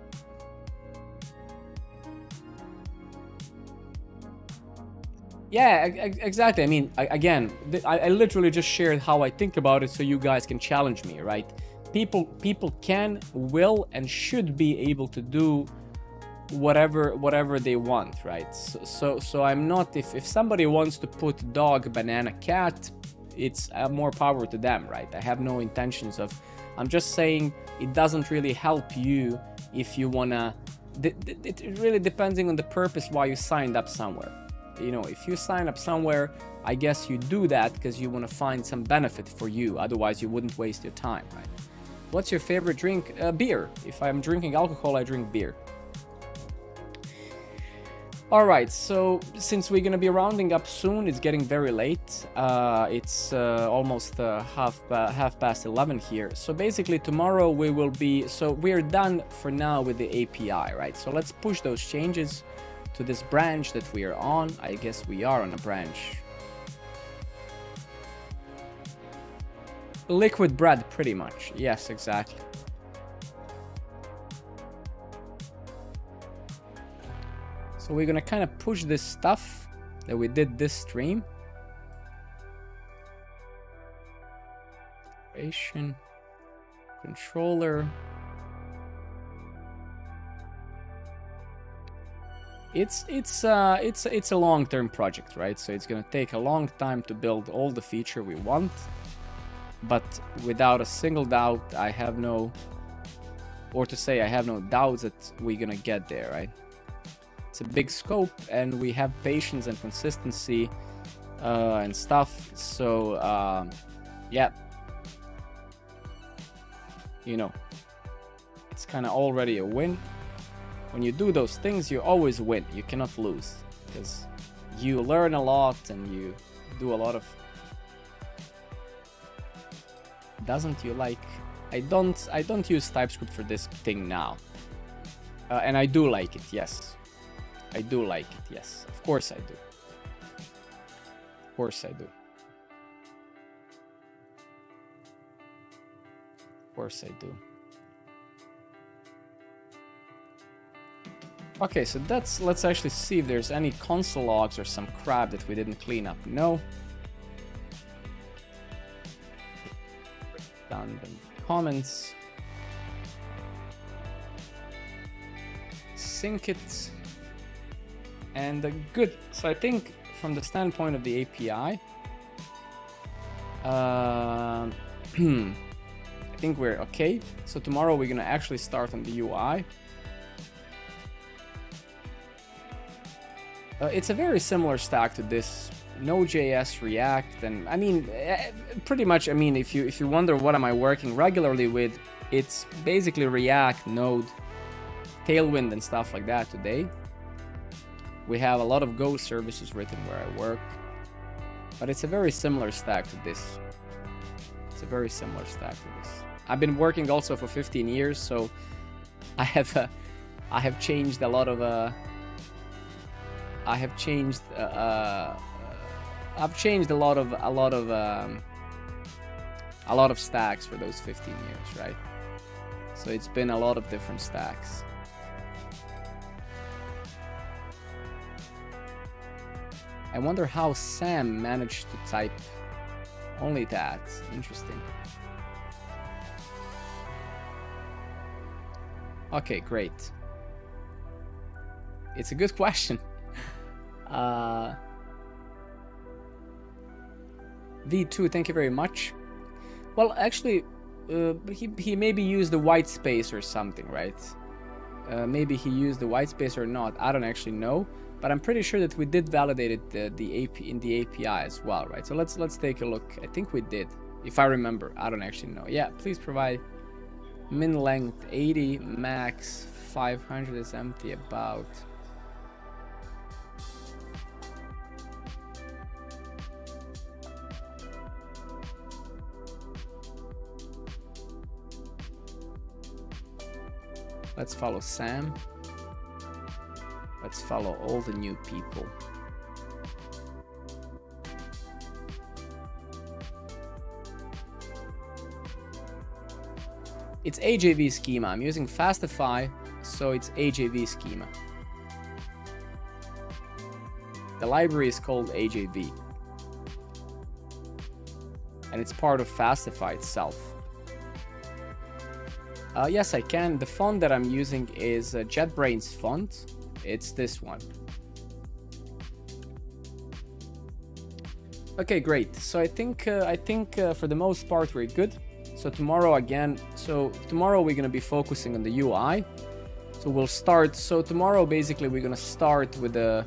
Yeah, exactly. I mean, again, I literally just shared how I think about it so you guys can challenge me, right? People can, will, and should be able to do whatever they want, right? So I'm not, if somebody wants to put dog, banana, cat, it's more power to them, right? I have no intentions of, I'm just saying it doesn't really help you if you wanna, it really depending on the purpose why you signed up somewhere. You know, if you sign up somewhere, I guess you do that because you want to find some benefit for you. Otherwise, you wouldn't waste your time, right? What's your favorite drink? Beer. If I'm drinking alcohol, I drink beer. All right, so since we're going to be rounding up soon, it's getting very late. It's almost half past 11 here. So basically tomorrow we will be, so we're done for now with the API, right? So let's push those changes to this branch that we are on. I guess we are on a branch. Liquid bread, pretty much. Yes, exactly. So we're gonna kind of push this stuff that we did this stream. Creation, controller. It's a long-term project, right? So it's gonna take a long time to build all the feature we want, but without a single doubt, I have no doubts that we're gonna get there, right? It's a big scope, and we have patience and consistency and stuff. So yeah, you know, it's kind of already a win. When you do those things, you always win. You cannot lose because you learn a lot and you do a lot of. Doesn't you like? I don't use TypeScript for this thing now, and I do like it. Yes, I do like it. Yes, of course I do. Of course I do. Of course I do. Okay, so let's actually see if there's any console logs or some crap that we didn't clean up. No. Redundant comments. Sync it. And good. So I think from the standpoint of the API, I think we're okay. So tomorrow we're gonna actually start on the UI. It's a very similar stack to this Node.js, React, and I mean, pretty much. I mean, if you wonder what am I working regularly with, it's basically React, Node, Tailwind, and stuff like that today. We have a lot of Go services written where I work. But it's a very similar stack to this. It's a very similar stack to this. I've been working also for 15 years, so I have changed a lot of I've changed a lot of stacks for those 15 years, right? So it's been a lot of different stacks. I wonder how Sam managed to type only that. Interesting. Okay, great. It's a good question. V2, thank you very much. Well, actually, he maybe used the white space or something, right? Maybe he used the white space or not. I don't actually know, but I'm pretty sure that we did validate it in the API as well, right? So let's take a look. I think we did, if I remember. I don't actually know. Yeah, please provide min length 80, max 500 is empty about. Let's follow Sam. Let's follow all the new people. It's AJV schema. I'm using Fastify, so it's AJV schema. The library is called AJV. And it's part of Fastify itself. Yes, I can. The font that I'm using is JetBrains font. It's this one. Okay, great. So I think for the most part we're good. So tomorrow again. So tomorrow we're gonna be focusing on the UI. So we'll start. So tomorrow basically we're gonna start with the.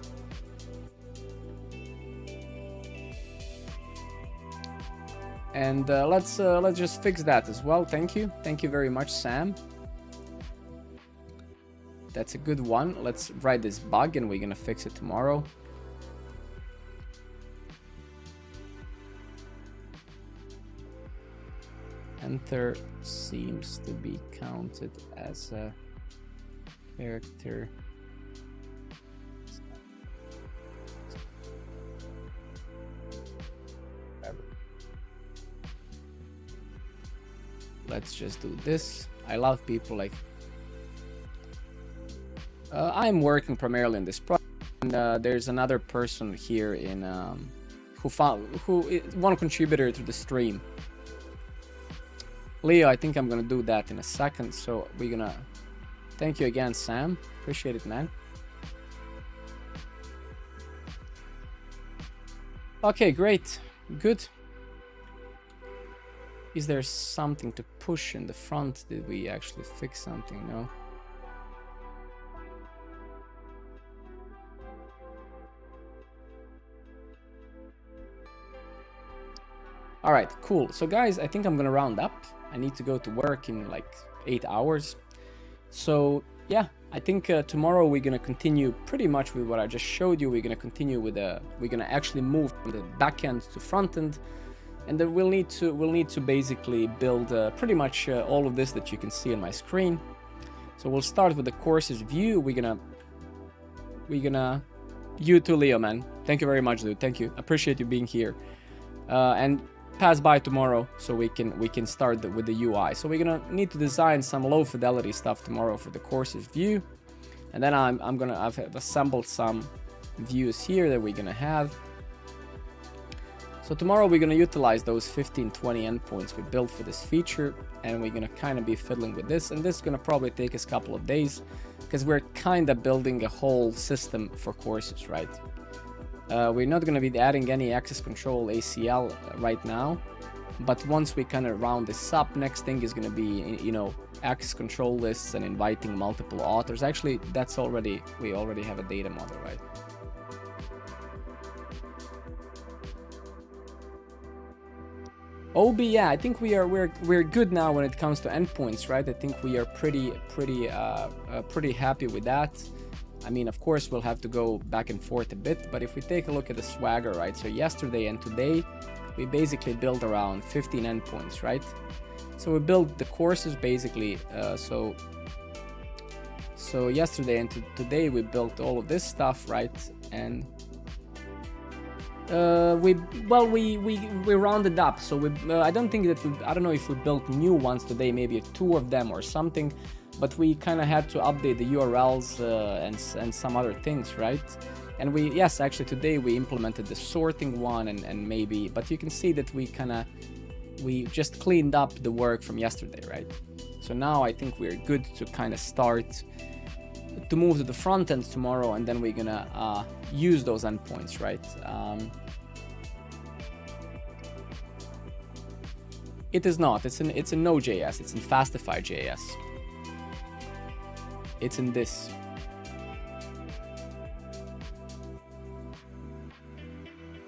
And let's just fix that as well. Thank you very much, Sam. That's a good one. Let's write this bug and we're gonna fix it tomorrow. Enter seems to be counted as a character. Let's just do this. I love people like. I'm working primarily in this project, and there's another person here in who is one contributor to the stream. Leo, I think I'm gonna do that in a second. So we're gonna. Thank you again, Sam. Appreciate it, man. Okay, great, good. Is there something to push in the front? Did we actually fix something? No. All right, cool. So guys, I think I'm gonna round up. I need to go to work in like 8 hours. So yeah, I think tomorrow we're gonna continue pretty much with what I just showed you. We're gonna continue with we're gonna actually move from the back end to front end. And then we'll need to basically build pretty much all of this that you can see on my screen. So we'll start with the courses view. We're gonna you too, Leo, man. Thank you very much, dude. Thank you. Appreciate you being here. And pass by tomorrow so we can start with the UI. So we're gonna need to design some low fidelity stuff tomorrow for the courses view. And then I've assembled some views here that we're gonna have. So tomorrow we're going to utilize those 15-20 endpoints we built for this feature, and we're going to kind of be fiddling with this, and this is going to probably take us a couple of days because we're kind of building a whole system for courses, right? We're not going to be adding any access control ACL right now, but once we kind of round this up, next thing is going to be, you know, access control lists and inviting multiple authors. Actually, we already have a data model, right? OB, yeah, I think we're good now when it comes to endpoints, right? I think we are pretty happy with that. I mean, of course, we'll have to go back and forth a bit, but if we take a look at the Swagger, right? So yesterday and today, we basically built around 15 endpoints, right? So we built the courses basically, so yesterday and today we built all of this stuff, right? And we rounded up, so I don't think that I don't know if we built new ones today, maybe 2 of them or something, but we kind of had to update the URLs and some other things, right? And yes, actually today we implemented the sorting one and maybe, but you can see that we just cleaned up the work from yesterday, right? So now I think we're good to kind of start to move to the front end tomorrow, and then we're gonna use those endpoints, right? It is not. It's in Node.js. It's in Fastify.js. It's in this.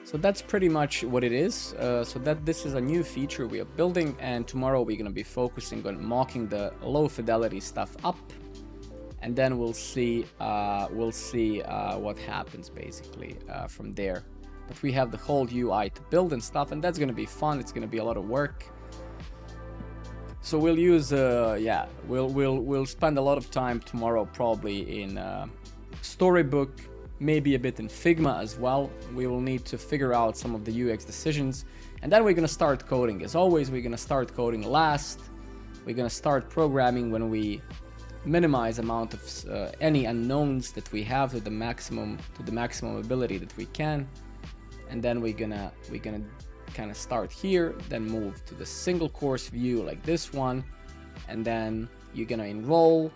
So that's pretty much what it is. So this is a new feature we are building, and tomorrow we're gonna be focusing on mocking the low fidelity stuff up, and then we'll see what happens basically from there. But we have the whole UI to build and stuff, and that's gonna be fun. It's gonna be a lot of work. So we'll use we'll spend a lot of time tomorrow probably in Storybook, maybe a bit in Figma as well. We will need to figure out some of the UX decisions, and then we're gonna start coding. As always, we're gonna start coding last. We're gonna start programming when we minimize amount of any unknowns that we have to the maximum ability that we can, and then we're gonna kind of start here, then move to the single course view like this one, and then you're gonna enroll,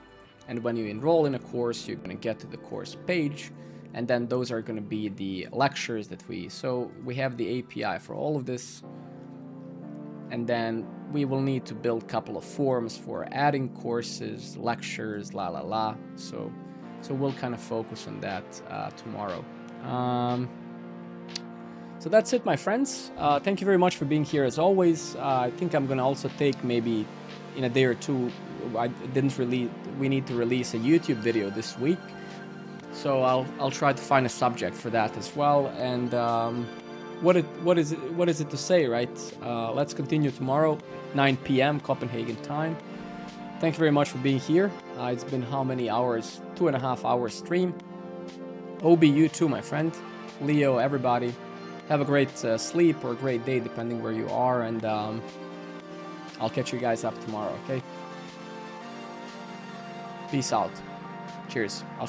and when you enroll in a course, you're gonna get to the course page, and then those are gonna be the lectures that so we have the API for all of this, and then we will need to build a couple of forms for adding courses, lectures, so we'll kind of focus on that tomorrow. So that's it, my friends. Thank you very much for being here as always. I think I'm gonna also take maybe in a day or two. We need to release a YouTube video this week, so I'll try to find a subject for that as well. And what is it to say, right? Let's continue tomorrow, 9 p.m. Copenhagen time. Thank you very much for being here. It's been how many hours? 2.5 hours stream. Obi, you too, my friend. Leo, everybody. Have a great sleep or a great day, depending where you are, and I'll catch you guys up tomorrow, okay? Peace out. Cheers. I'll see you.